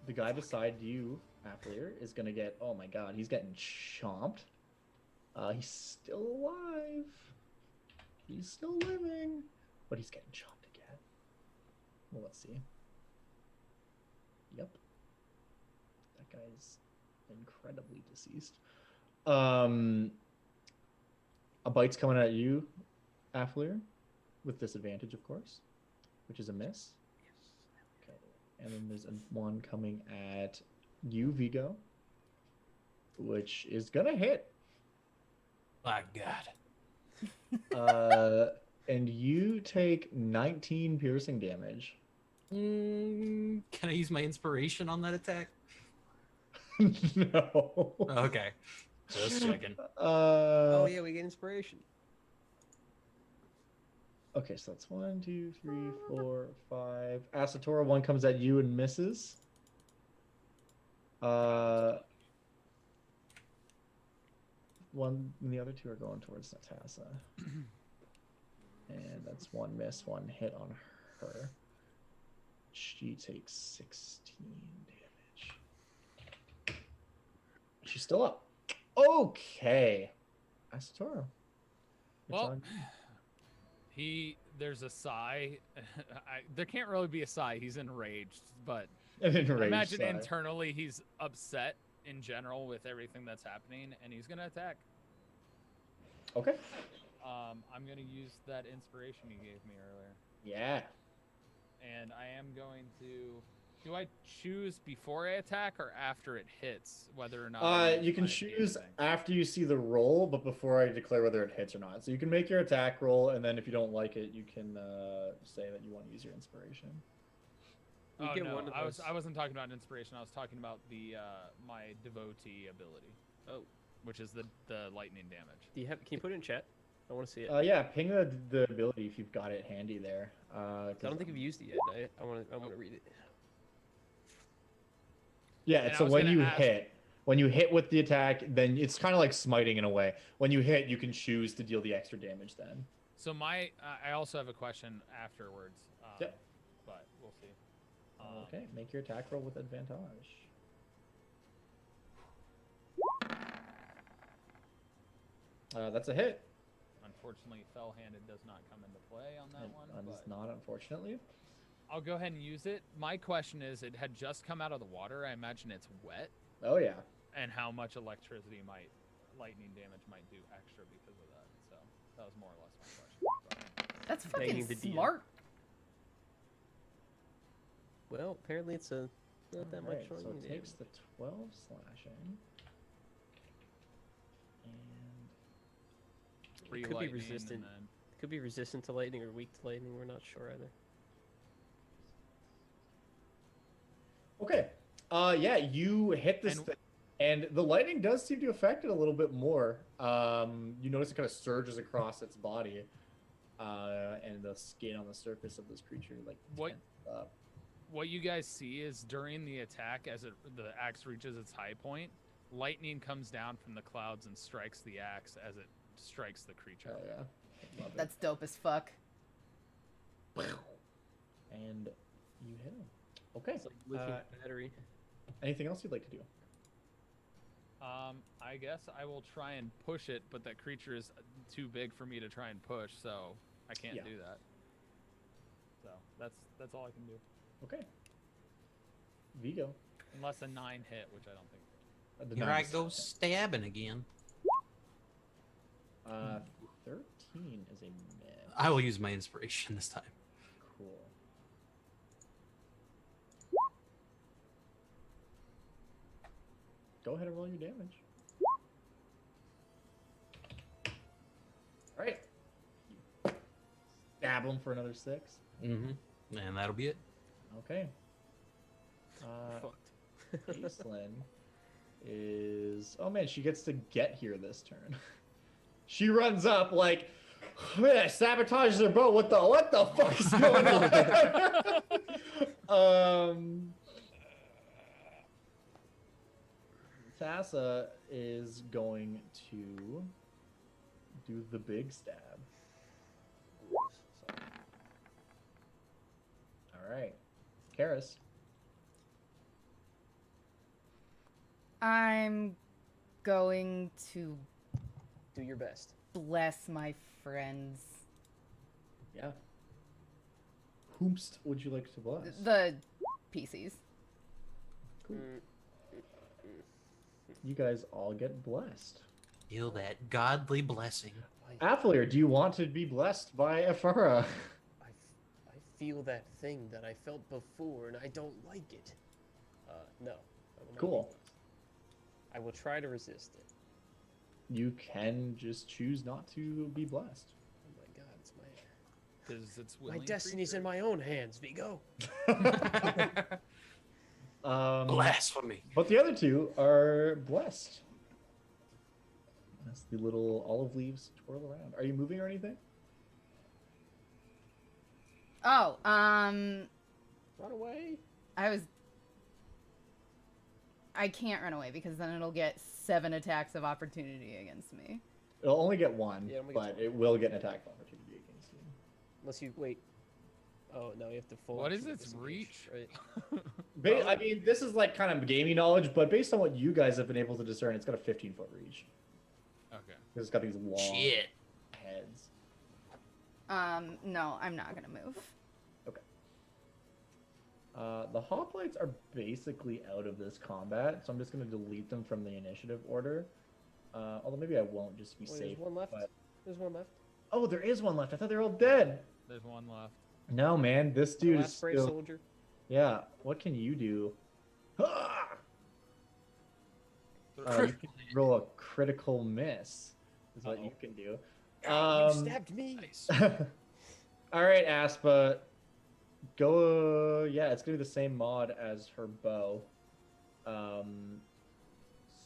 The guy beside you, Appler, is gonna get, oh my god, he's getting chomped. He's still alive. He's still living, but he's getting chomped again. Well, let's see. Yep. That guy's incredibly deceased. A bite's coming at you, Afflear. with disadvantage, of course, which is a miss. Okay, and then there's one coming at you, Vigo, which is gonna hit. My God. And you take 19 piercing damage. Can I use my inspiration on that attack? No. Okay. Just checking. Oh yeah, we get inspiration. Okay, so that's 1, 2, 3, 4, 5. Asatora, one comes at you and misses. One and the other two are going towards Natasa. And that's one miss, one hit on her. She takes 16 damage. She's still up. Okay. Asatora. Well, there's a sigh. There can't really be a sigh. He's enraged, but imagine internally he's upset in general with everything that's happening, and he's gonna attack. Okay. I'm gonna use that inspiration you gave me earlier. Yeah. And I am going to. Do I choose before I attack or after it hits whether or not? You can choose after you see the roll, but before I declare whether it hits or not. So you can make your attack roll, and then if you don't like it, you can say that you want to use your inspiration. Oh no, I wasn't talking about inspiration. I was talking about the my devotee ability. Oh, which is the lightning damage. Do you have? Can you put it in chat? I want to see it. Yeah, ping the ability if you've got it handy there. I don't think I've used it yet. I want to read it. Yeah, so when you hit with the attack, then it's kind of like smiting in a way. When you hit, you can choose to deal the extra damage then. So I also have a question afterwards. Yep. But we'll see. Okay, make your attack roll with advantage. That's a hit. Unfortunately, fell-handed does not come into play on that one. It's not, unfortunately. I'll go ahead and use it. My question is, it had just come out of the water. I imagine it's wet. Oh, yeah. And how much lightning damage might do extra because of that. So that was more or less my question. But... That's fucking smart. Well, apparently it's not that much. So it takes the 12 slashing. And... It could be resistant. Could be resistant to lightning or weak to lightning. We're not sure either. Okay. Yeah, you hit this thing, and the lightning does seem to affect it a little bit more. You notice it kind of surges across its body, and the skin on the surface of this creature tenses up. What you guys see is during the attack, as the axe reaches its high point, lightning comes down from the clouds and strikes the axe as it strikes the creature. Oh yeah, love it. That's dope as fuck. And you hit him. Okay. It's like lithium battery. Anything else you'd like to do? I guess I will try and push it, but that creature is too big for me to try and push, so I can't do that. So that's all I can do. Okay. Vigo. Unless a 9 hit, which I don't think. Here I go stabbing again. 13 is a miss. I will use my inspiration this time. Cool. Go ahead and roll your damage. All right. Stab him for another 6. Mm-hmm. And that'll be it. Okay. Aislinn is... Oh, man, she gets to get here this turn. She runs up like, sabotages her boat. What the fuck is going on? Tassa is going to do the big stab. All right. Karis. I'm going to do your best. Bless my friends. Yeah. Whomst would you like to bless? The PCs. Cool. You guys all get blessed. Feel that godly blessing. Athalir, do you want to be blessed by Ephara? I feel that thing that I felt before, and I don't like it. No. I will not be Cool. blessed. I will try to resist it. You can just choose not to be blessed. Oh my god, it's Because it's my destiny's in my own hands, Vigo. Blasphemy. But the other two are blessed. As the little olive leaves twirl around. Are you moving or anything? Oh, Run away. I can't run away because then it'll get 7 attacks of opportunity against me. It'll only get one, Yeah, it only but gets one. it will get an attack of opportunity against you. Unless you wait. Oh no, you have to full. What is action its disengage, reach? Right. I mean, this is like kind of gaming knowledge, but based on what you guys have been able to discern, it's got a 15-foot reach. Okay. It's got these long Shit. heads. No, I'm not gonna move. The hoplites are basically out of this combat, so I'm just going to delete them from the initiative order. Although maybe I won't, just to be Wait, safe. there's one left. but- There's one left. Oh, there is one left. I thought they were all dead. There's one left. No, man, this dude is Last brave still... soldier. Yeah, what can you do? Ah! You can roll a critical miss, is what you can do. You stabbed me. Nice. All right, Aspa. Go. Yeah, it's gonna be the same mod as her bow.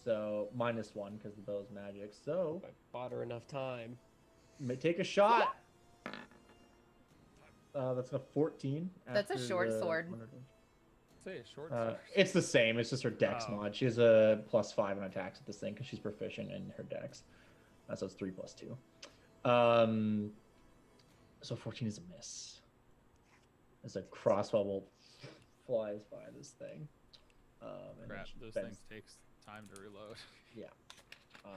So -1 because the bow is magic. So I bought her enough time. take a shot. That's a 14. That's a after short the sword. Say a short sword. It's the same. It's just her dex Oh. mod. She has a +5 on attacks with this thing because she's proficient in her dex. So it's 3 + 2. So 14 is a miss. As a crossbow bolt flies by this thing. And then Crap, she those bends- things takes time to reload. Yeah.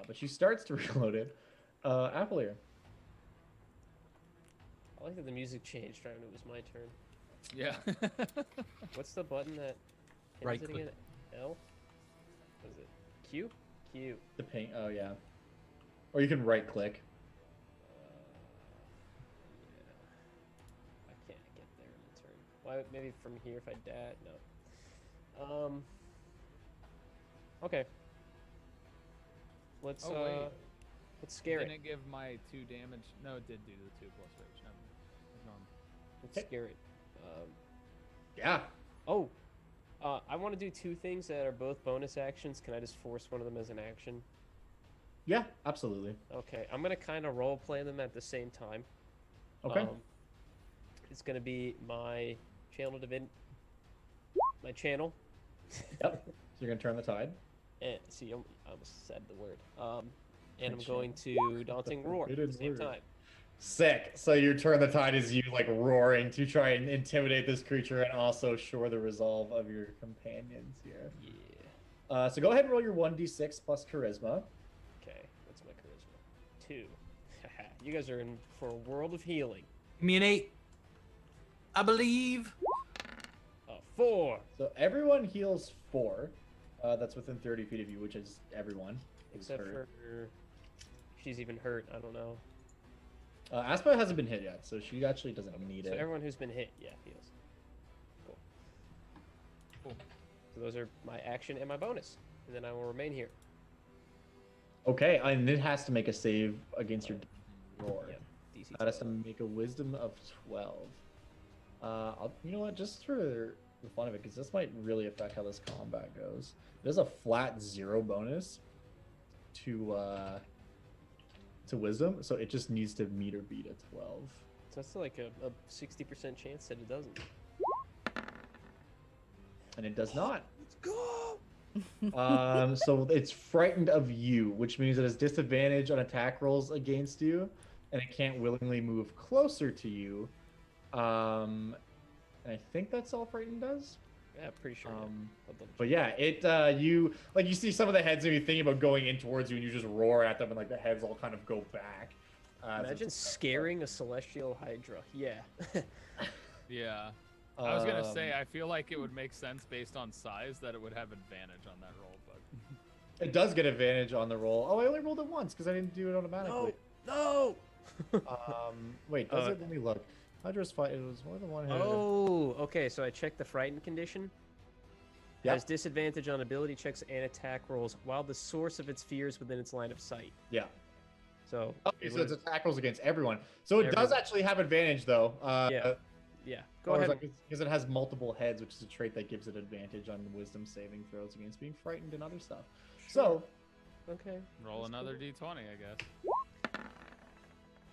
But she starts to reload it. Athalir. I like that the music changed right when it was my turn. Yeah. What's the button that hits Right it click. again? L? What is it? Q? Q. The paint. Oh, yeah. Or you can right click. Yeah. I can't get there in the turn. Why? Maybe from here if I dad? No. Okay. Let's Oh, wait. let's scare Didn't it. it give my 2 damage? No, it did do the 2 plus rage. Never mind. Ignore me. Let's Okay. scare it. Yeah. Oh, I want to do 2 things that are both bonus actions. Can I just force one of them as an action? Yeah, absolutely. Okay, I'm gonna kind of role play them at the same time. Okay. It's gonna be my channel my channel. Yep. So you're going to turn the tide. And see, I almost said the word. And I'm My going to daunting roar at the forbidden same word. time. Sick. So you turn the tide as you like roaring to try and intimidate this creature and also shore the resolve of your companions here. Yeah. So go ahead and roll your 1d6 plus charisma. Okay, what's my charisma? 2. Haha, you guys are in for a world of healing. Give me an 8. I believe. 4. So everyone heals 4. That's within 30 feet of you, which is everyone. is Except hurt. for she's even hurt. I don't know. Aspa hasn't been hit yet, so she actually doesn't need So it. everyone who's been hit, yeah, heals. Cool. Cool. So those are my action and my bonus, and then I will remain here. Okay, and it has to make a save against your roar. Yep. DC That has to 12. make a wisdom of 12. You know what? Just for the fun of it, because this might really affect how this combat goes. There's a flat 0 bonus to wisdom, so it just needs to meet or beat a 12. So that's like a 60% chance that it doesn't. And it does not. Let's go! So it's frightened of you, which means it has disadvantage on attack rolls against you, and it can't willingly move closer to you. And I think that's all frightened does. Yeah, pretty sure. Um, I'll double But check. yeah, it you see some of the heads maybe thinking about going in towards you, and you just roar at them, and like the heads all kind of go back. So Imagine it's- scaring a celestial hydra. Yeah. Yeah. I was gonna say, Um, I feel like it would make sense based on size that it would have advantage on that roll, but It does get advantage on the roll. Oh, I only rolled it once because I didn't do it automatically. No. Wait, does it? Let me look. Hydra's fight. It was more than one hit. Oh, okay. So I checked the frightened condition. Yep. Has disadvantage on ability checks and attack rolls while the source of its fear is within its line of sight. Yeah. So. Okay, so it's attack rolls against everyone. So it does actually have advantage though. Yeah. Yeah. Go ahead. Because it has multiple heads, which is a trait that gives it advantage on wisdom saving throws against being frightened and other stuff. Sure. So. Okay. Roll another d20, I guess.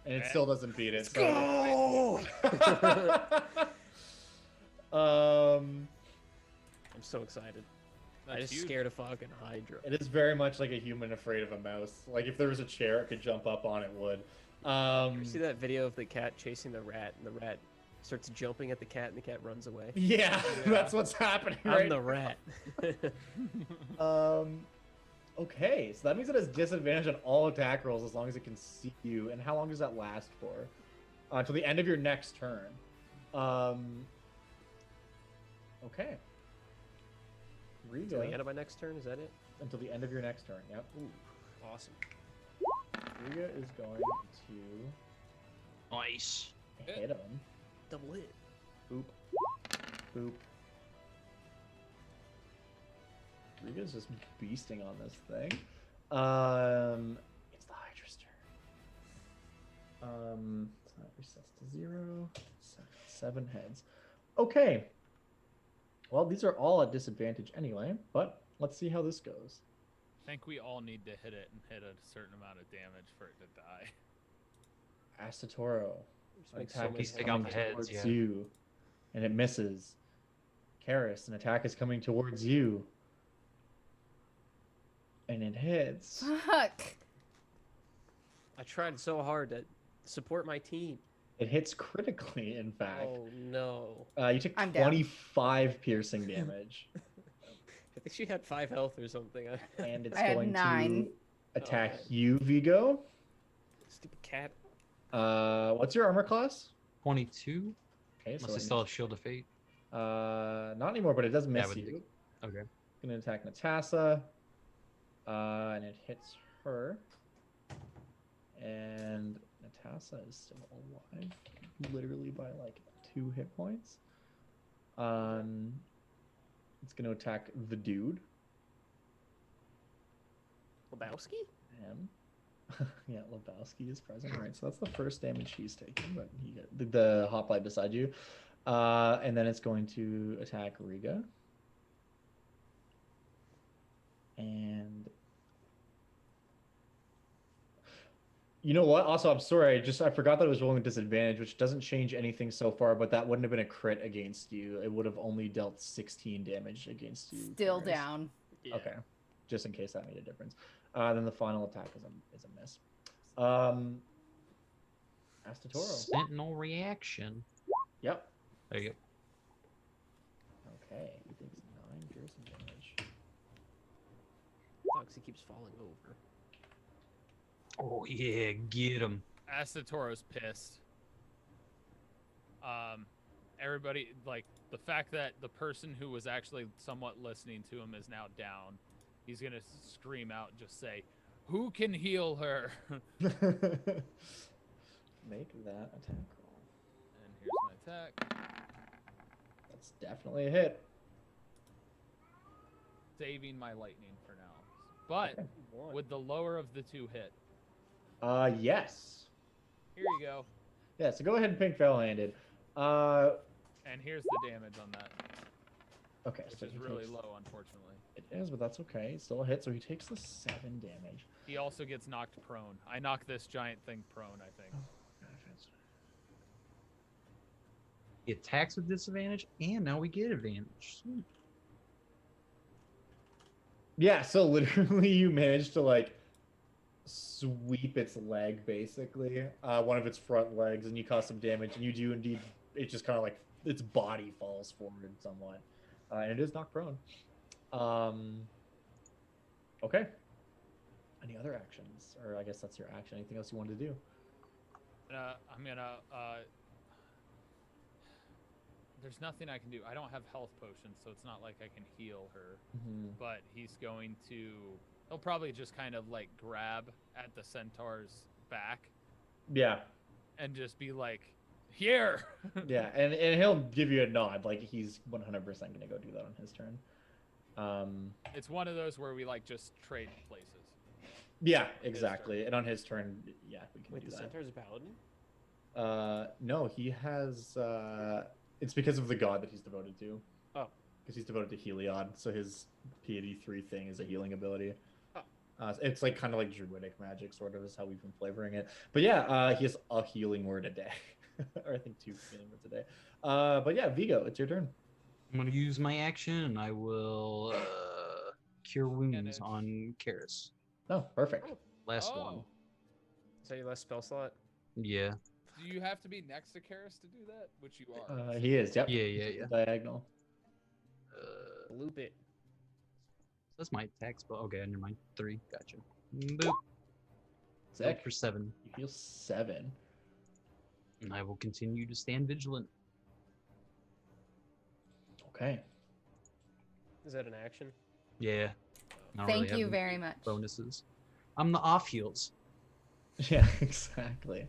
And it still doesn't beat it. Go! I'm so excited. That's I just huge. scared a fucking Hydra. It is very much like a human afraid of a mouse. Like if there was a chair it could jump up on, it would. You see that video of the cat chasing the rat, and the rat starts jumping at the cat, and the cat runs away? Yeah, that's what's happening. I'm the rat. Okay, so that means it has disadvantage on all attack rolls as long as it can see you. And how long does that last for? Until the end of your next turn. Okay. Until the end of my next turn, is that it? Until the end of your next turn, yep. Ooh, awesome. Riga is going to Nice. hit him. Double hit. Boop. Boop. Riga's just beasting on this thing. It's the Hydra's turn. So that resets to 0. 7 heads. Okay. Well, these are all at disadvantage anyway, but let's see how this goes. I think we all need to hit it and hit a certain amount of damage for it to die. Asatoro. Makes Attack so many is take coming off the heads, towards yeah. you, and it misses. Karis, an attack is coming towards you, and it hits. Fuck. I tried so hard to support my team. It hits critically, in fact. Oh no. You took I'm down. 25 piercing damage, I think she had 5 health or something. and it's I had going 9. to attack Oh. you, Vigo. Stupid cat. What's your armor class? 22. Okay, Unless so I still have Shield of Fate. not anymore, but it does miss but you. Okay. Gonna attack Natasa, and it hits her. And Natasa is still alive, literally by like 2 hit points. It's gonna attack the dude. Lebowski? Him. Yeah, Lebowski is present, right? So that's the first damage he's taken, but he got the hoplite beside you. And then it's going to attack Riga. And you know what? Also, I'm sorry. I forgot that it was rolling a disadvantage, which doesn't change anything so far, but that wouldn't have been a crit against you. It would have only dealt 16 damage against you. Still Karis. down. Yeah. Okay. Just in case that made a difference. Then the final attack is a miss. Asatoro. Sentinel reaction. Yep. There you go. Okay. He takes 9 piercing damage. Doxy keeps falling over. Oh yeah, get him. Asatoro's pissed. Everybody, like, the fact that the person who was actually somewhat listening to him is now down, he's gonna scream out, just say, "Who can heal her?" Make that attack roll. And here's my attack. That's definitely a hit. Saving my lightning for now. But Okay. would the lower of the 2 hit? Yes. Here you go. Yeah, so go ahead and pink fail-handed. And here's the damage on that, Okay, which so is he really takes- low, unfortunately. It is, but that's okay. It's still a hit, so he takes the 7 damage. He also gets knocked prone. I knocked this giant thing prone, I think. He attacks with disadvantage, and now we get advantage. Sweet. Yeah, so literally you managed to like sweep its leg, basically, one of its front legs, and you cause some damage, and you do indeed, it just kind of like, its body falls forward somewhat. And it is knocked prone. Okay. Any other actions? Or I guess that's your action. Anything else you wanted to do? I'm gonna, there's nothing I can do. I don't have health potions, so it's not like I can heal her. Mm-hmm. But he's going to He'll probably just kind of like grab at the centaur's back Yeah. and just be like, here. Yeah, and he'll give you a nod, like he's 100% gonna go do that on his turn. It's one of those where we like just trade places. Yeah, exactly. And on his turn, yeah, we can Wait, do the that. centaur's a paladin? No, he has. It's because of the god that he's devoted to. Oh. Because he's devoted to Heliod, so his piety 3 thing is a healing ability. Oh. It's like kind of like druidic magic, sort of, is how we've been flavoring it. But yeah, he has a healing word a day, or I think 2 healing words a day. But yeah, Vigo, it's your turn. I'm gonna use my action, and I will cure wounds on Karis. Oh, perfect. Last one. Is that your last spell slot? Yeah. Do you have to be next to Karis to do that? Which you are. He is. Yep. Yeah. Diagonal. Loop it. That's my attack spell. Okay, never mind. 3. Gotcha. Boop. Sick. For 7. You heal 7. And I will continue to stand vigilant. Okay. Is that an action? Yeah. I don't Thank really you have very much. bonuses. I'm the off heals. Yeah, exactly.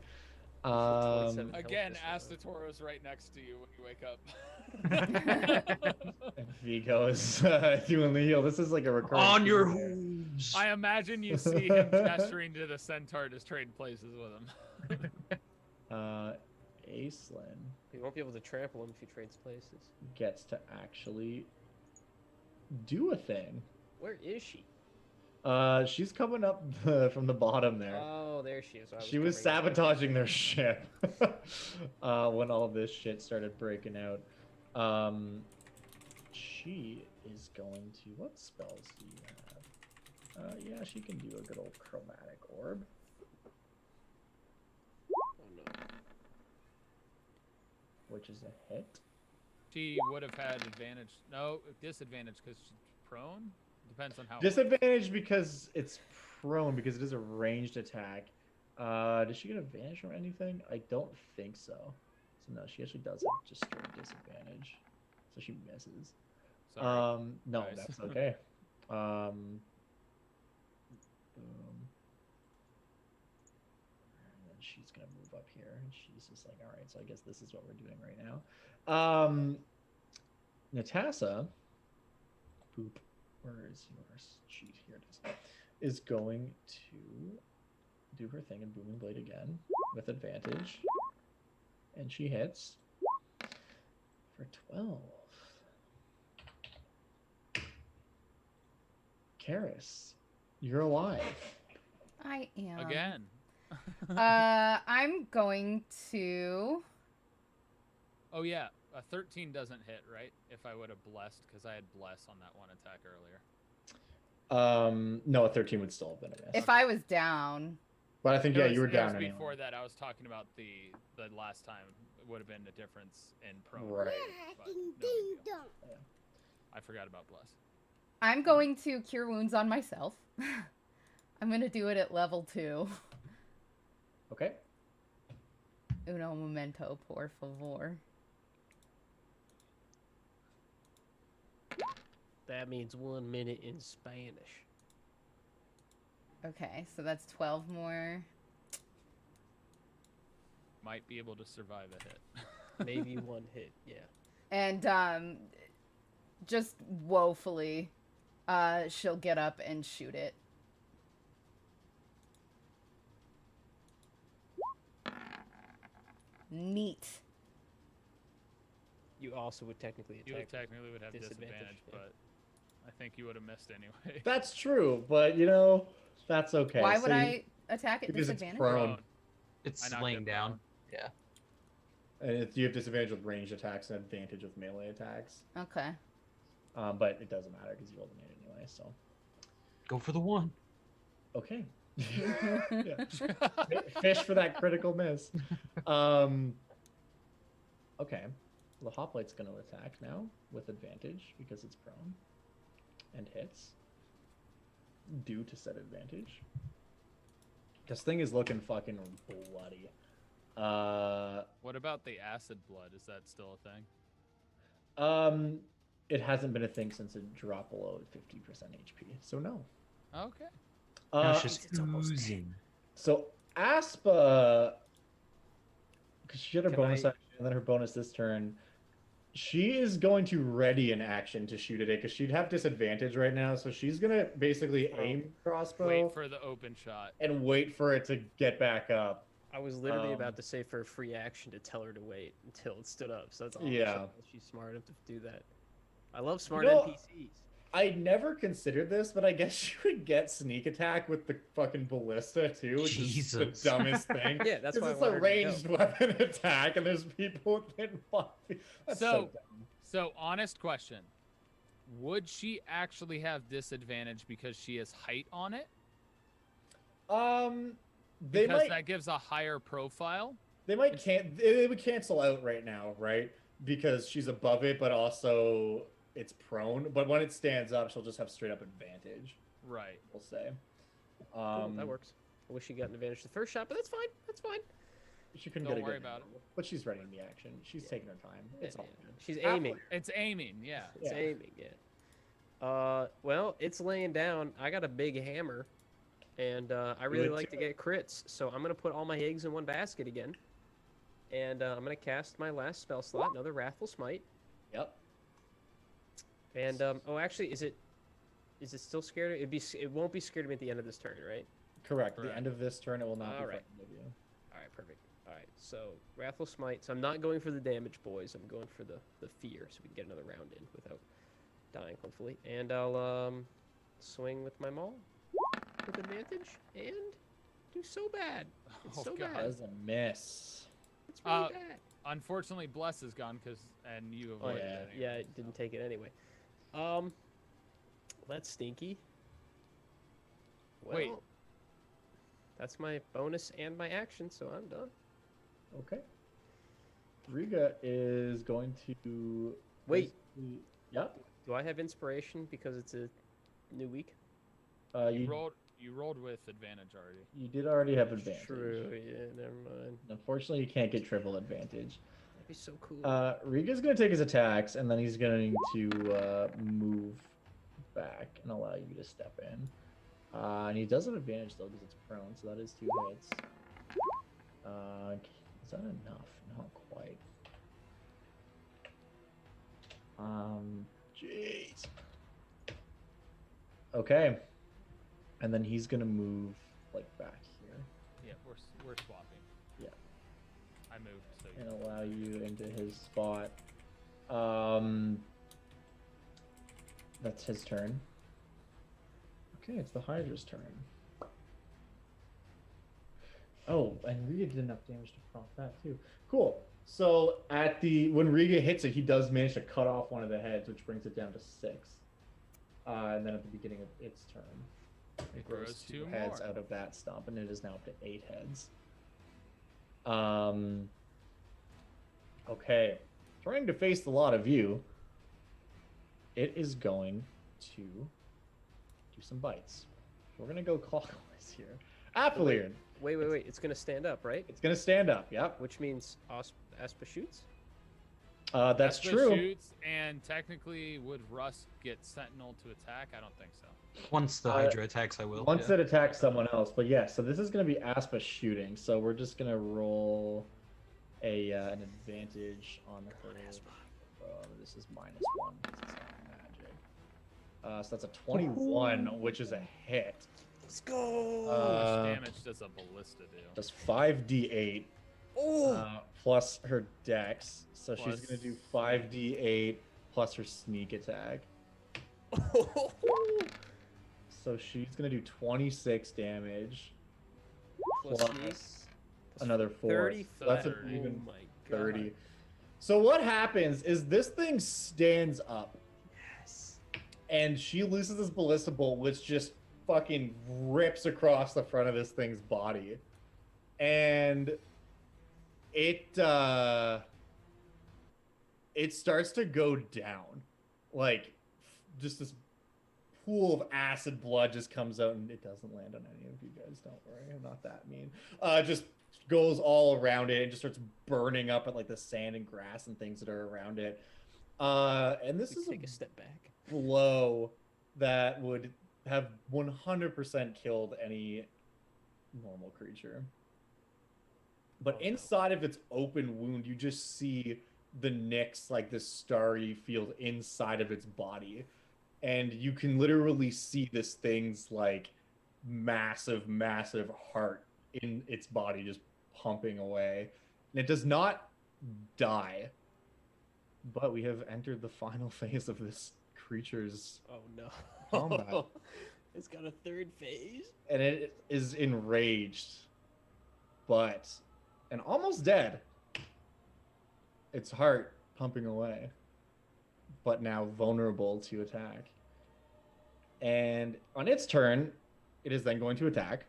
Again, ask the Tauros right next to you when you wake up. And Vigo is doing the heal. This is like a recurring. On your theme here. hooves. I imagine you see him gesturing to the centaur, just trading places with him. Aislinn You won't be able to trample him if he trades places. gets to actually do a thing. Where is she? She's coming up from the bottom there. Oh, there she is. She was sabotaging their ship when all of this shit started breaking out. She is going to... What spells do you have? Yeah, she can do a good old chromatic orb. Oh, no. Which is a hit. She would have had advantage. No, disadvantage because she's prone. Depends on how. Disadvantage because it's prone, because it is a ranged attack. Does she get advantage from anything? I don't think so. So no, she actually does have just straight disadvantage. So she misses. Sorry, no, guys. that's okay. Boom. And then she's gonna move up here, and she's just like, all right, so I guess this is what we're doing right now. Natasa, boop, where is your sheet? Here it is going to do her thing in Booming Blade again with advantage, and she hits for 12. Karis, you're alive. I am. Again. I'm going to... Oh yeah, a 13 doesn't hit, right? If I would have blessed, because I had bless on that one attack earlier. No, a 13 would still have been a miss. If I was down... But I think, yeah, you were down anyway. Before that, I was talking about the last time would have been the difference in prone. Right. But no big deal. Yeah. I forgot about bless. I'm going to cure wounds on myself. I'm going to do it at level 2. Okay. Uno momento, por favor. That means 1 minute in Spanish. Okay, so that's 12 more. Might be able to survive a hit. Maybe 1 hit, yeah. And just woefully, she'll get up and shoot it. Neat. You also would technically attack. You would technically would have disadvantage, yeah. but I think you would have missed anyway. That's true, but you know, that's okay. Why would I attack at because disadvantage? it's prone. It's laying down. Yeah. And you have disadvantage with ranged attacks and advantage with melee attacks. Okay. But it doesn't matter because you rolled an 8 anyway, so. Go for the 1. Okay. Yeah. Fish for that critical miss. Okay. The hoplite's going to attack now with advantage because it's prone and hits due to said advantage. This thing is looking fucking bloody. What about the acid blood? Is that still a thing? It hasn't been a thing since it dropped below 50% HP, so no. Okay. Now she's It's almost oozing. So Aspa, because she had her Can bonus I- action and then her bonus this turn, she is going to ready an action to shoot at it because she'd have disadvantage right now. So she's gonna basically aim crossbow Wait for the open shot. and wait for it to get back up. I was literally about to say for a free action to tell her to wait until it stood up. So that's awesome. Yeah. She's smart enough to do that. I love smart know, NPCs. I never considered this, but I guess she would get sneak attack with the fucking ballista too, which is the Jesus. dumbest thing. Yeah, that's why I it's want a her to go. ranged weapon attack, and there's people within 5 feet. That's so dumb. So honest question: would she actually have disadvantage because she has height on it? They Because might that gives a higher profile. they would cancel out right now, right? Because she's above it, but also it's prone. But when it stands up, she'll just have straight up advantage. Right. We'll say. Cool, that works. I wish she got an advantage the first shot, but that's fine. That's fine. She couldn't Don't get a worry good about angle, but she's ready in the action. She's taking her time. It's all good. She's aiming. It's aiming. Yeah. It's Yeah. aiming, yeah. Well, it's laying down. I got a big hammer, and I really Good like to too. get crits, so I'm going to put all my eggs in one basket again. And I'm going to cast my last spell slot, another Wrathful Smite. Yep. And, oh, actually, is it still scared? It won't be scared of me at the end of this turn, right? Correct. Correct. The end of this turn, it will not be All right. frightened of you. All right, perfect. All right, so Wrathful Smite. So I'm not going for the damage, boys. I'm going for the fear, so we can get another round in without dying, hopefully. And I'll swing with my maul with advantage and do so bad. It's Oh, so God. That bad. is a miss. It's really Uh, bad. Unfortunately, Bless is gone and you Oh avoided yeah, it. yeah. anyway, It didn't so. take it anyway. That's stinky. Well, Wait. that's my bonus and my action, so I'm done. Okay. Riga is going to Wait. basically- Yep. Do I have inspiration because it's a new week? You rolled with advantage already. You did already have advantage. True. Yeah. Never mind. Unfortunately, you can't get triple advantage. That'd be so cool. Riga's going to take his attacks, and then he's going to move back and allow you to step in. And he does have advantage, though, because it's prone, so that is 2 hits. Is that enough? Not quite. Jeez. Okay. And then he's going to move, like, back here. Yeah, we're swapping. Yeah. I moved, so And allow you into his spot. That's his turn. Okay, it's the Hydra's turn. Oh, and Riga did enough damage to prompt that too. Cool. So when Riga hits it, he does manage to cut off one of the heads, which brings it down to 6. And then at the beginning of its turn, it grows grows 2 2 heads more. out of that stump, and it is now up to 8 heads. Okay, trying to face the lot of you, it is going to do some bites. We're gonna go clockwise here. Appalian, Wait. It's gonna stand up, right? it's gonna stand up. Yep, Which means Aspa shoots. that's Espa true. Shoots, and technically, would Russ get Sentinel to attack? I don't think so. Once the Hydra attacks, I will. Once yeah. it attacks someone else, but yeah. So this is gonna be Aspa shooting. So we're just gonna roll an advantage on her. This is -1 because it's not magic. So that's a 21, which is a hit. Let's go. How much damage does a ballista do? Does 5d8 plus her dex. So she's Plus- gonna do 5d8 plus her sneak attack. So she's gonna do 26 damage Plus plus sneak. another 4. 30. So that's Oh even my 30. So what happens is this thing stands up, Yes. and she loses this ballista bolt, which just fucking rips across the front of this thing's body, and it starts to go down, like just this pool of acid blood just comes out, and it doesn't land on any of you guys. Don't worry, I'm not that mean. Just goes all around it and just starts burning up at like the sand and grass and things that are around it. And this is Take a step back. blow that would have 100% killed any normal creature. But inside of its open wound, you just see the nicks, like this starry field inside of its body. And you can literally see this thing's like massive, massive heart in its body just pumping away. And it does not die. But we have entered the final phase of this creature's combat. It's got a third phase. And it is enraged, and almost dead. Its heart pumping away, but now vulnerable to attack. And on its turn, it is then going to attack.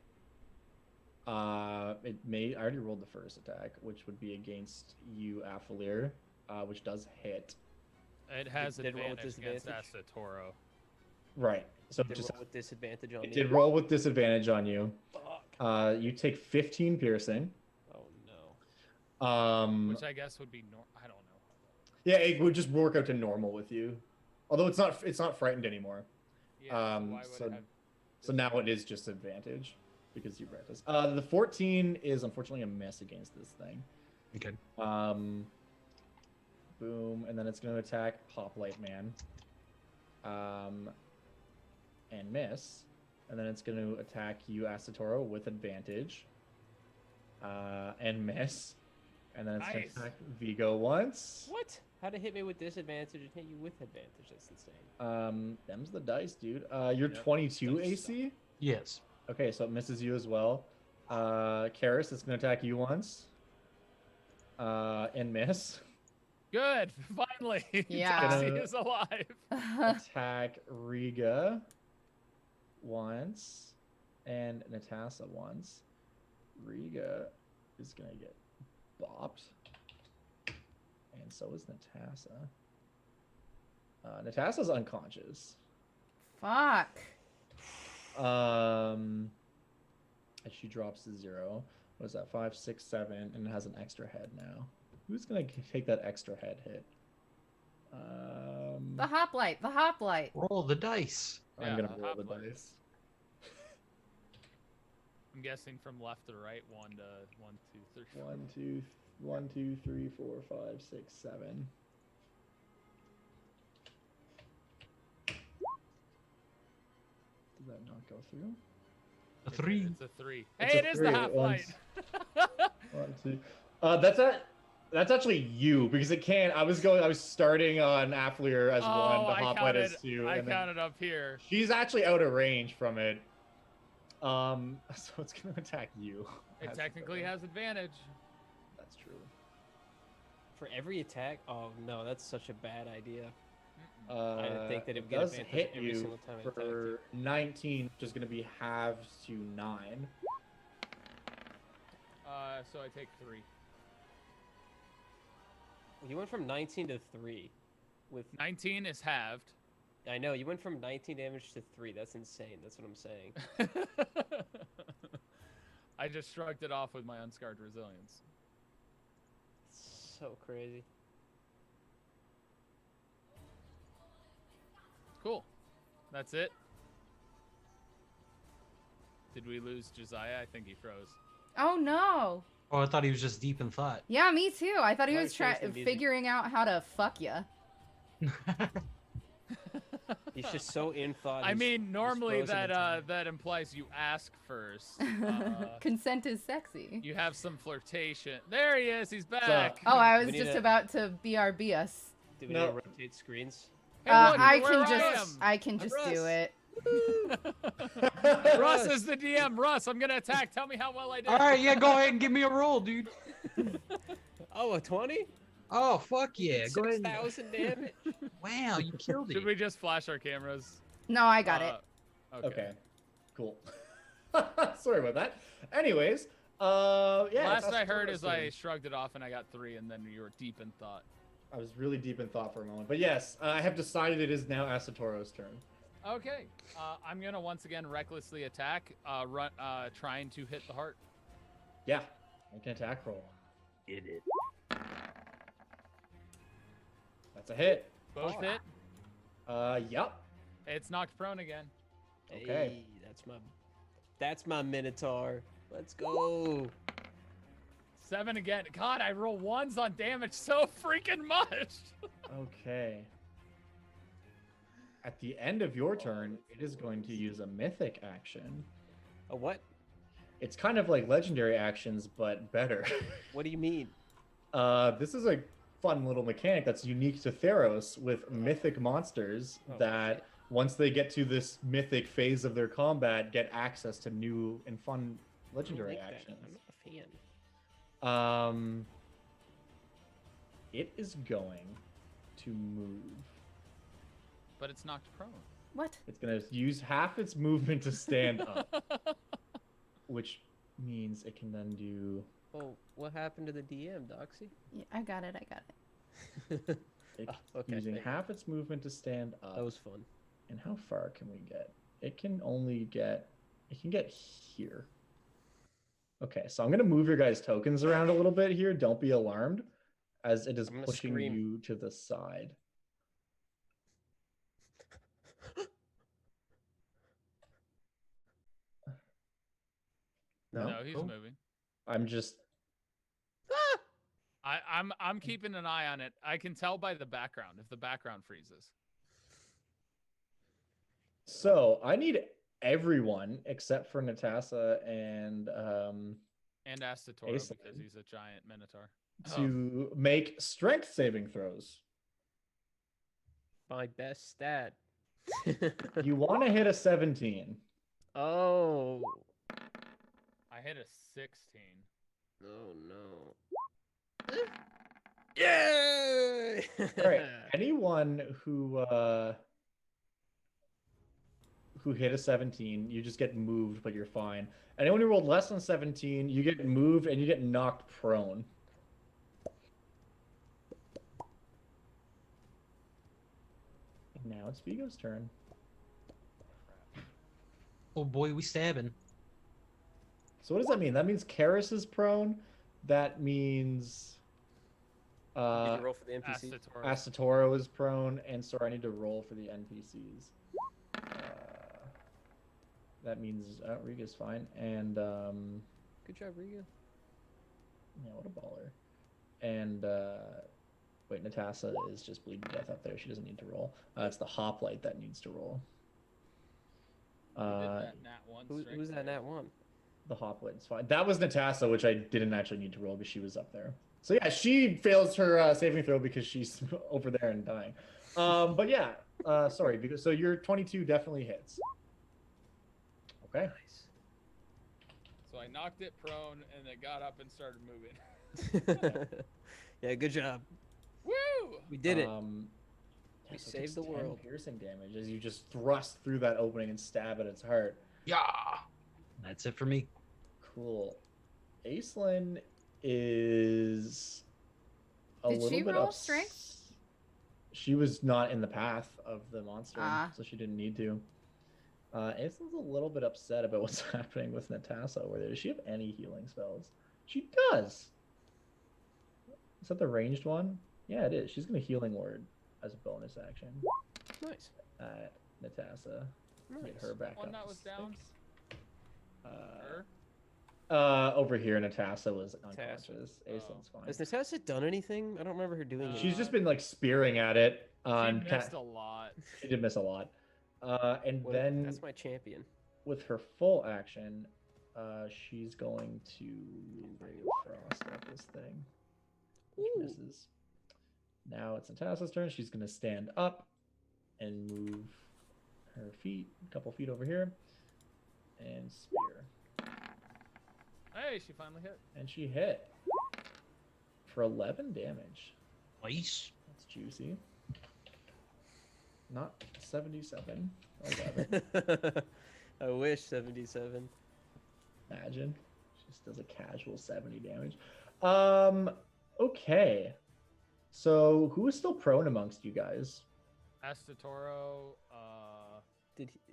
I already rolled the first attack, which would be against you, Afalir, which does hit. It has advantage against Asatoro. Right. So Did it roll with disadvantage on me? It did roll with disadvantage on you. Fuck. You take 15 piercing. Oh no. Which I guess would be I don't know. Yeah, it would just work out to normal with you. Although it's not frightened anymore. Yeah, why would it have so now it is just advantage because you read this. The 14 is unfortunately a miss against this thing. Okay. Boom, and then it's going to attack Hoplite Man. And miss. And then it's going to attack you, Asatoro, with advantage. And miss. And then it's going to attack Vigo once. What? How'd it hit me with disadvantage and hit you with advantage? That's insane. Them's the dice, dude. You're 22 AC? Yes. Okay, so it misses you as well. Karis, it's going to attack you once. And miss. Good, finally. Yeah. Darcy is alive. Attack Riga once. And Natasa once. Riga is going to get bopped. And so is Natasa. Natasa's unconscious. Fuck. And she drops to 0. What is that? 5, 6, 7, and it has an extra head now. Who's gonna take that extra head hit? The hoplite. The hoplite. Roll the dice. I'm gonna roll the hoplite. dice. I'm guessing from left to right. 1 to 1, 2, 3. 1, 2, 3, 4, 5, 6, 7. Did that not go through? A 3. It's a 3. It's Hey, a it is 3. the hoplite. 1, 2. That's actually you because it can't. I was starting on Afflear as 1, the hoplite as 2. I and then counted up here. she's actually out of range from it. So it's gonna attack you. It technically has advantage. That's true. For every attack? Oh no, that's such a bad idea. I didn't think that it would get does advantage hit every you single time it attacked for 19, which is gonna be halved to 9. So I take 3. You went from 19 to 3. With 19 is halved. I know you went from 19 damage to 3. That's insane. That's what I'm saying. I just shrugged it off with my unscarred resilience. So crazy. Cool. That's it. Did we lose Josiah? I think he froze. Oh no. Oh, I thought he was just deep in thought. Yeah, me too. I thought he Why was change the music? figuring out how to fuck ya. He's just so in thought. I he's- mean, he's normally frozen in time. that implies you ask first. Consent is sexy. You have some flirtation. There he is. He's back. Oh, I We was need just a- about to BRB us. Do we No. need to rotate screens? Hey, look, I where can I just am. I can just do Russ. it. Russ is the DM. Russ, I'm gonna attack. Tell me how well I did. All right, yeah, go ahead and give me a roll, dude. Oh, a 20? Oh, fuck yeah. Go ahead. 6,000 damage. Wow, you killed Should it. we just flash our cameras? No, I got it. Okay. Cool. Sorry about that. Anyways, yeah. Last that's I heard Asatora's is I turn. shrugged it off and I got 3, and then you were deep in thought. I was really deep in thought for a moment, but yes, I have decided it is now Asatoro's turn. Okay. I'm gonna once again recklessly attack, trying to hit the heart. Yeah, make an attack roll. Did it. That's a hit. Both hit. Yep. It's knocked prone again. Okay. Hey, that's my Minotaur. Let's go. 7 again. God, I roll 1s on damage so freaking much. Okay. At the end of your turn, it is going to use a mythic action. A what? It's kind of like legendary actions, but better. What do you mean? This is a fun little mechanic that's unique to Theros with mythic monsters that once they get to this mythic phase of their combat, get access to new and fun legendary actions. I'm not a fan. It is going to move. But it's knocked prone. What? It's going to use half its movement to stand up, which means it can then do... Oh, what happened to the DM, Doxy? Yeah, I got it. It's okay, using half its movement to stand up. That was fun. And how far can we get? It can only get... It can get here. Okay, so I'm going to move your guys' tokens around a little bit here. Don't be alarmed, as it is pushing you to the side. No, he's moving. I'm just... I'm keeping an eye on it. I can tell by the background if the background freezes. So I need everyone except for Natasa and Astotoro Ace because he's a giant minotaur. to make strength saving throws. My best stat. You want to hit a 17. Oh. I hit a 16. Oh no. Yay! All right. Anyone who hit a 17, you just get moved, but you're fine. Anyone who rolled less than 17, you get moved and you get knocked prone. And now it's Vigo's turn. Oh boy, we stabbing. So what does that mean? That means Karis is prone. That means Did you roll for the NPC? Astotoro is prone, and sorry, I need to roll for the NPCs. That means Riga's fine, and good job, Riga. Yeah, what a baller. And wait, Natasa is just bleeding to death up there. She doesn't need to roll. It's the hoplite that needs to roll. Who's that nat 1? The hoplite's fine. That was Natasa, which I didn't actually need to roll because she was up there. So yeah, she fails her saving throw because she's over there and dying. But yeah, sorry, because so your 22 definitely hits. Okay. Nice. So I knocked it prone and it got up and started moving. Yeah, good job. Woo! We did it. We saved the world. Piercing damage as you just thrust through that opening and stab at its heart. Yeah. That's it for me. Cool. Aislinn is a Did little she bit roll strength? She was not in the path of the monster, so she didn't need to. Aislinn's a little bit upset about what's happening with Natasa over there. Does she have any healing spells? She does. Is that the ranged one? Yeah, it is. She's going to Healing Word as a bonus action. Nice. At Natasa. Nice. Get her back One up that to was down. 6. Her? Over here, Natasa was unconscious. Aislinn's fine. Has Natasha done anything? I don't remember her doing She's it. just been like spearing at it. She missed a lot. She did miss a lot. And then that's my champion. with her full action, she's going to bring frost at this thing, which misses. Now it's Natasa's turn. She's going to stand up and move her feet a couple feet over here and spear. Hey, she finally hit. And she hit for 11 damage. Nice. That's juicy. Not 77. 11. I wish 77. Imagine. She just does a casual 70 damage. Okay. So who is still prone amongst you guys? Astotoro,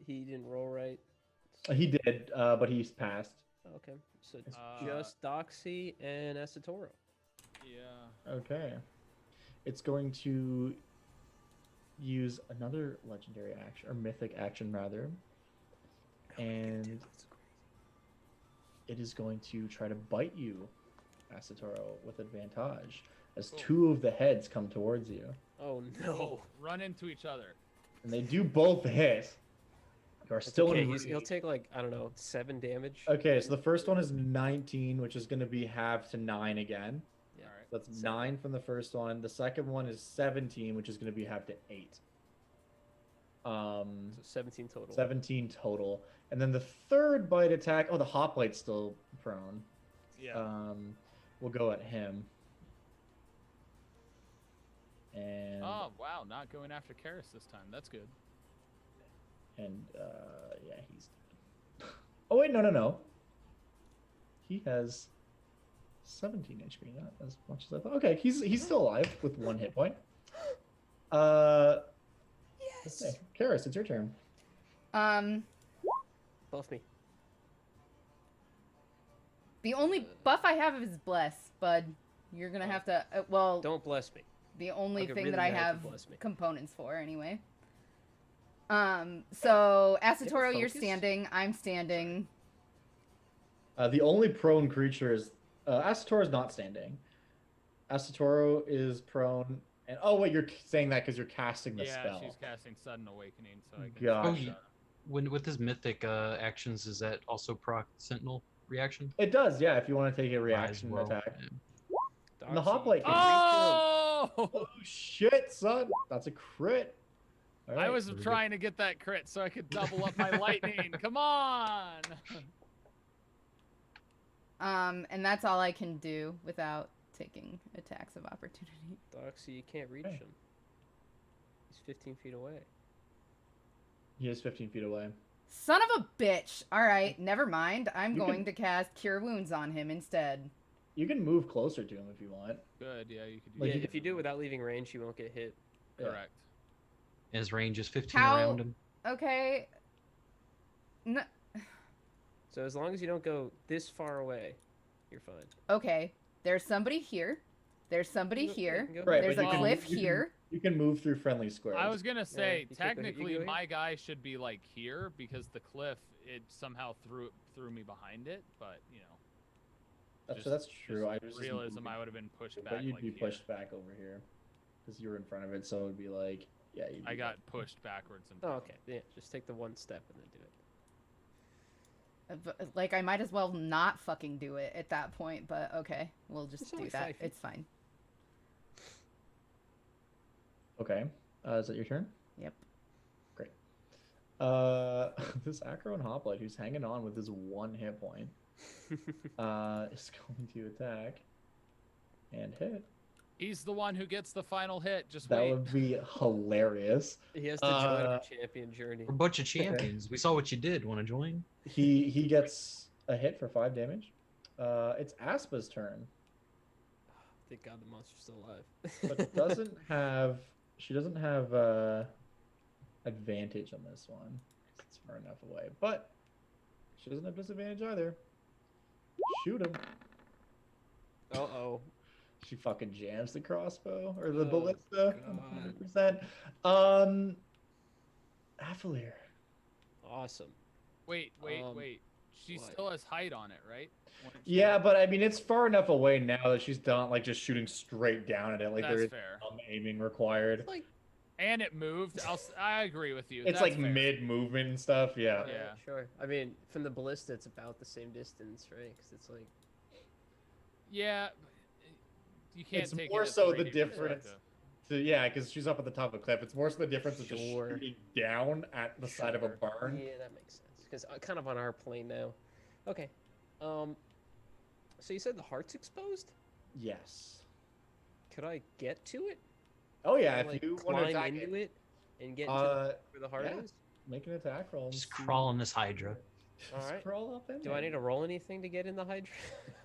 He didn't roll right? He did, but he's passed. Okay, so it's just Doxy and Astotoro. yeah. Okay. It's going to use another legendary action, or mythic action rather, And it is going to try to bite you, Asatoro, with advantage, as two of the heads come towards you. Oh no! Run into each other. And they do both hit. You are still okay. in He'll take like, I don't know, 7 damage. Okay, so the first one is 19, which is going to be halved to 9 again. Yeah. All right. So that's 9 from the first one. The second one is 17, which is going to be halved to 8. So 17 total. 17 total. And then the third bite attack. Oh, the hoplite's still prone. Yeah. We'll go at him. And Oh wow, not going after Keranos this time. That's good. And yeah, he's dead. Oh wait, no. He has 17 HP, not as much as I thought. Okay, he's still alive with 1 hit point. Yes. Okay, Keranos, it's your turn. Buff me. The only buff I have is bless, bud. You're gonna have to. Well, Don't bless me. the only I'll get thing really that I mad if you have bless me. components for, anyway. So Asatoro, you're focus? standing. I'm standing. The only prone creature is Asatoro is not standing. Asatoro is prone, and oh wait, you're saying that because you're casting the Yeah, spell. she's casting Sudden Awakening, so I can. Gotcha. When with his mythic actions, is that also proc Sentinel reaction? It does, yeah. If you want to take a Might as reaction well. attack. Yeah. And the hoplite can Oh! Oh shit, son! That's a crit. All I right. was trying to get that crit so I could double up my lightning. Come on! And that's all I can do without taking attacks of opportunity. Doxy, you can't reach Okay. him. He's 15 feet away. He is 15 feet away. Son of a bitch! Alright, never mind. I'm You going can- to cast Cure Wounds on him instead. You can move closer to him if you want. Good, yeah, you could do Like Yeah, you if you do it without leaving range, you won't get hit. Yeah. Correct. His range is 15 How- around him. Okay. No, So as long as you don't go this far away, you're fine. okay. There's somebody here. There's somebody You here. can go Right, There's but a you can- cliff you can- here. You can move through friendly squares. I was gonna say, you can't go here. You technically, go here? my guy should be like here because the cliff it somehow threw me behind it, but you know. That's true. I was just realism. moving, I would have been pushed back. but you'd like be here. pushed back over here because you were in front of it. So it'd be like, yeah. You'd I be got back. pushed backwards and. Oh, okay. Yeah, just take the 1 step and then do it. Like, I might as well not fucking do it at that point, but okay. We'll just It's do only that. 5 feet. It's fine. Okay. Is that your turn? Yep. Great. This Acro Hoplite who's hanging on with his 1 hit point is going to attack and hit. He's the one who gets the final hit. Just That wait. would be hilarious. He has to join our champion journey. We're a bunch of champions. We saw what you did. Want to join? He gets a hit for 5 damage. It's Aspa's turn, Thank God the monster's still alive. but she doesn't have advantage on this one. It's far enough away, but she doesn't have disadvantage either. Shoot him. Uh-oh. She fucking jams the crossbow or the Oh, ballista. God. 100%. Affilier. Awesome. Wait. She what? still has height on it, right? Yeah, but I mean, it's far enough away now that she's not like just shooting straight down at it. Like That's there is fair. some aiming required. Like, And it moved. I agree with you. It's That's like fair. mid movement and stuff. Yeah. Yeah. Sure. I mean, from the ballista, it's about the same distance, right? Because it's like... Yeah. You can't It's take more it at so the 3D difference. perspective. Yeah, because she's up at the top of a cliff. It's more so the difference of just Sure. shooting down at the side of a Sure. barn. Yeah, that makes sense. Because kind of on our plane now. Okay. So you said the heart's exposed? Yes. Could I get to it? Oh yeah, Can I, if like, you want to climb attack into it, it and get into where the heart yeah. is? make an attack roll. and Just see- crawl on this Hydra. All Just right. crawl up in Do I there. need to roll anything to get in the Hydra?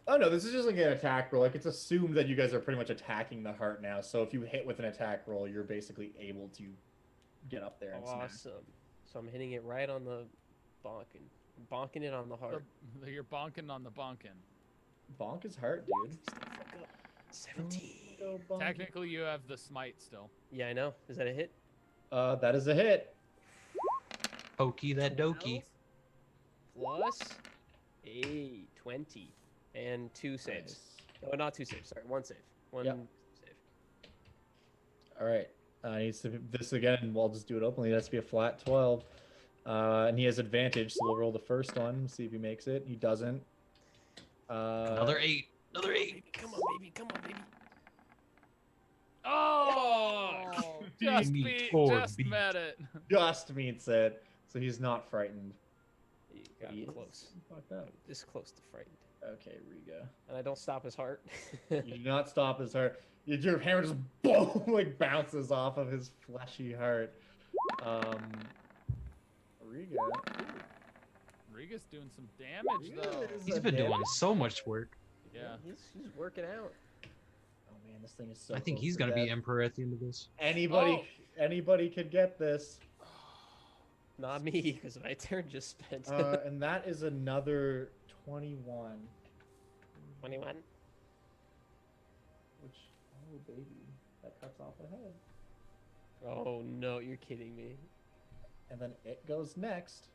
Oh no, this is just like an attack roll. Like it's assumed that you guys are pretty much attacking the heart now. So if you hit with an attack roll, you're basically able to get up there and smash. Awesome. So I'm hitting it right on the bonking. Bonking it on the heart. You're bonking on the bonking. Bonk his heart, dude. 17. Go bonk. Technically, you have the smite still. Yeah, I know. Is that a hit? That is a hit. Pokey that dokey. plus a 20 and 2 saves. Nice. Oh, not 2 saves. Sorry, 1 save. One Yep. save. All right. Needs to this again, and we'll just do it openly. It has to be a flat 12. And he has advantage, so we'll roll the first one, see if he makes it. He doesn't. Another 8. Another 8. Baby, come on, baby. Come on, baby. Oh, just met it. Just meets it, so he's not frightened. You got He is close. fucked up. This close to frightened. Okay, Riga. And I don't stop his heart. You do not stop his heart. Your hammer just boom, like bounces off of his fleshy heart. Riga. Riga's doing some damage though. He's been doing so much work. Yeah. He's working out. Oh man, this thing is so. I think close he's to gonna be death. emperor at the end of this. Anybody could get this. Not me, because my turn just spent. And that is another 21. 21. Which, oh baby, that cuts off a head. Oh no, you're kidding me. And then it goes next,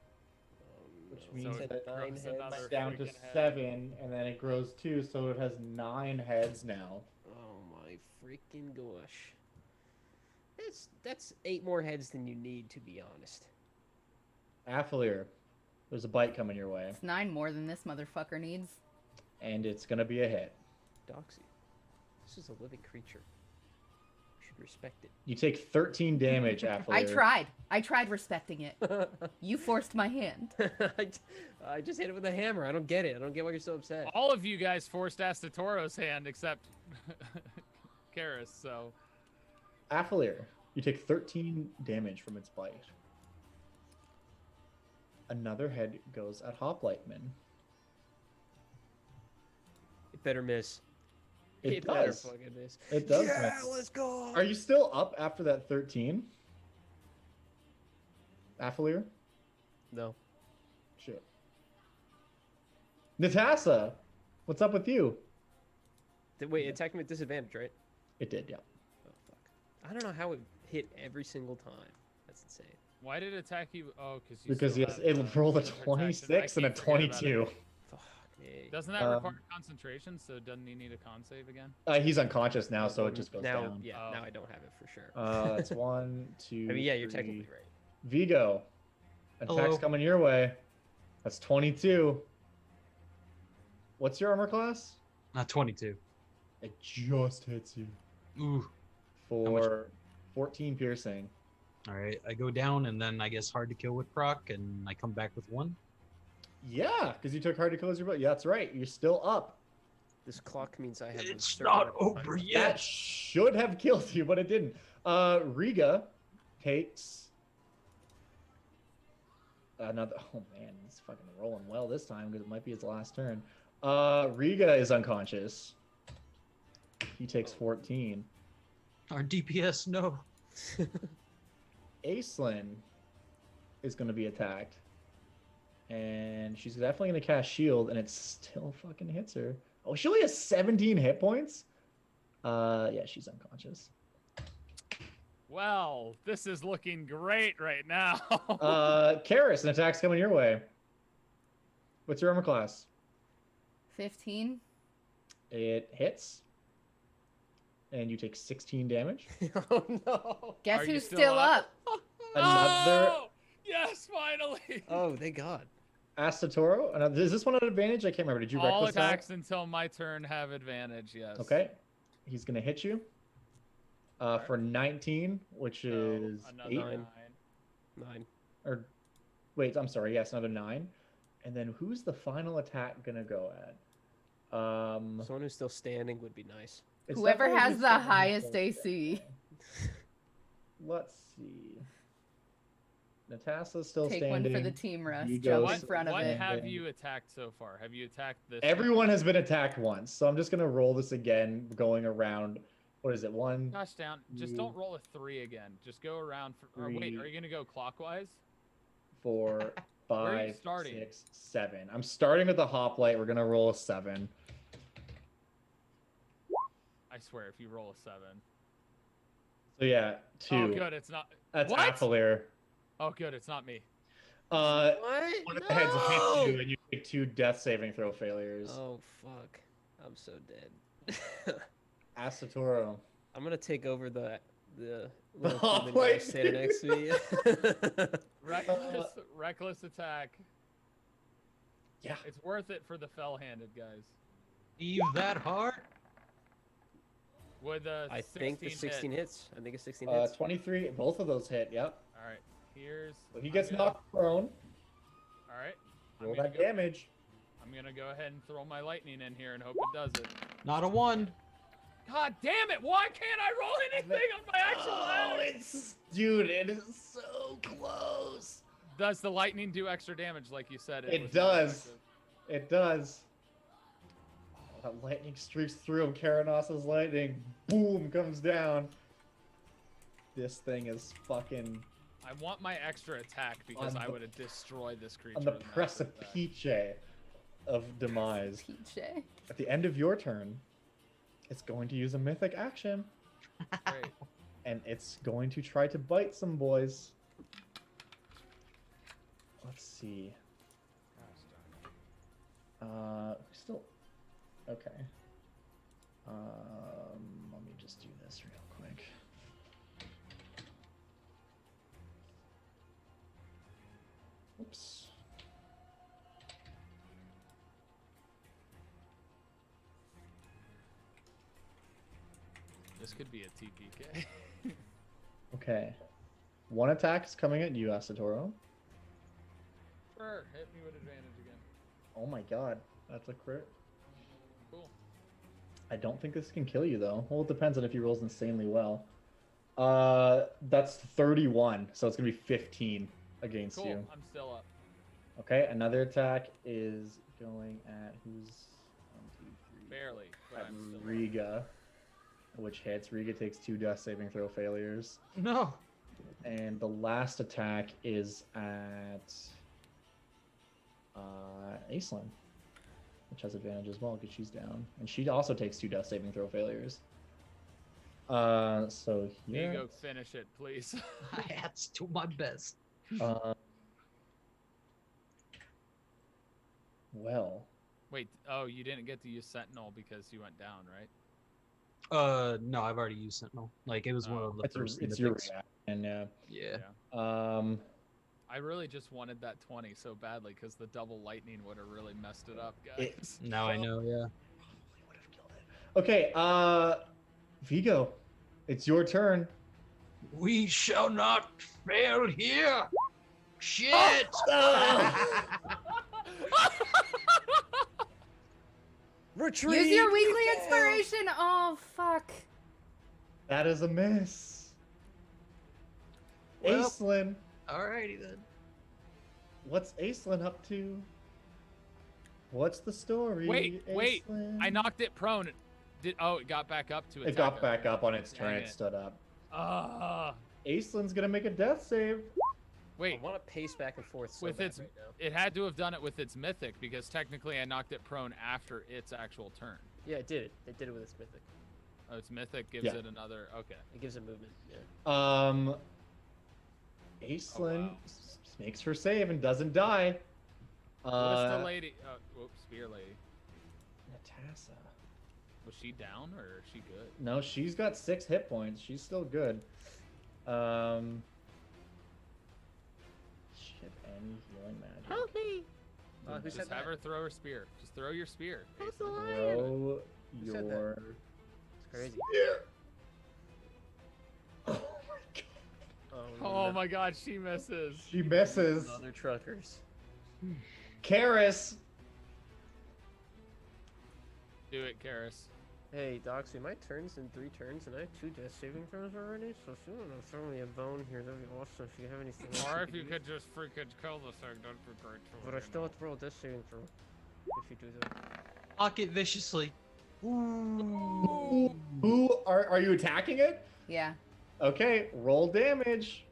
which means So it that nine grows heads. another down to freaking head. 7, and then it grows 2, so it has 9 heads now. Oh my freaking gosh. That's 8 more heads than you need, to be honest. Affilier, there's a bite coming your way, It's 9 more than this motherfucker needs. and it's gonna be a hit. Doxy. This is a living creature. You should respect it. You take 13 damage, Affilier. I tried respecting it. You forced my hand. I just hit it with a hammer. I don't get it. I don't get why you're so upset. All of you guys forced Astatoro's hand except Karis, so Affilier, you take 13 damage from its bite. Another head goes at Hopliteman. It better miss. It better does. fucking miss. It does Yeah, miss. let's go. Are you still up after that 13? Affilier? No. Shit. Natasa, what's up with you? Wait, it attacked me at disadvantage, right? It did, yeah. Oh, fuck. I don't know how it hit every single time. That's insane. why did it attack you? Oh, because Because yes, it rolled a 26 and a 22. Fuck me. Doesn't that require concentration? So doesn't he need a con save again? He's unconscious now, so it just goes now, down. Yeah, Oh. now I don't have it for sure. That's 1, 2. I mean, yeah, you're 3. technically right. Vigo, attack's Hello. coming your way. That's 22. What's your armor class? 22. It just hits you Ooh. for 14 piercing. All right, I go down, and then I guess hard to kill with proc, and I come back with 1. Yeah, because you took hard to close your butt. Yeah, that's right. You're still up. This clock means I have. a It's certain not amount of time over left. yet. That should have killed you, but it didn't. Riga takes another. Oh man, he's fucking rolling well this time because it might be his last turn. Riga is unconscious. He takes 14. Our DPS, no. Aislinn is going to be attacked. And she's definitely going to cast shield, and it still fucking hits her. Oh, she only has 17 hit points? Yeah, she's unconscious. Well, this is looking great right now. Karis, an attack's coming your way. What's your armor class? 15. It hits. And you take 16 damage. Oh no. Guess Are you who's still still up? up? Another Oh, yes, finally. Oh, thank God. Astatoro. Is this one at advantage? I can't remember. Did you All reckless attack? attacks until my turn have advantage. Yes. Okay. He's going to hit you. For 19, which is another 8. 9. 9. Or wait, I'm sorry. Yes, another 9. And then who's the final attack going to go at? Someone who's still standing would be nice. It's Whoever definitely has who's the still highest standing. AC. Let's see. Natasha's still Take standing. one for the team, Russ. You Jump go in front of What it. have you attacked so far? Have you attacked this? Everyone has been attacked once, so I'm just gonna roll this again, going around. What is it? 1. Gosh, down. Just don't roll a 3 again. Just go around. Or wait, 3. are you gonna go clockwise? 4, 5, Where are you starting? 6, 7. I'm starting with the hoplite. We're gonna roll a 7. I swear, if you roll a 7. So yeah, 2. Oh, good. It's not. That's What? Affilier. Oh, good. It's not me. What? One of the heads hits you, and you take 2 death saving throw failures. Oh fuck! I'm so dead. Asatoro. I'm gonna take over the little Oh, human guy wait. standing next to me. Reckless attack. Yeah. It's worth it for the fell-handed guys. Leave that heart. With a I think the 16 hit. hits. I think it's 16 hits. 23. Both of those hit. Yep. All right. Here's. So he gets I'm gonna- knocked prone. All right. Roll that damage. I'm gonna go ahead and throw my lightning in here and hope it does it. Not a 1. God damn it! Why can't I roll anything on my actual it's dude, it is so close. Does the lightning do extra damage like you said? It was does. effective? It does. Oh, that lightning streaks through him. Keranos' lightning, boom, comes down. This thing is fucking I want my extra attack because On I the- would have destroyed this creature. on the with an extra attack. precipice of demise. Peachy. At the end of your turn, it's going to use a mythic action, Great. and it's going to try to bite some boys. Let's see. Still okay. Let me just do this real quick. Oops. This could be a TPK. Okay. One attack is coming at you, Asatoro. Sure, hit me with advantage again. Oh my god, that's a crit. Cool. I don't think this can kill you though. Well, it depends on if he rolls insanely well. That's 31, so it's gonna be 15 against Cool. you. I'm still up. Okay, another attack is going at who's 1, 2, 3. Barely, but At I'm still up. Riga, which hits. Riga takes 2 death saving throw failures. No. And the last attack is at Aislinn, which has advantage as well because she's down, and she also takes 2 death saving throw failures. So Here you here, go, finish it, please. I had to do my best. Well, Wait, oh, you didn't get to use Sentinel because you went down, right? No, I've already used Sentinel. Like it was one of the first. it's your mythics. reaction, yeah. Yeah. I really just wanted that 20 so badly because the double lightning would have really messed it up, guys. Now I know. Yeah. Would have killed it. Okay, Vigo, it's your turn. We shall not fail here. Shit. Retreat! Use your weekly inspiration. Oh fuck. That is a miss. Well- Aislinn, Alrighty then. what's Aislinn up to? What's the story? Wait, Aislinn? I knocked it prone. It got back up to It attack got us. back up on its turn. Dang It it. stood up. Ah, Aislinn's gonna make a death save. wait. I want to pace back and forth so With bad its- right now. It had to have done it with its mythic because technically I knocked it prone after its actual turn. Yeah, it did it. It did it with its mythic. Oh, its mythic gives Yeah. it another. Okay. It gives it movement. Yeah. Aislinn wow. makes her save and doesn't die. What's the lady? Oh, whoops, spear lady. Natassa. Was she down or is she good? No, she's got 6 hit points. She's still good. Shit, any healing magic. Help me! Who Just said have that? her throw her spear. Just throw your spear. Help the Aislinn. lion! Throw Who said that? your It's crazy. spear. Oh my god. Oh my god, she misses. She misses. Other truckers. Karis. Do it, Karis. Hey, Doxy, my turn's in 3 turns, and I have 2 death saving throws already. So if you want to throw me a bone here, that'd be awesome. If you have anything. else Or you if you use. could just freaking kill the thing, that'd be great too. But I still have to roll a death saving throw. If you do that. Lock it viciously. Who are you attacking it? Yeah. Okay, roll damage.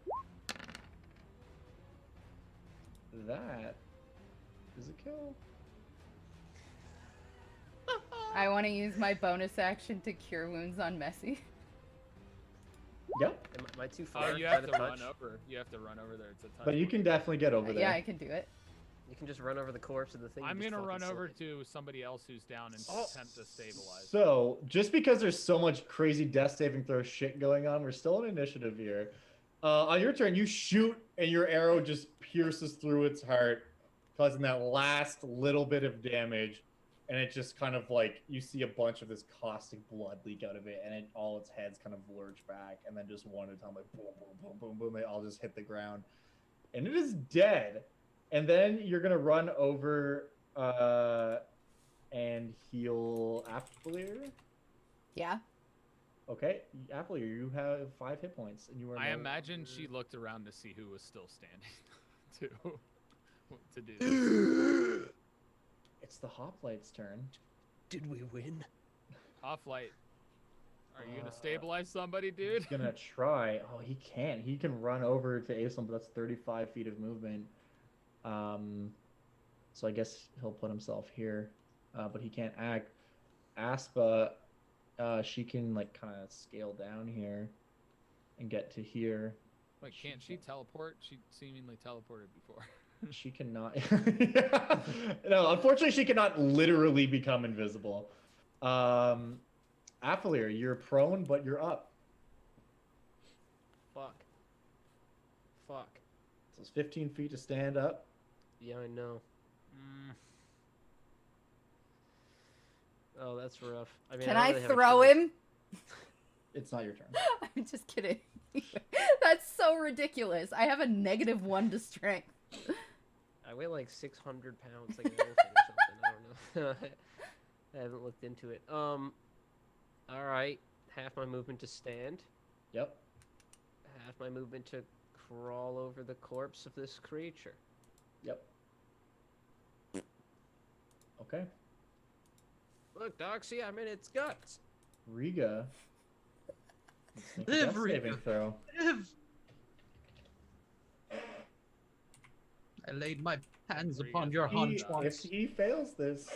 That is a kill. I want to use my bonus action to cure wounds on Messi. Yep. Am I too far? Oh, you Is have that to a run touch? over. You have to run over there. It's a touch. But you point. can definitely get over there. Yeah, I can do it. You can just run over the corpse of the thing. I'm and just gonna run fucking over slide. to somebody else who's down and Oh. attempt to stabilize. So, just because there's so much crazy death saving throw shit going on, we're still in initiative here. On your turn, you shoot and your arrow just pierces through its heart, causing that last little bit of damage. And it just kind of like, you see a bunch of this caustic blood leak out of it, and all its heads kind of lurch back, and then just one at a time, like boom, boom, boom, boom, boom, they all just hit the ground. And it is dead. And then you're going to run over and heal Affiliator. Yeah. Okay, Affiliator, you have 5 hit points, and you are. I imagine she looked around to see who was still standing to do this. It's the Hoplite's turn. Did we win? Hoplite, are you gonna stabilize somebody, dude? He's gonna try. Oh, he can't. He can run over to Aisling, but that's 35 feet of movement. So I guess he'll put himself here, but he can't act. Aspa, she can like kind of scale down here and get to here. Wait, can't she teleport? She seemingly teleported before. She cannot. No, unfortunately, she cannot literally become invisible. Affiliator, you're prone, but you're up. Fuck. Fuck. So it's 15 feet to stand up. Yeah, I know. Oh, that's rough. I mean, Can I I don't really have a throw choice. him? It's not your turn. I'm just kidding. That's so ridiculous. I have a -1 to strength. I weigh like 600 pounds, like an elephant or something. I don't know. I haven't looked into it. All right. Half my movement to stand. Yep. Half my movement to crawl over the corpse of this creature. Yep. Okay. Look, Doc, see, I'm in its guts. Riga. Let's make a Live, death Riga. saving throw. Live. I laid my hands upon your haunch If once. he fails this,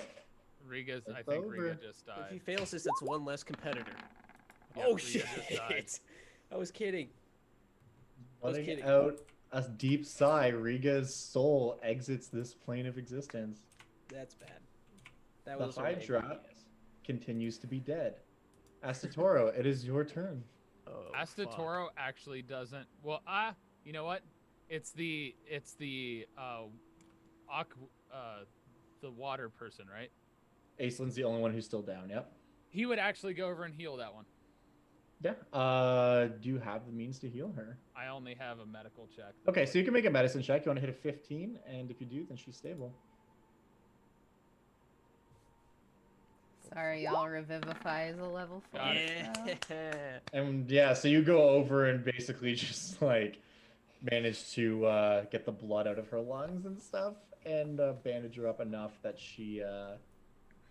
Riga's. I It's think over. Riga just If died. he fails this, that's one less competitor. Yeah, Oh, Riga shit. just died. I was kidding. I was letting kidding. out a deep sigh, Riga's soul exits this plane of existence. That's bad. That The was what I Hydra agreed, yes. continues to be dead. Astatoro, it is your turn. Oh, Astatoro actually doesn't. Well, you know what? It's the water person, right? Aislin's the only one who's still down, yep. He would actually go over and heal that one. Yeah. Do you have the means to heal her? I only have a medical check. Okay, so you can make a medicine check. You want to hit a 15, and if you do, then she's stable. Sorry, y'all. Revivify is a level 4. Got Yeah. And yeah, so you go over and basically just like manage to get the blood out of her lungs and stuff, and bandage her up enough that she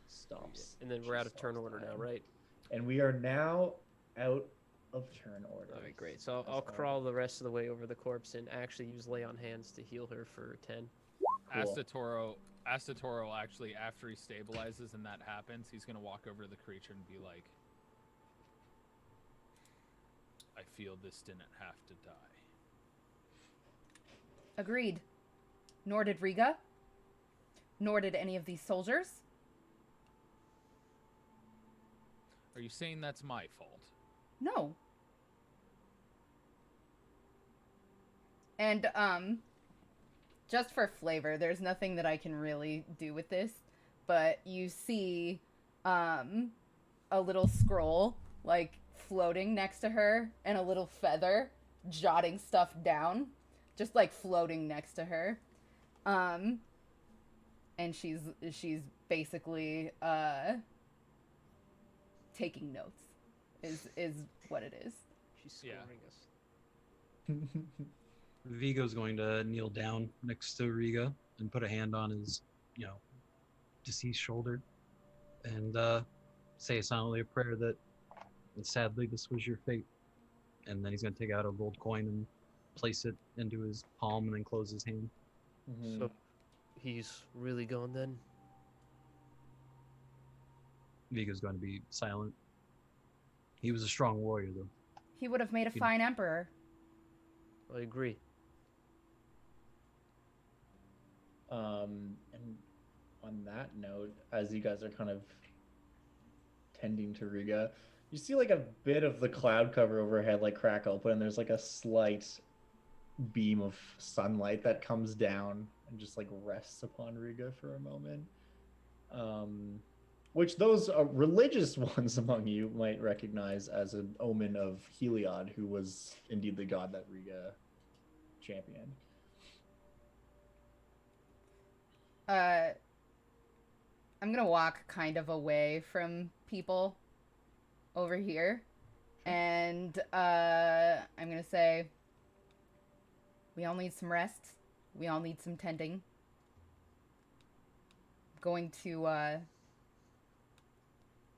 stops. And then we're out of turn order now, right? And we are now out of turn order. Alright, great. So I'll crawl the rest of the way over the corpse and actually use lay on hands to heal her for 10. Cool. Astatoro actually, after he stabilizes and that happens, he's gonna walk over to the creature and be like, "I feel this didn't have to die." Agreed. Nor did Riga. Nor did any of these soldiers. Are you saying that's my fault? No. And, just for flavor, there's nothing that I can really do with this, but you see, a little scroll, like, floating next to her, and a little feather jotting stuff down, just, like, floating next to her. And she's basically, taking notes, is what it is. She's Yeah. scoring us. Vigo's going to kneel down next to Riga and put a hand on his, deceased shoulder, and say silently a prayer that, sadly, this was your fate. And then he's going to take out a gold coin and place it into his palm and then close his hand. Mhm. So he's really gone then? Vigo's going to be silent. He was a strong warrior, though. He would have made a fine emperor. I agree. And on that note, as you guys are kind of tending to Riga, you see like a bit of the cloud cover overhead like crack open, and there's like a slight beam of sunlight that comes down and just like rests upon Riga for a moment. Which those religious ones among you might recognize as an omen of Heliod, who was indeed the god that Riga championed. I'm gonna walk kind of away from people over here, and I'm gonna say, we all need some rest. We all need some tending. I'm going to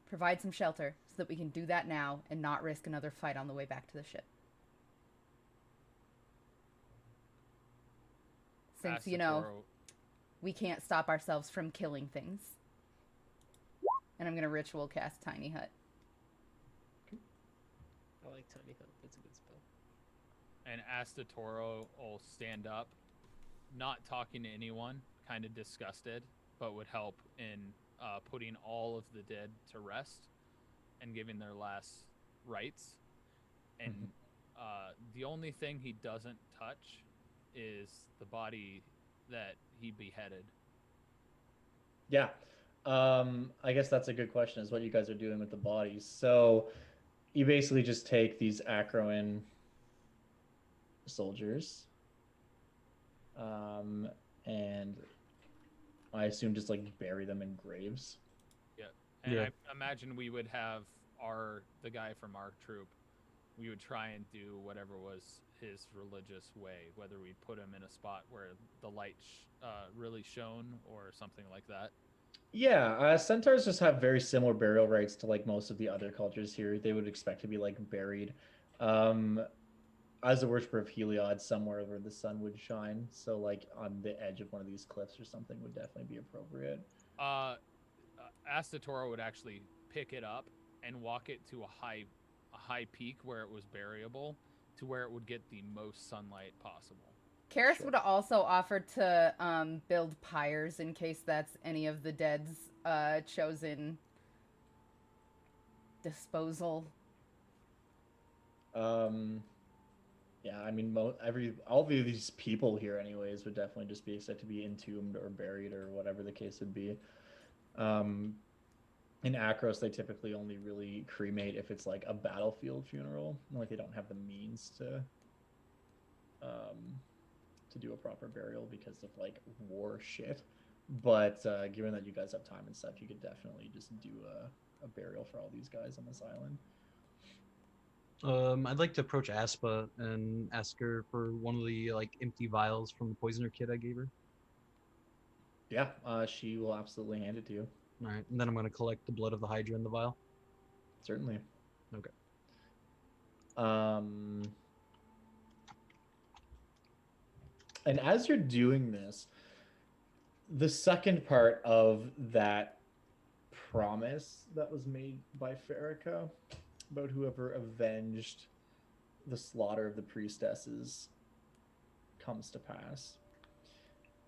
provide some shelter so that we can do that now and not risk another fight on the way back to the ship. Since, you know, we can't stop ourselves from killing things. And I'm going to ritual cast Tiny Hut. I like Tiny Hut. That's a good spell. And Astatoro will stand up, not talking to anyone, kind of disgusted, but would help in putting all of the dead to rest and giving their last rites. And the only thing he doesn't touch is the body that he beheaded. Yeah. I guess that's a good question, is what you guys are doing with the bodies. So you basically just take these Acroan soldiers, and I assume just like bury them in graves. Yeah. And I imagine we would have the guy from our troop, we would try and do whatever was his religious way, whether we put him in a spot where the light really shone or something like that. Yeah, centaurs just have very similar burial rites to like most of the other cultures here. They would expect to be like buried as a worshiper of Heliod somewhere where the sun would shine. So like on the edge of one of these cliffs or something would definitely be appropriate. Astatoro would actually pick it up and walk it to a high peak where it was buriable, to where it would get the most sunlight possible. Karis would also offer to build pyres in case that's any of the dead's chosen disposal. Yeah, I mean, all of these people here, anyways, would definitely just be expected to be entombed or buried or whatever the case would be. In Akros, they typically only really cremate if it's like a battlefield funeral, like they don't have the means to do a proper burial because of like war shit. But given that you guys have time and stuff, you could definitely just do a burial for all these guys on this island. I'd like to approach Aspa and ask her for one of the like empty vials from the poisoner kit I gave her. Yeah, she will absolutely hand it to you. All right, and then I'm going to collect the blood of the Hydra in the vial. Certainly. Okay. And as you're doing this, the second part of that promise that was made by Pharika about whoever avenged the slaughter of the priestesses comes to pass.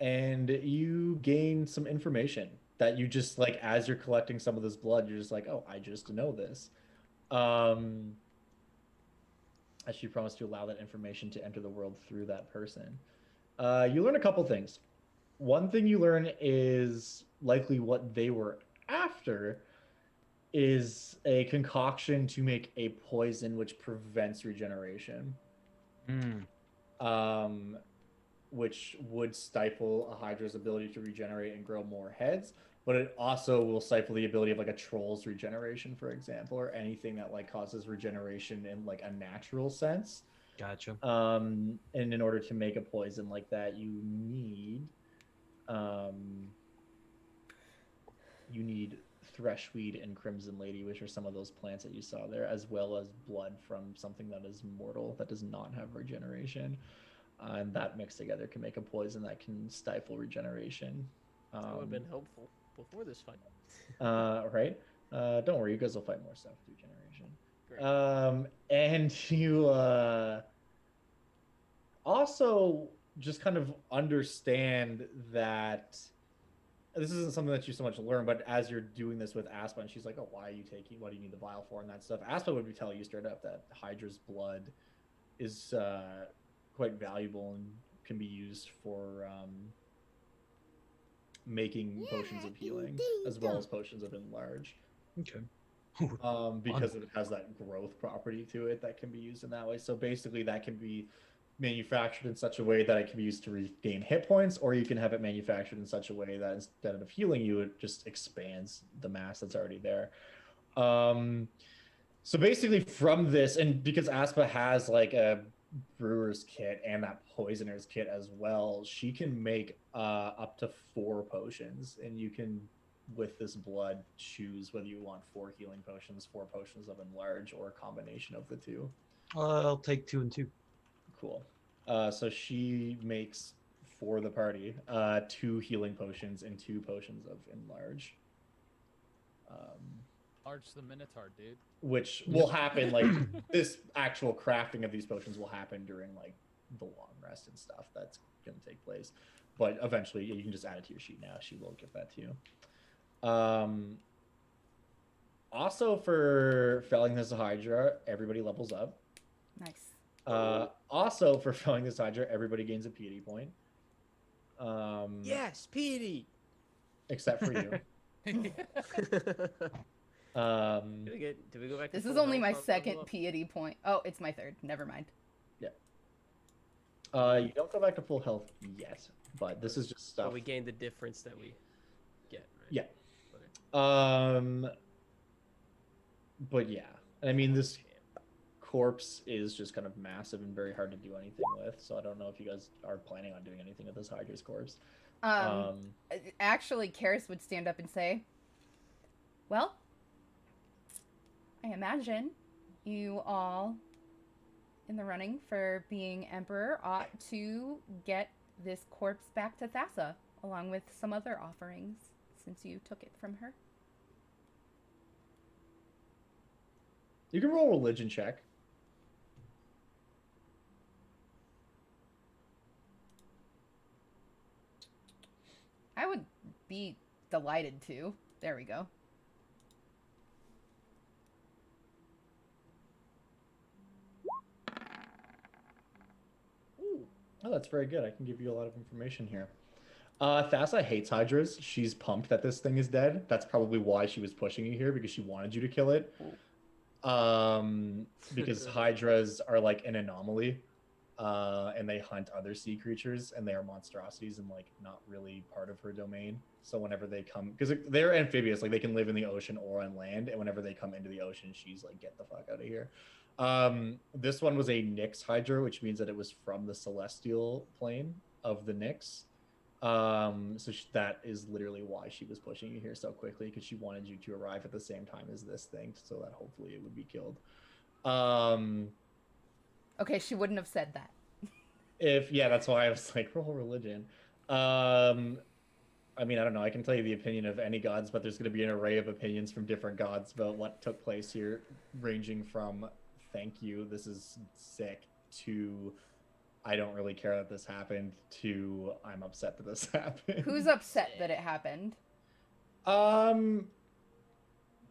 And you gain some information that you just like, as you're collecting some of this blood, you're just like, oh, I just know this. As she promised to allow that information to enter the world through that person. You learn a couple things. One thing you learn is likely what they were after is a concoction to make a poison which prevents regeneration. Which would stifle a Hydra's ability to regenerate and grow more heads, but it also will stifle the ability of like a troll's regeneration, for example, or anything that like causes regeneration in like a natural sense. Gotcha. And in order to make a poison like that, you need Threshweed and Crimson Lady, which are some of those plants that you saw there, as well as blood from something that is mortal that does not have regeneration. And that mixed together can make a poison that can stifle regeneration. That would have been helpful before this fight. Right? Don't worry, you guys will fight more stuff with regeneration. Great. And you also just kind of understand that this isn't something that you so much learn, but as you're doing this with Aspa, and she's like, "Oh, why are you taking? What do you need the vial for?" and that stuff. Aspa would be telling you straight up that Hydra's blood is quite valuable and can be used for making potions of healing as well as potions of enlarge. Okay. Because it has that growth property to it that can be used in that way. So basically, that can be manufactured in such a way that it can be used to regain hit points, or you can have it manufactured in such a way that instead of healing you, it just expands the mass that's already there. So basically from this, and because Aspa has like a brewer's kit and that poisoner's kit as well, she can make up to 4 potions, and you can, with this blood, choose whether you want 4 healing potions, 4 potions of enlarge, or a combination of the 2. I'll take 2 and 2. Cool. So she makes for the party 2 healing potions and 2 potions of enlarge. Arch the Minotaur, dude. Which will happen, like, this actual crafting of these potions will happen during, like, the long rest and stuff that's going to take place. But eventually, you can just add it to your sheet now. She will get that to you. Also, for felling this Hydra, everybody levels up. Nice. Also, for felling this Hydra, everybody gains a piety point. Yes, piety. Except for you. Did we go back? This to is full only my health on level second up? piety point. Oh, it's my third. Never mind. You don't go back to full health yet, but this is just stuff. Oh, we gained the difference that we get, right? Yeah. Okay. But yeah, I mean, this corpse is just kind of massive and very hard to do anything with. So I don't know if you guys are planning on doing anything with this Hydra's corpse. Actually, Karis would stand up and say, "Well, I imagine you all in the running for being emperor ought to get this corpse back to Thassa, along with some other offerings, since you took it from her." You can roll a religion check. I would be delighted to. There we go. Oh, that's very good. I can give you a lot of information here. Thassa hates Hydras. She's pumped that this thing is dead. That's probably why she was pushing you here, because she wanted you to kill it. Because Hydras are like an anomaly, and they hunt other sea creatures, and they are monstrosities and like not really part of her domain. So whenever they come, because they're amphibious, like they can live in the ocean or on land, and whenever they come into the ocean, she's like, "Get the fuck out of here." This one was a Nyx Hydra, which means that it was from the celestial plane of the Nyx. That is literally why she was pushing you here so quickly, because she wanted you to arrive at the same time as this thing, so that hopefully it would be killed. Okay, she wouldn't have said that. That's why I was like, roll religion. I mean, I don't know. I can tell you the opinion of any gods, but there's going to be an array of opinions from different gods about what took place here, ranging from "thank you, this is sick," to "I don't really care that this happened," to "I'm upset that this happened." Who's upset that it happened?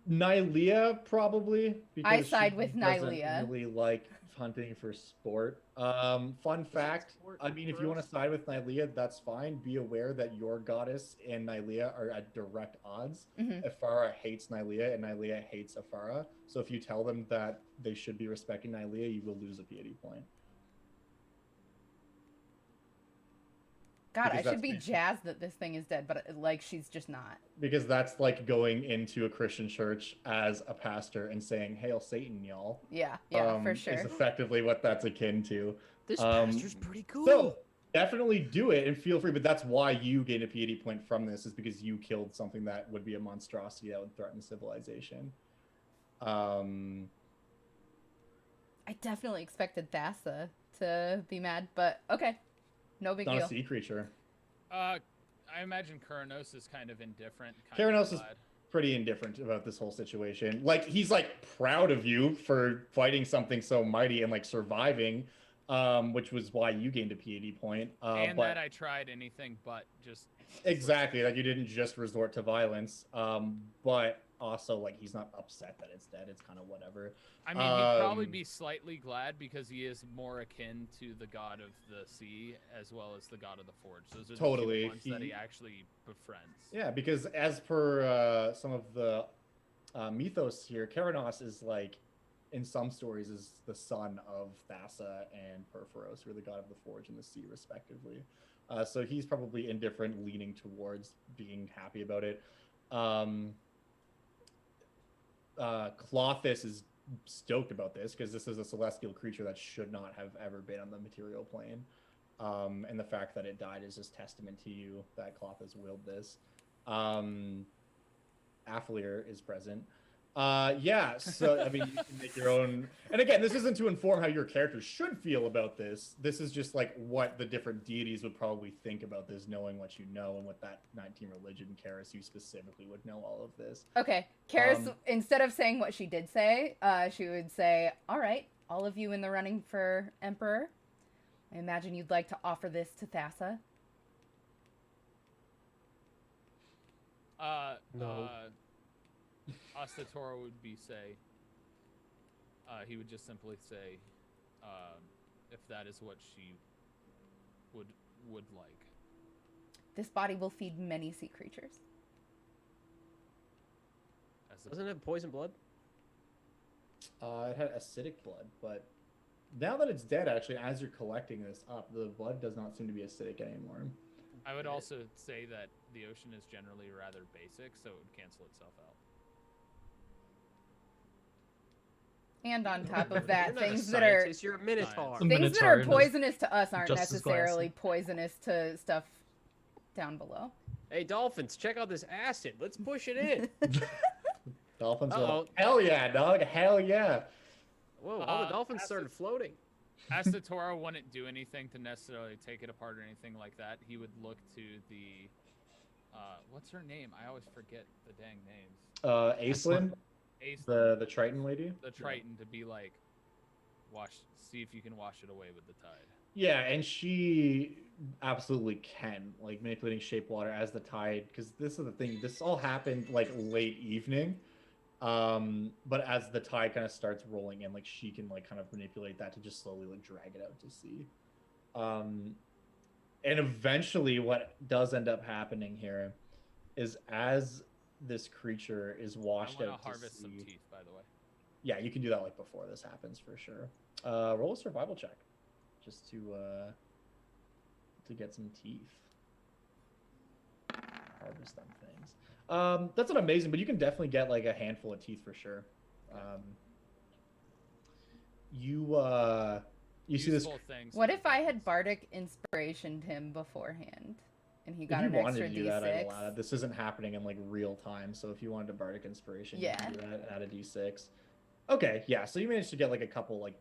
Nylea, probably. I side she with doesn't Nylea. really like hunting for sport. Fun fact, I mean, if you want to side with Nylea, that's fine. Be aware that your goddess and Nylea are at direct odds. Mm-hmm. Afara hates Nylea, and Nylea hates Afara. So if you tell them that they should be respecting Nylea, you will lose a piety point. God, Because I should be jazzed that this thing is dead, but like she's just not. Because that's like going into a Christian church as a pastor and saying, "Hail Satan, y'all." Yeah, for sure. Is effectively what that's akin to. This pastor's pretty cool. So definitely do it and feel free, but that's why you gain a piety point from this, is because you killed something that would be a monstrosity that would threaten civilization. I definitely expected Thassa to be mad, but okay. No big Not deal. a sea creature. I imagine Keranos is kind of indifferent. Keranos pretty indifferent about this whole situation. Like, he's like proud of you for fighting something so mighty and like surviving, which was why you gained a PAD point. And but that I tried anything but just exactly, like you didn't just resort to violence. But also, like, he's not upset that it's dead. It's kind of whatever. I mean, he'd probably be slightly glad because he is more akin to the god of the sea as well as the god of the forge. Those are Totally. the two ones that he actually befriends. Yeah, because as per some of the mythos here, Keranos is like, in some stories, is the son of Thassa and Perforos, who are the god of the forge and the sea, respectively. So he's probably indifferent, leaning towards being happy about it. Clothis is stoked about this because this is a celestial creature that should not have ever been on the material plane. And the fact that it died is just testament to you that Clothis willed this. Afflear is present. Yeah, so I mean, you can make your own. And again, this isn't to inform how your characters should feel about this. This is just like what the different deities would probably think about this, knowing what you know and what that 19 religion, Karis, you specifically would know all of this. Okay, Karis, instead of saying what she did say, she would say, "All right, all of you in the running for Emperor, I imagine you'd like to offer this to Thassa." No. Ostatora would he would just simply say, if that is what she would like. This body will feed many sea creatures. Doesn't it have poison blood? It had acidic blood, but now that it's dead, actually, as you're collecting this up, the blood does not seem to be acidic anymore. I would also say that the ocean is generally rather basic, so it would cancel itself out. And on top of that, things that are you're a minotaur. Things that are poisonous to us aren't necessarily poisonous to stuff down below. Hey, dolphins, check out this acid. Let's push it in. Dolphins are hell yeah, dog. Hell yeah. Whoa, all the dolphins started floating. Astatora wouldn't do anything to necessarily take it apart or anything like that. He would look to the what's her name? I always forget the dang names. Aislinn? The Triton lady? The Triton, to be like, see if you can wash it away with the tide. Yeah, and she absolutely can, like, manipulating shape water as the tide, because this is the thing, this all happened like late evening, but as the tide kind of starts rolling in, like, she can like kind of manipulate that to just slowly like drag it out to sea. And eventually what does end up happening here is, as this creature is washed out to harvest sea, some teeth, by the way. Yeah, you can do that like before this happens for sure. Roll a survival check just to get some teeth. Harvest them things. That's not amazing, but you can definitely get like a handful of teeth for sure. You see this. What if I had bardic inspirationed him beforehand, and he got an extra D6? This isn't happening in like real time, so if you wanted to bardic inspiration, you can do that, add a D6. Okay, yeah. So you managed to get like a couple like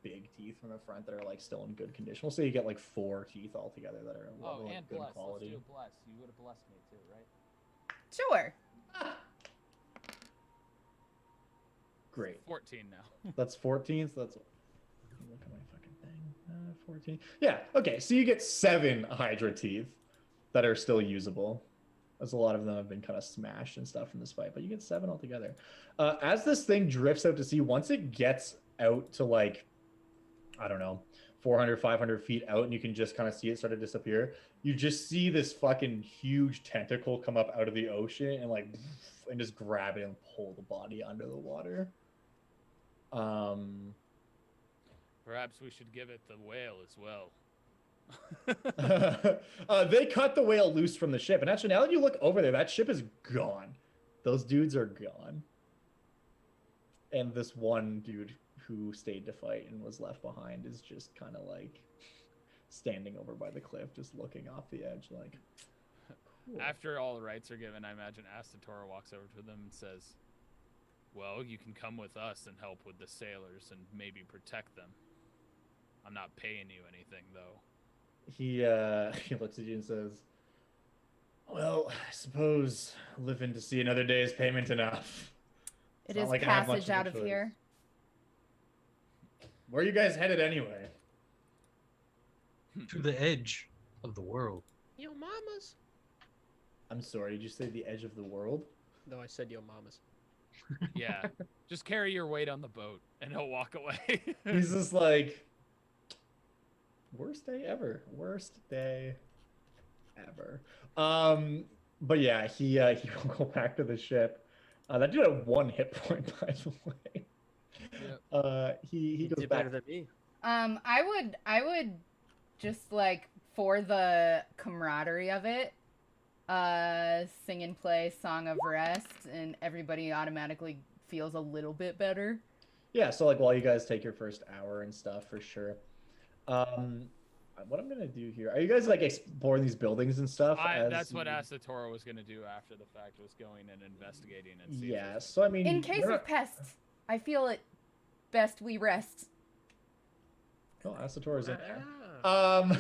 big teeth from the front that are like still in good condition. We'll say you get like 4 teeth altogether that are and good bless. quality. Let's do bless. You would have blessed me too, right? Sure. Great. 14 now. That's 14. So that's. Look at my fucking thing. 14. Yeah. Okay. So you get 7 Hydra teeth that are still usable, as a lot of them have been kind of smashed and stuff in this fight. But you get 7 altogether. As this thing drifts out to sea, once it gets out to like, I don't know, 400, 500 feet out, and you can just kind of see it start to disappear, you just see this fucking huge tentacle come up out of the ocean and like, and just grab it and pull the body under the water. Perhaps we should give it the whale as well. They cut the whale loose from the ship, and actually now that you look over there, that ship is gone. Those dudes are gone. And this one dude who stayed to fight and was left behind is just kind of like standing over by the cliff, just looking off the edge like, cool. After all the rights are given, I imagine Astatora walks over to them and says, well, you can come with us and help with the sailors and maybe protect them. I'm not paying you anything, though. He looks at you and says, Well, I suppose living to see another day is payment enough. It It's not is like I have much passage of a out of choice. here. Where are you guys headed anyway? To the edge of the world. Yo, mamas. I'm sorry, did you say the edge of the world? No, I said yo, mamas. Yeah. Just carry your weight on the boat and he'll walk away. He's just like, worst day ever. Worst day ever. But yeah, he will go back to the ship. That dude had 1 hit point, by the way. Yep. He goes did back. better than me. I would just like for the camaraderie of it, sing and play Song of Rest, and everybody automatically feels a little bit better. Yeah, so like while you guys take your first hour and stuff, for sure. What I'm gonna do here? Are you guys like exploring these buildings and stuff? That's what Asatoro was gonna do after the fact, was going and investigating and see. Yeah, so I mean, In case of pests, I feel it best we rest. Oh, Asatoro's in there. Ah.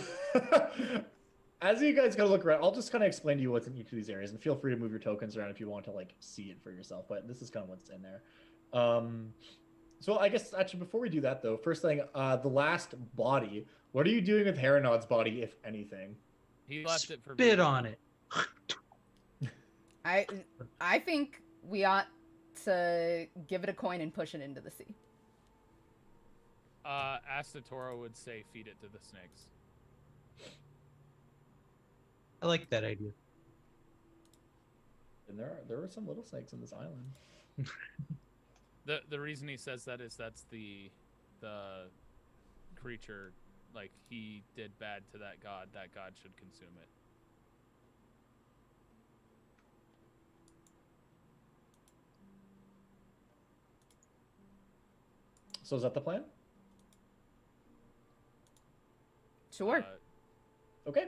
As you guys gotta look around, I'll just kind of explain to you what's in each of these areas, and feel free to move your tokens around if you want to like see it for yourself. But this is kind of what's in there. So I guess actually before we do that though, first thing, the last body. What are you doing with Herinod's body, if anything? He left it for Spit on it. I think we ought to give it a coin and push it into the sea. Asatoro would say feed it to the snakes. I like that idea. And there are some little snakes in this island. The reason he says that is that's the creature, like he did bad to that god should consume it. So is that the plan? Sure. Okay.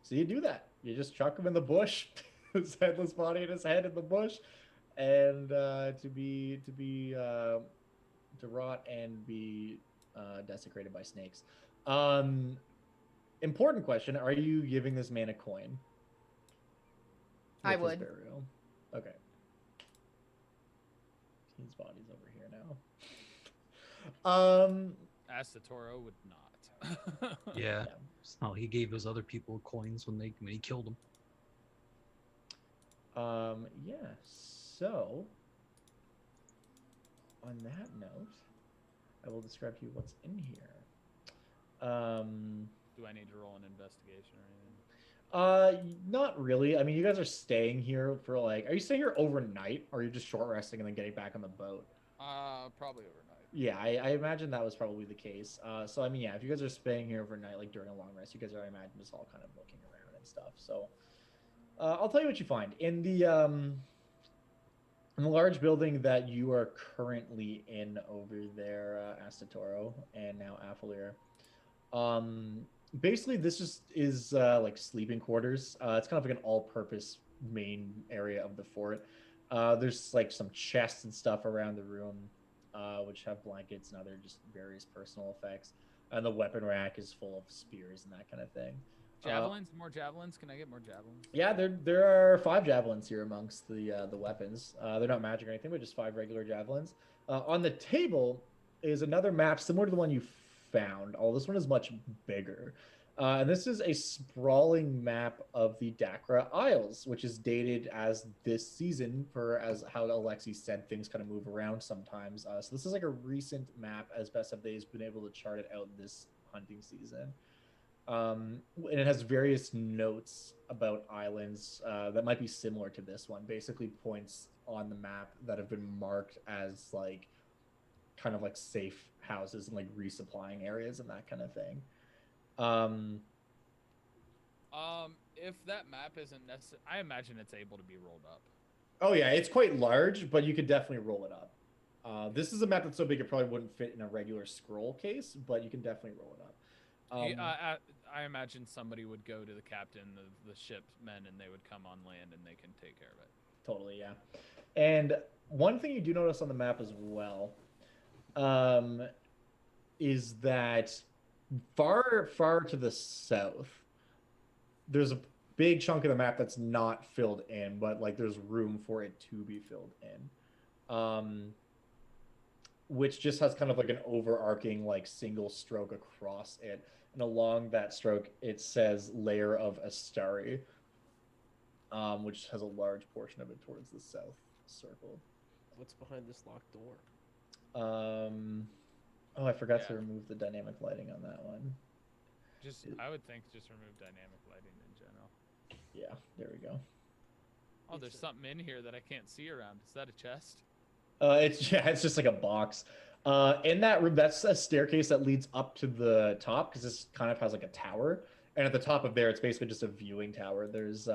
So you do that. You just chuck him in the bush, his headless body and his head in the bush, and to rot and be desecrated by snakes. Important question: are you giving this man a coin? I With his would. Burial? Okay. His body's over here now. Asatoro would not. Yeah. No, he gave his other people coins when he killed them. Yeah, so on that note, I will describe to you what's in here. Do I need to roll an investigation or anything? Not really. I mean, you guys are staying here for like, are you staying here overnight, or are you just short resting and then getting back on the boat? Probably overnight. Yeah, I imagine that was probably the case. So I mean, yeah, if you guys are staying here overnight, like during a long rest, you guys are, I imagine, just all kind of looking around and stuff. So I'll tell you what you find in the large building that you are currently in over there, Asatoro, and now Afalir. Basically, this just is like sleeping quarters. It's kind of like an all-purpose main area of the fort. There's like some chests and stuff around the room, which have blankets and other just various personal effects. And the weapon rack is full of spears and that kind of thing. Javelins? More javelins? Can I get more javelins? Yeah, there are 5 javelins here amongst the weapons. They're not magic or anything, but just 5 regular javelins. On the table is another map similar to the one you found. Oh, this one is much bigger. And this is a sprawling map of the Dakra Isles, which is dated as this season, as how Alexi said things kind of move around sometimes. So this is like a recent map, as best of they've been able to chart it out this hunting season. And it has various notes about islands that might be similar to this one. Basically points on the map that have been marked as like kind of like safe houses and like resupplying areas and that kind of thing. If that map isn't necessary, I imagine it's able to be rolled up. Oh yeah, it's quite large, but you could definitely roll it up. This is a map that's so big it probably wouldn't fit in a regular scroll case, but you can definitely roll it up. I imagine somebody would go to the captain, the shipmen, and they would come on land and they can take care of it. Totally, yeah. And one thing you do notice on the map as well is that far to the south, there's big chunk of the map that's not filled in, but like there's room for it to be filled in. Which just has kind of like an overarching like single stroke across it. And along that stroke, it says Layer of Astari, which has a large portion of it towards the south circle. What's behind this locked door? Oh, I forgot to remove the dynamic lighting on that one. I would think just remove dynamic lighting in general. Yeah, there we go. Oh, there's something in here that I can't see around. Is that a chest? It's just like a box. In that room, that's a staircase that leads up to the top because this kind of has like a tower, and at the top of there, it's basically just a viewing tower. There's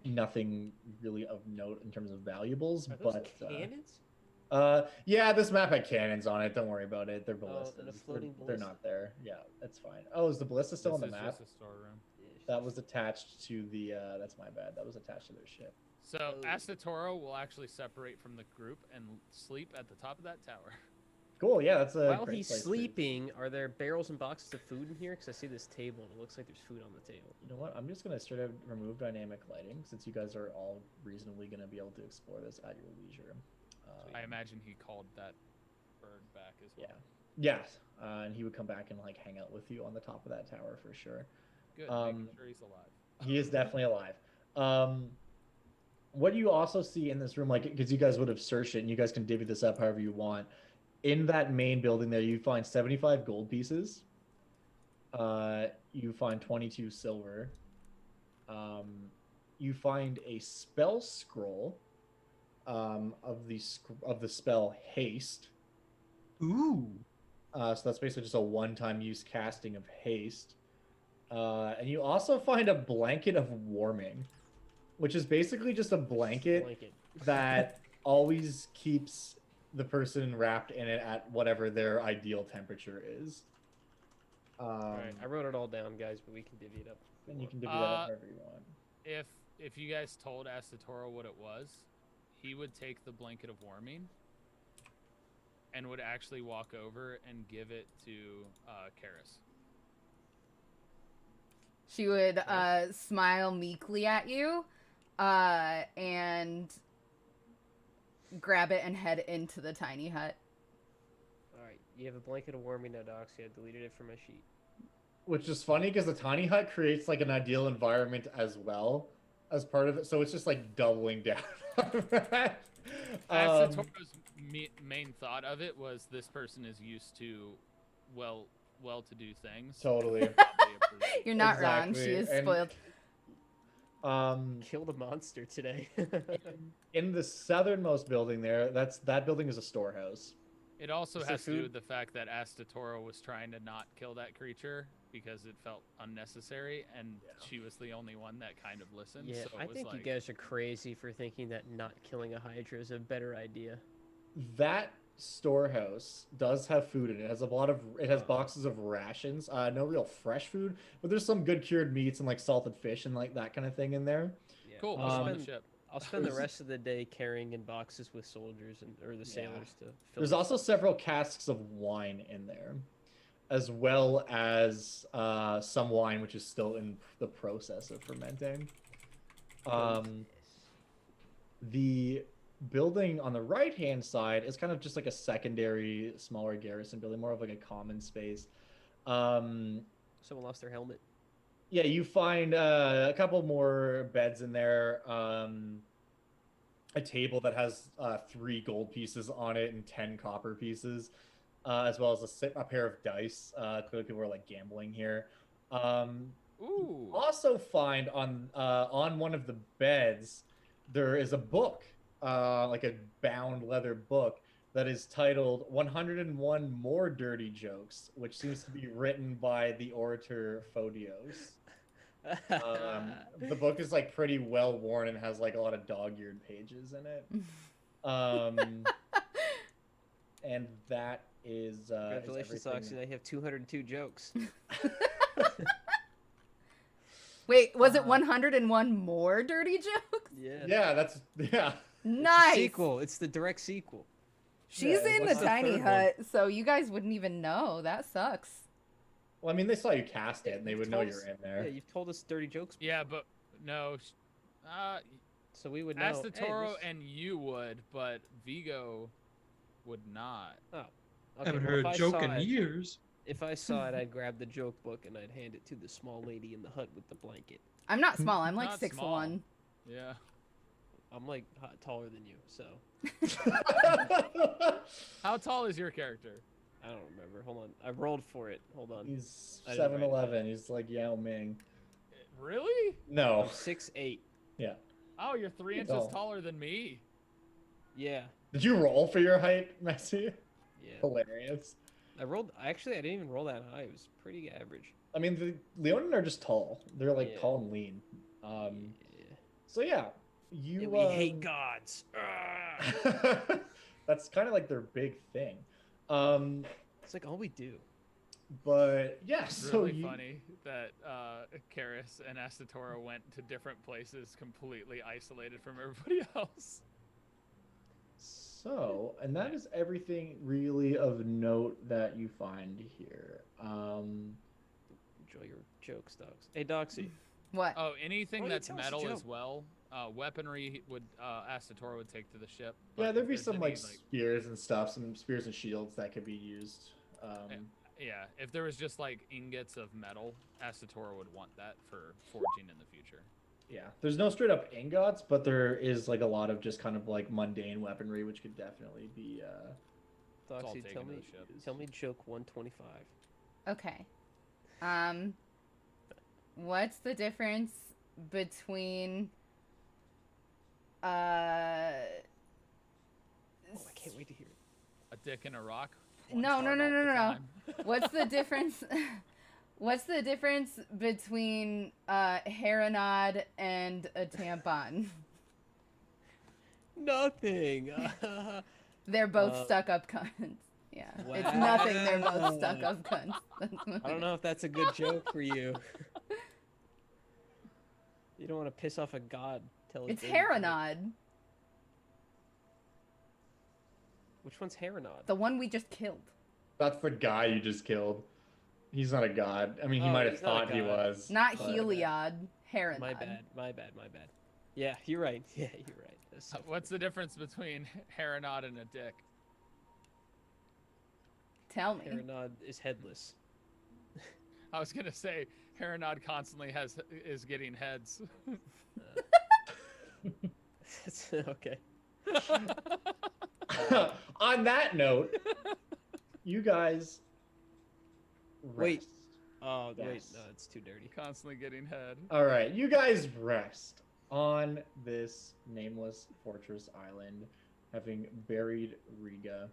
nothing really of note in terms of valuables, Are those but cannons? yeah, this map had cannons on it. Don't worry about it. They're ballistas. And a floating They're ballista. not there. Yeah, that's fine. Oh, is the ballista still on the This is map? just a storeroom. That was attached to the. That's my bad. That was attached to their ship. So Asatoro will actually separate from the group and sleep at the top of that tower. Cool. Yeah, that's a. While great he's place to- sleeping, are there barrels and boxes of food in here? Because I see this table and it looks like there's food on the table. You know what? I'm just gonna straight up remove dynamic lighting since you guys are all reasonably gonna be able to explore this at your leisure. I imagine he called that bird back as well. Yeah. Yes. And he would come back and like hang out with you on the top of that tower for sure. Good. Making sure he's alive. He is definitely alive. What you also see in this room, like, because you guys would have searched it, and you guys can divvy this up however you want. In that main building there, you find 75 gold pieces. You find 22 silver. You find a spell scroll of the spell haste. Ooh. So that's basically just a one-time use casting of haste. And you also find a blanket of warming, which is basically just a blanket. That always keeps the person wrapped in it at whatever their ideal temperature is. Alright, I wrote it all down, guys, but we can divvy it up. And you can divvy that up however you want. If you guys told Asatoro what it was, he would take the blanket of warming and would actually walk over and give it to Karis. She would smile meekly at you and grab it and head into the tiny hut. Alright, you have a blanket of warming now, Docs. I deleted it from my sheet. Which is funny because the tiny hut creates like an ideal environment as well as part of it. So it's just like doubling down on that. Asatoro's main thought of it was this person is used to well-to-do things. Totally. You're not wrong. She is spoiled. Killed a monster today. In the southernmost building there, that building is a storehouse. It also Is has to there do food? with the fact that Asatoro was trying to not kill that creature because it felt unnecessary, and she was the only one that kind of listened. Yeah, so I it was think like, you guys are crazy for thinking that not killing a Hydra is a better idea. That storehouse does have food in it. It has boxes of rations. No real fresh food, but there's some good cured meats and like salted fish and like that kind of thing in there. Yeah. Cool. What's on the ship? I'll spend the rest of the day carrying in boxes with soldiers or the sailors to fill. There's also several casks of wine in there, as well as some wine which is still in the process of fermenting. The building on the right-hand side is kind of just like a secondary, smaller garrison building, more of like a common space. Someone lost their helmet. Yeah, you find a couple more beds in there. A table that has 3 gold pieces on it and 10 copper pieces, as well as a pair of dice. Clearly, people are like gambling here. Ooh. Also, find on one of the beds there is a book, like a bound leather book that is titled 101 More Dirty Jokes, which seems to be written by the orator Phodios. The book is like pretty well worn and has like a lot of dog-eared pages in it. And that is Congratulations, Oxy. I have 202 jokes. Wait, was it 101 more dirty jokes? Yeah. Yeah. Nice. Sequel. It's the direct sequel. She's Yeah, in the what's the tiny third hut, so you guys wouldn't even know. That sucks. Well, I mean, they saw you cast it, and they You've would know told you're us- in there. Yeah, you've told us dirty jokes. Yeah, before. but no. So we would know. Asatoro hey, and you would, but Vigo would not. Oh. Haven't well, heard if a I joke saw in it- years. If I saw it, I'd grab the joke book and I'd hand it to the small lady in the hut with the blanket. I'm not small. I'm like Not 6'1". small. Yeah. I'm like taller than you, so How tall is your character? I don't remember. Hold on, I rolled for it. Hold on. He's I didn't write it 7'11". He's like Yao Ming. Really? No. I'm 6'8". Yeah. Oh, you're 3 You're inches tall. taller than me. Yeah, Did you roll for your height, Messi? yeah. Hilarious. I rolled. Actually, I didn't even roll that high. It was pretty average. I mean, the Leonin are just tall. They're like Yeah. tall and lean. Yeah. So yeah, you. Yeah, we hate gods. That's kind of like their big thing. It's like all we do. But yeah, It's so really you, funny that Karis and Asatoro went to different places, completely isolated from everybody else. So, and that is everything really of note that you find here. Enjoy your jokes, dogs. Hey, Doxy. What? Oh, anything Why don't you that's tell us a metal joke? as well. Weaponry would Asatoro would take to the ship. Yeah, but there'd if be there's some any, like spears and stuff, some spears and shields that could be used. Yeah, if there was just like ingots of metal, Asatoro would want that for forging in the future. Yeah, there's no straight up ingots, but there is like a lot of just kind of like mundane weaponry, which could definitely be. all Doxy, taken tell to me, the ship. tell me joke 125. Okay. What's the difference between Oh, I can't wait to hear it. A dick in a rock. No, no, One no, shard no, all the no, no. time. What's the difference? What's the difference between Herinod and a tampon? Nothing. They're both Uh, stuck up cunts. Yeah, it's wow. nothing. They're both stuck up cunts. I don't know if that's a good joke for you. You don't want to piss off a god. Tell It's his baby to do it. Herinod, Which one's Herinod? the one we just killed. That's the guy you just killed. He's not a god. I mean, he Oh, might have he's not a thought he god. was. Not but- Heliod. Herinod. My bad. My bad. My bad. Yeah, you're right. Yeah, you're right. That's so What's the difference between Herinod and a dick? Tell me. Herinod is headless. I was gonna say Herinod constantly is getting heads. That's okay. On that note, you guys. Wait. rest. Oh wait, Yes. no, it's too dirty. Constantly getting head. All right, you guys rest on this nameless fortress island, having buried Riga.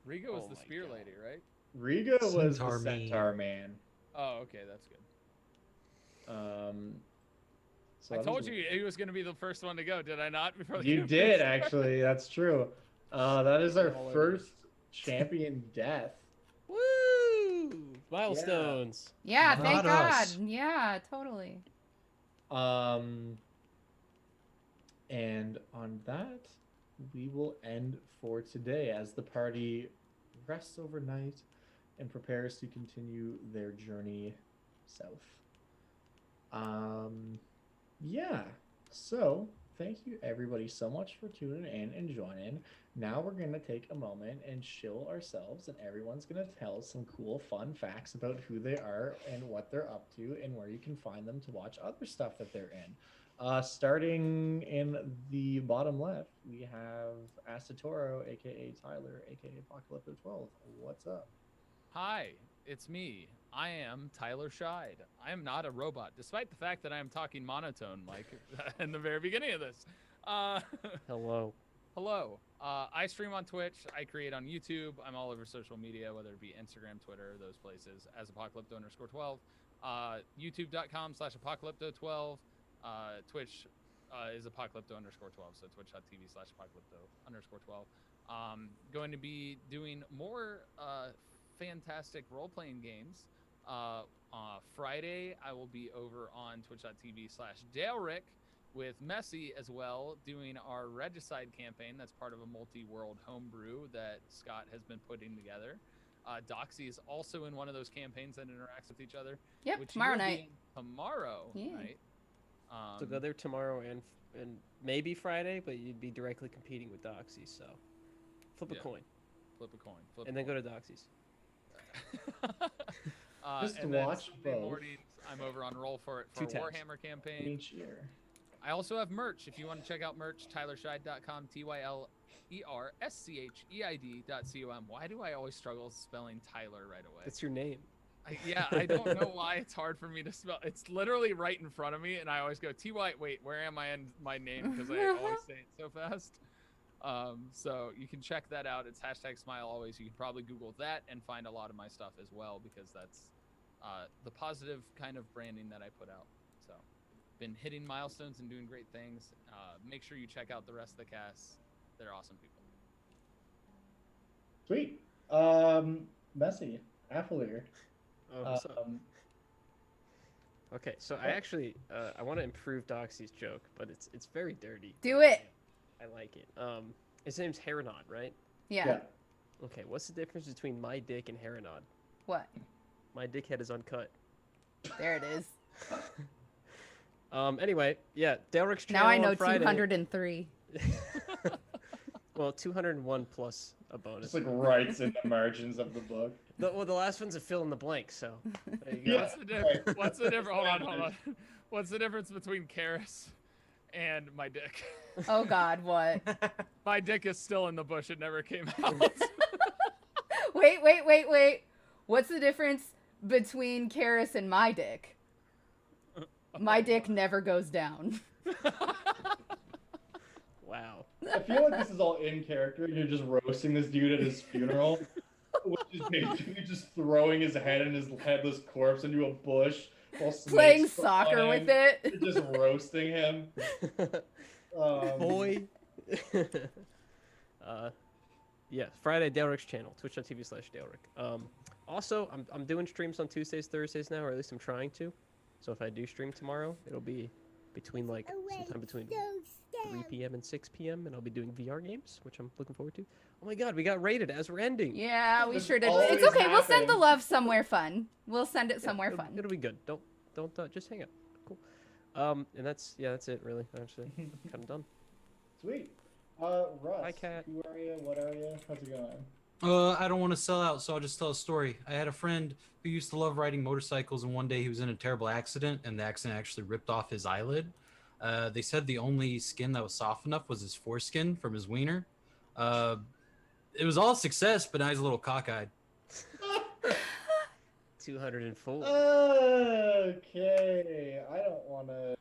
Riga was Oh the my spear God. lady, right? Riga was Centaur the man. centaur man. Oh, okay, that's good. So I that told was- you he was gonna be the first one to go, did I not? Before the You campaign did started? actually. That's true. That is our All over. first champion death. Woo! Milestones. Yeah, Not thank God. us. Yeah, totally. And on that, we will end for today as the party rests overnight and prepares to continue their journey south. Yeah. So, thank you everybody so much for tuning in and joining. Now we're going to take a moment and chill ourselves, and everyone's going to tell some cool, fun facts about who they are and what they're up to and where you can find them to watch other stuff that they're in. Starting in the bottom left, we have Asatoro, aka Tyler, aka Apocalypto12. What's up? Hi, it's me. I am Tyler Scheid. I am not a robot, despite the fact that I am talking monotone like in the very beginning of this. Hello. Hello. I stream on Twitch. I create on YouTube. I'm all over social media, whether it be Instagram, Twitter, those places, as Apocalypto_12. YouTube.com/Apocalypto12. Twitch is Apocalypto_12, so twitch.tv/Apocalypto_12. Going to be doing more fantastic role-playing games. Friday, I will be over on twitch.tv/DaleRick with Messi as well, doing our Regicide campaign. That's part of a multi-world homebrew that Scott has been putting together. Doxy is also in one of those campaigns that interacts with each other. Yep, which tomorrow you'll be night. in tomorrow Yeah. night. So go there tomorrow and maybe Friday, but you'd be directly competing with Doxy. So flip a Yeah. coin, Flip a coin. Flip and a then go to Doxy's. Just and then watch Sunday both. mornings, I'm over on Roll for It for Two tabs. Warhammer campaign. Each year. I also have merch. If you want to check out merch, tylerscheid.com, tylerscheid.com. Why do I always struggle spelling Tyler right away? That's your name. I don't know why it's hard for me to spell. It's literally right in front of me, and I always go, wait, where am I in my name? Because I always say it so fast. So you can check that out. It's #SmileAlways. You can probably Google that and find a lot of my stuff as well, because that's the positive kind of branding that I put out. So been hitting milestones and doing great things. Make sure you check out the rest of the cast. They're awesome people. Sweet. Messy. Affiliate. Oh, what's up? Okay, so I actually I want to improve Doxy's joke, but it's very dirty. Do it. I like it. His name's Herinod, right? Yeah. Okay, what's the difference between my dick and Herinod? What? My dick head is uncut. There it is. Anyway, yeah, Delric's channel Now I know on Friday. 203. Well, 201 plus a bonus. Just like writes in the margins of the book. The last one's a fill in the blank, so there you go. Yeah. What's the difference? Hold on. What's the difference between Karis and my dick? Oh God, what? My dick is still in the bush. It never came out. Wait. What's the difference between Karis and my dick? My dick never goes down. Wow. I feel like this is all in character. You're just roasting this dude at his funeral, which is basically just throwing his head and his headless corpse into a bush while Playing snakes are soccer on with him. it. You're just roasting him. Boy. Yeah, Friday, Delric's channel, twitch.tv/Delric. Also, I'm doing streams on Tuesdays, Thursdays now, or at least I'm trying to. So if I do stream tomorrow, it'll be between sometime between 3 p.m. and 6 p.m. and I'll be doing VR games, which I'm looking forward to. Oh my God, we got rated as we're ending. Yeah, we This sure did. always It's okay. We'll send the happens. love somewhere fun. We'll send it somewhere it'll, fun. It'll be good. Don't just hang out. Cool. And that's it really. Actually, kind of done. Sweet. Russ. Hi, Kat. Who are you? What are you? How's it going? I don't want to sell out, so I'll just tell a story. I had a friend who used to love riding motorcycles, and one day he was in a terrible accident, and the accident actually ripped off his eyelid. They said the only skin that was soft enough was his foreskin from his wiener. It was all a success, but now he's a little cockeyed. 204. Okay. I don't want to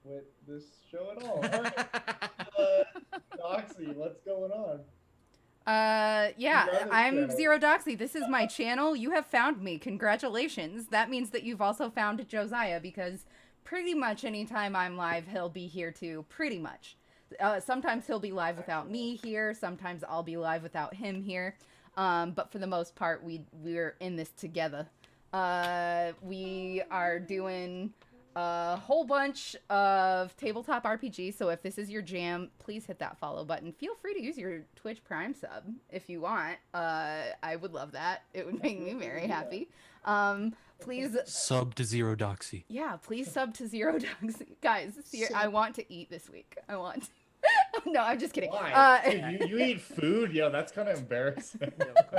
quit this show at all. All right. Doxy, what's going on? Yeah, Regardless I'm channel. Zero Doxy. This is my channel. You have found me. Congratulations. That means that you've also found Josiah, because pretty much anytime I'm live, he'll be here too. Pretty much. Sometimes he'll be live without me here. Sometimes I'll be live without him here. But for the most part, we're in this together. We are doing a whole bunch of tabletop RPG, so if this is your jam, please hit that follow button. Feel free to use your Twitch Prime sub if you want. I would love that. It would make me very happy. Please Sub to Zero Doxy. yeah, please sub to Zero Doxy. Guys, I want to eat this week. I want to. No, I'm just kidding. Why? Dude, you eat food? Yo, that's kind of embarrassing.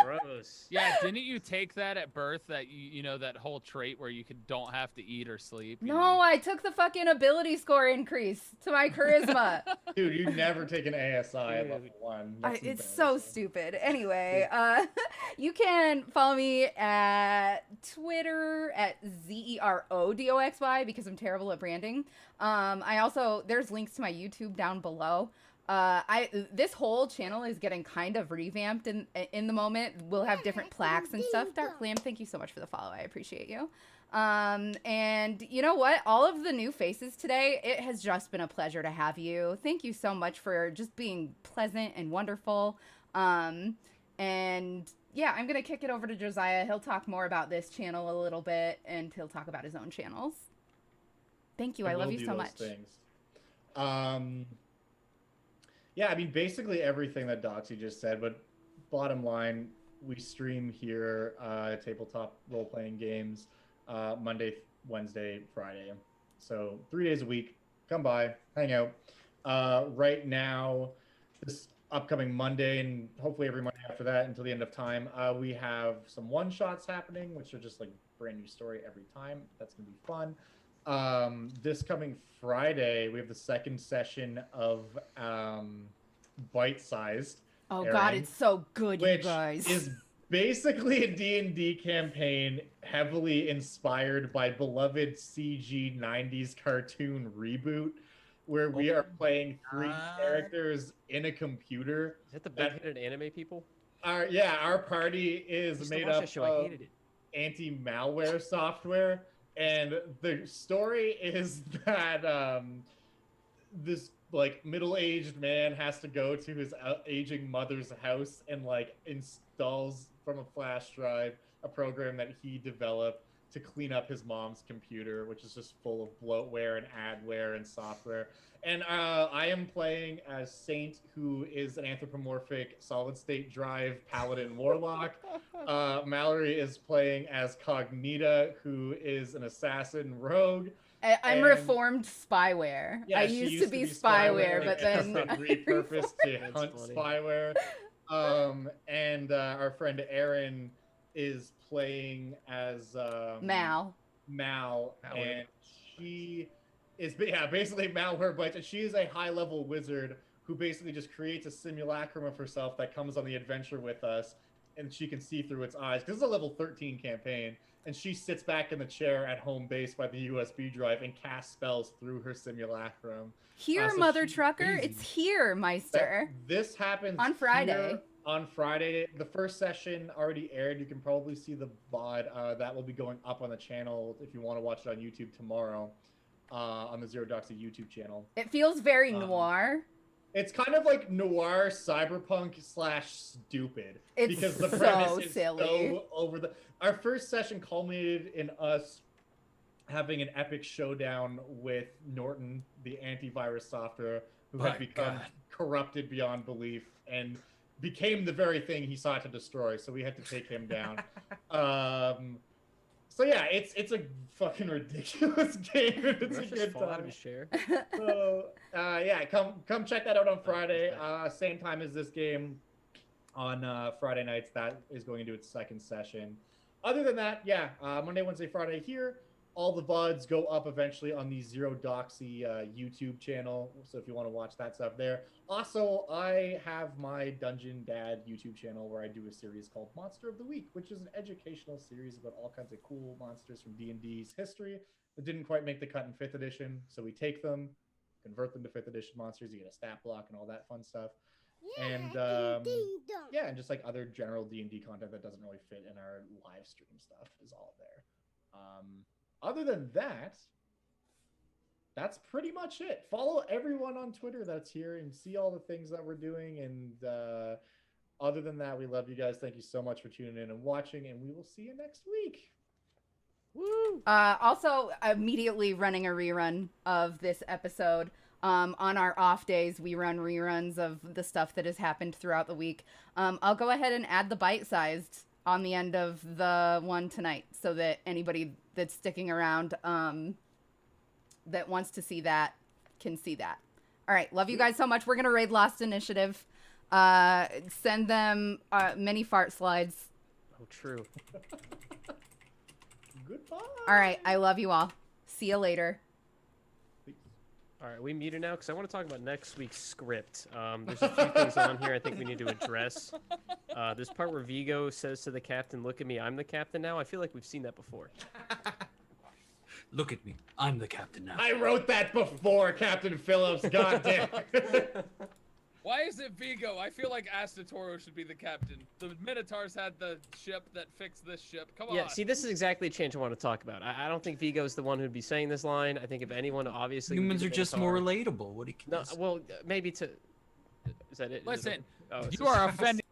Gross. Yeah, didn't you take that at birth? That you know that whole trait where you don't have to eat or sleep. You No, know? I took the fucking ability score increase to my charisma. Dude, you never take an ASI at level 1. That's It's so embarrassing. stupid. Anyway, you can follow me at Twitter at ZERODOXY because I'm terrible at branding. I also, there's links to my YouTube down below. This whole channel is getting kind of revamped in the moment. We'll have different plaques and stuff. Dark Lamb, thank you so much for the follow. I appreciate you. And you know what? All of the new faces today, it has just been a pleasure to have you. Thank you so much for just being pleasant and wonderful. And yeah, I'm going to kick it over to Josiah. He'll talk more about this channel a little bit, and he'll talk about his own channels. Thank you. I love you so much. Things. Yeah, I mean, basically everything that Doxy just said, but bottom line, we stream here tabletop role-playing games Monday, Wednesday, Friday. So 3 days a week. Come by, hang out. Right now, this upcoming Monday and hopefully every Monday after that until the end of time, we have some one-shots happening, which are just like brand new story every time. That's gonna be fun. This coming Friday, we have the second session of Bite-Sized. Oh airing, God, it's so good, you which guys. is basically a D&D campaign heavily inspired by beloved CG 90s cartoon Reboot, where we are playing 3 characters in a computer. Is that the big-headed anime people? Our party is made up of anti-malware software, and the story is that this like middle-aged man has to go to his aging mother's house and like installs from a flash drive a program that he developed to clean up his mom's computer, which is just full of bloatware and adware and software. And I am playing as Saint, who is an anthropomorphic solid-state drive paladin warlock. Mallory is playing as Cognita, who is an assassin rogue. I'm reformed spyware. Yeah, I used to be spyware, but then repurposed to hunt spyware. And our friend Erin is playing as Mal, and she is basically malware bites, and she is a high-level wizard who basically just creates a simulacrum of herself that comes on the adventure with us, and she can see through its eyes. This is a level 13 campaign, and she sits back in the chair at home base by the USB drive and casts spells through her simulacrum. Here, Mother Trucker, it's here, Meister. This happens on Friday. On Friday, the first session already aired. You can probably see the VOD. That will be going up on the channel if you want to watch it on YouTube tomorrow, on the Zero Doxy YouTube channel. It feels very noir. It's kind of like noir cyberpunk / stupid. It's because the so premise is silly. so over the. Our first session culminated in us having an epic showdown with Norton, the antivirus software, who had become corrupted beyond belief and became the very thing he sought to destroy. So we had to take him down. So yeah, it's a fucking ridiculous game. It's a good fall out time. of his chair. So yeah, come check that out on Friday. Same time as this game on Friday nights. That is going into its second session. Other than that, yeah, Monday, Wednesday, Friday here. All the VODs go up eventually on the Zero Doxy YouTube channel. So if you want to watch that stuff there. Also, I have my Dungeon Dad YouTube channel where I do a series called Monster of the Week, which is an educational series about all kinds of cool monsters from D&D's history that didn't quite make the cut in 5th edition. So we take them, convert them to 5th edition monsters. You get a stat block and all that fun stuff. Yeah, and yeah, and just like other general D&D content that doesn't really fit in our live stream stuff is all there. Other than that, that's pretty much it. Follow everyone on Twitter that's here and see all the things that we're doing. And other than that, we love you guys. Thank you so much for tuning in and watching, and we will see you next week. Woo! Also, immediately running a rerun of this episode. On our off days, we run reruns of the stuff that has happened throughout the week. I'll go ahead and add the bite-sized on the end of the one tonight so that anybody that's sticking around that wants to see that can see that. All right, love you guys so much. We're going to raid Lost Initiative. Send them mini fart slides. Oh, true. Goodbye. All right, I love you all. See you later. All right, we muted now because I want to talk about next week's script. There's a few things on here I think we need to address. This part where Vigo says to the captain, "Look at me, I'm the captain now." I feel like we've seen that before. Look at me, I'm the captain now. I wrote that before, Captain Phillips. Goddamn. Why is it Vigo? I feel like Astatoro should be the captain. The Minotaurs had the ship that fixed this ship. Come on. Yeah, see, this is exactly a change I want to talk about. I don't think Vigo's the one who'd be saying this line. I think if anyone, obviously... Humans are just more relatable. What do you... No, well, maybe to... Is that it? Listen, you are offending